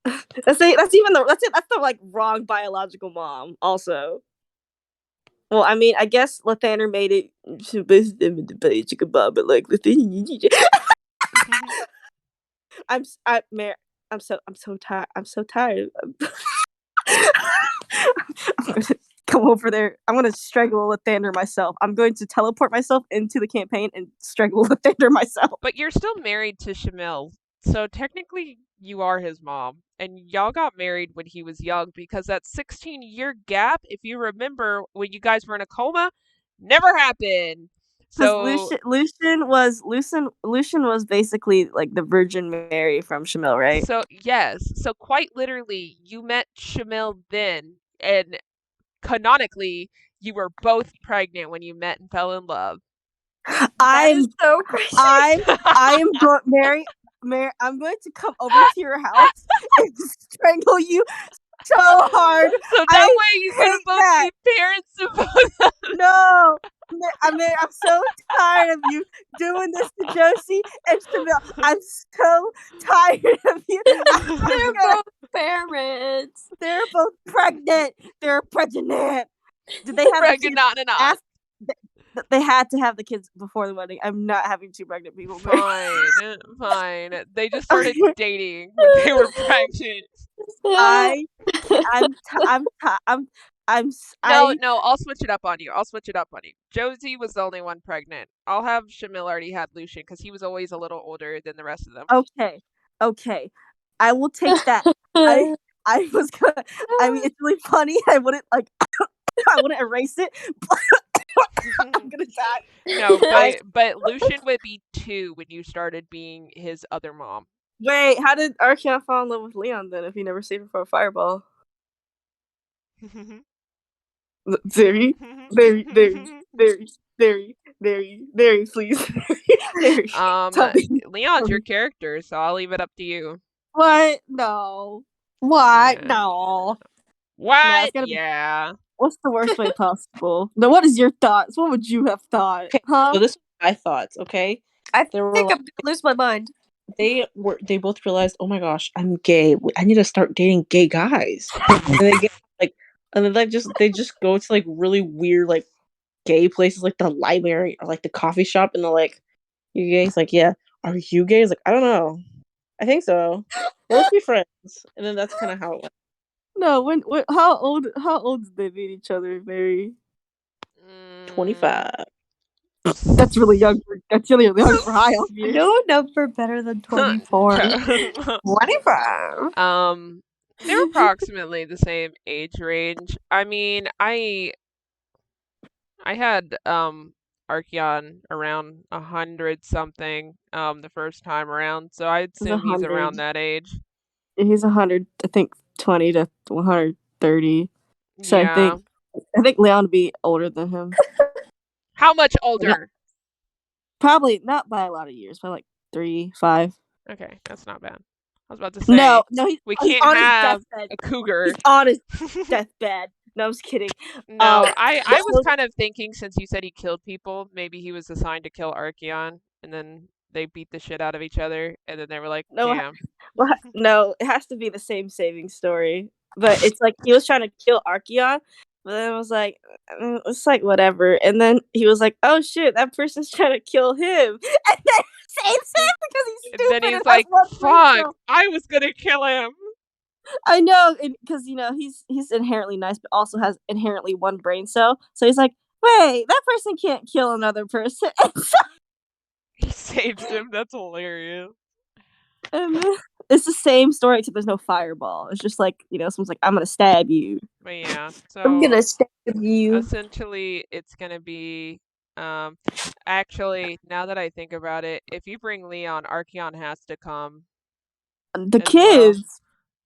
That's the like wrong biological mom. Also, well, I mean, I guess Lathander made it to visit them in the biological mom, but like Lathander. I'm so tired. I'm so tired. I'm gonna come over there. I'm gonna strangle Lathander myself. I'm going to teleport myself into the campaign and strangle Lathander myself. But you're still married to Shamil, so technically you are his mom, and y'all got married when he was young because that 16-year gap, if you remember when you guys were in a coma, never happened. So Lucian was basically like the Virgin Mary from Shamil, right? So yes, so quite literally, you met Shamil then, and canonically, you were both pregnant when you met and fell in love. I'm so crazy. I am Mary. I'm going to come over to your house and strangle you so hard. So that way you could have both be parents of both. No, I'm so tired of you doing this to Josie and Shamil. I'm so tired of you. They're both parents. They're both pregnant. They're pregnant. Did they have the kids Pregnant. They had to have the kids before the wedding. I'm not having two pregnant people. Fine. They just started dating when they were pregnant. No, I'll switch it up on you. Josie was the only one pregnant. I'll have Shamil already had Lucian because he was always a little older than the rest of them. Okay. I will take that. I was gonna. I mean, it's really funny. I wouldn't erase it. I'm gonna die. No, but Lucian would be 2 when you started being his other mom. Wait, how did Archeon fall in love with Leon then if he never saved her for a fireball? Very, please. Leon's your character, so I'll leave it up to you. What? No. What? Yeah. No. What? Yeah. What's the worst way possible? Now, what is your thoughts? What would you have thought? Okay, huh? So this is my thoughts, okay? I think I'm gonna lose my mind. They both realized, oh my gosh, I'm gay. I need to start dating gay guys. And they get they just go to like really weird like gay places like the library or like the coffee shop and they're like, you gay? He's like, yeah. Are you gay? He's like, I don't know. I think so. Well, let's be friends. And then that's kind of how it went. No, how old did they meet each other, Mary? 25. That's really young. That's really young for high off years. No number better than 24. 25. They're approximately the same age range. I mean, I had Archeon around 100 something the first time around, so I'd assume he's around that age. He's 100, I think 20 to 130. So yeah. I think Leon would be older than him. How much older? Probably not by a lot of years, by like 3, 5. Okay, that's not bad. I was about to say no, we can't have a cougar. He's on his deathbed. No, I was kidding. No, I was kind of thinking since you said he killed people, maybe he was assigned to kill Archeon, and then they beat the shit out of each other, and then they were like, damn. No, it has to be the same saving story. But it's like he was trying to kill Archeon, but then I was like, it's like whatever. And then he was like, oh shit, that person's trying to kill him. And then saves him because he's stupid. And then he's like, fuck, I was gonna kill him. I know, because he's inherently nice, but also has inherently one brain cell. So he's like, wait, that person can't kill another person. And so he saves him. That's hilarious. It's the same story except there's no fireball. It's just like someone's like, I'm gonna stab you. But yeah, so I'm gonna stab you. Essentially, it's gonna be. Actually, now that I think about it, if you bring Leon, Archeon has to come. The kids. Well.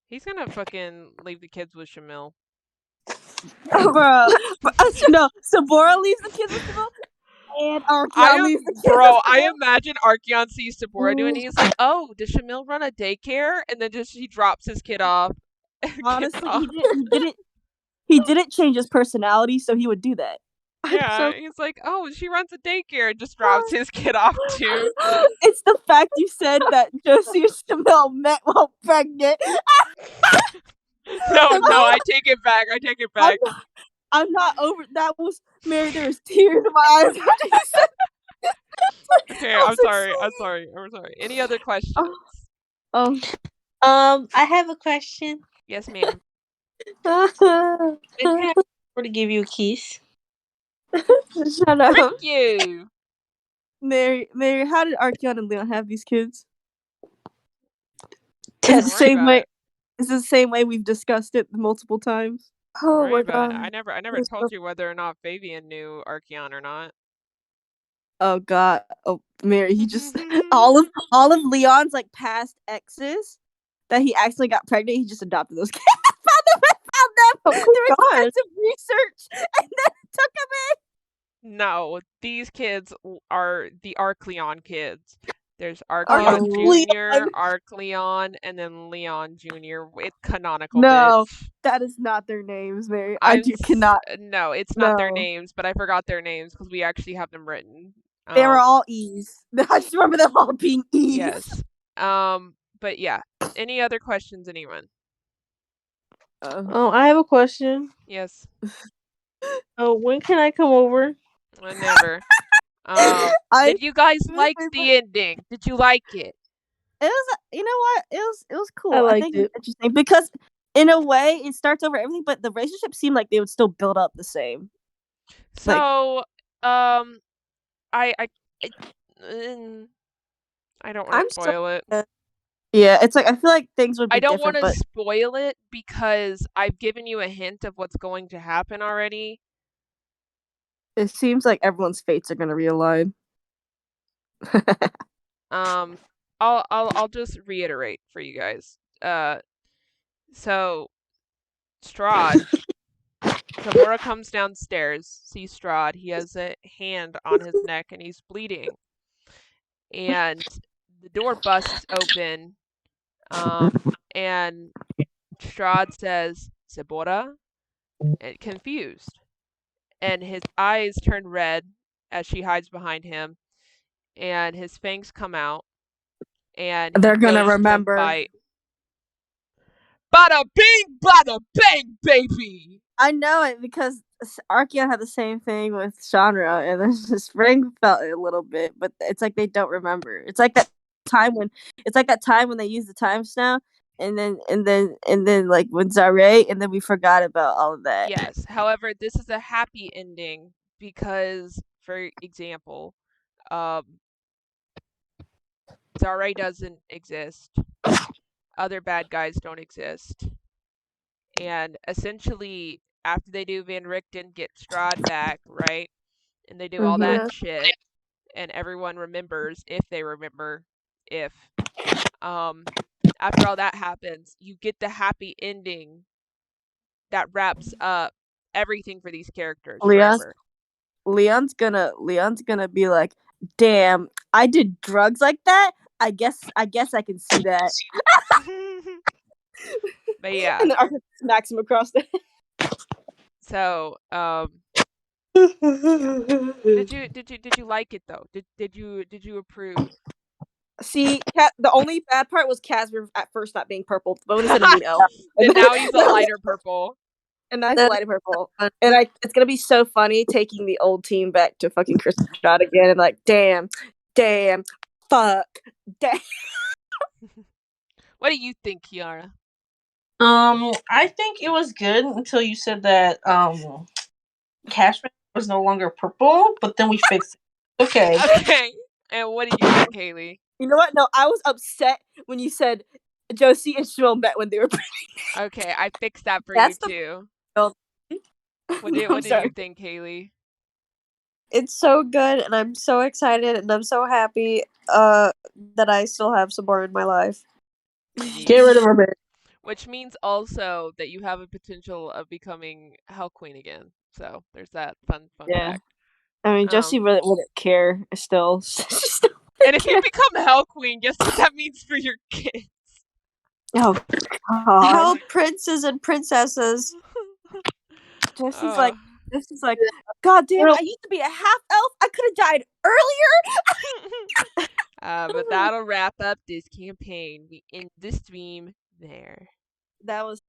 He's gonna fucking leave the kids with Shamil. Bro. No, Sabora leaves the kids with Shamil, and Archeon leaves the kids with Shamil. I imagine Archeon sees Sabora doing it, and he's like, oh, does Shamil run a daycare? And then he drops his kid off. Honestly, he didn't change his personality, so he would do that. Yeah, he's like, oh, she runs a daycare and just drops his kid off too. It's the fact you said that Josie and Shamil met while pregnant. No, I take it back. I'm not over. That was Mary. There was tears in my eyes. Okay, I'm sorry. Any other questions? I have a question. Yes, ma'am. Can I to give you a kiss? Shut up. Thank you. Mary, how did Archeon and Leon have these kids? It's the same way we've discussed it multiple times. Oh my god! I never told you whether or not Fabian knew Archeon or not. Oh god! Oh, Mary, he just all of Leon's like past exes that he actually got pregnant. He just adopted those kids. found them. There was some research, and then took them in. No, these kids are the Arcleon kids. There's Archeon Jr., Leon. Arcleon, and then Leon Jr. It's canonical, No, bitch. that is not their names, Mary. You cannot. No, it's not their No. names, but I forgot their names because we actually have them written. They were all E's. I just remember them all being E's. Yes. But yeah. Any other questions, anyone? I have a question. Yes. When can I come over? Never. Did you guys like the ending? Did you like it? It was, you know what? It was cool. I think it. it's interesting because in a way it starts over everything, but the relationship seemed like they would still build up the same. So, I don't want to spoil it. Yeah, it's like I feel like things would be I don't different, want to spoil it because I've given you a hint of what's going to happen already. It seems like everyone's fates are going to realign. I'll just reiterate for you guys. So Strahd, Gamora comes downstairs, sees Strahd. He has a hand on his neck and he's bleeding. And the door busts open, and Strahd says, Sebora, and confused. And his eyes turn red as she hides behind him, and his fangs come out, and they're he gonna goes remember. to fight. Bada bing, bada bang, baby! I know it because Archeon had the same thing with Shanra, and then the Spring felt it a little bit, but it's like they don't remember. It's like that time when they use the time stone, and then like when Zare, and then we forgot about all of that. Yes. However, this is a happy ending because, for example, Zare doesn't exist. Other bad guys don't exist. And essentially, after they do Van Richten get Strahd back, right? And they do all that shit, and everyone remembers, if they remember, after all that happens, you get the happy ending that wraps up everything for these characters forever. Leon's gonna be like, damn, I did drugs like that. I guess I can see that. But yeah. And Arthur smacks him across the head. So, did you like it though? Did you approve? See, the only bad part was Casper at first not being purple. The bonus didn't mean elf. And now he's a lighter purple. And now he's a lighter purple. And it's gonna be so funny taking the old team back to fucking Chris Shot again and like, damn, fuck, damn. What do you think, Kiara? I think it was good until you said that Cashman was no longer purple, but then we fixed it. Okay. Okay. And what did you think, Haley? You know what? No, I was upset when you said Josie and Shmuel met when they were pregnant. Okay, I fixed that for you too. What did you think, Haley? It's so good, and I'm so excited, and I'm so happy that I still have some more in my life. Get rid of her, bitch. Which means also that you have a potential of becoming Hell Queen again. So there's that fun fact. I mean, Josie really wouldn't care still. And if you become Hell Queen, guess what that means for your kids? Oh, God. Hell princes and princesses. Josie's like, God damn, I used to be a half elf. I could have died earlier. But that'll wrap up this campaign. We end the stream there. That was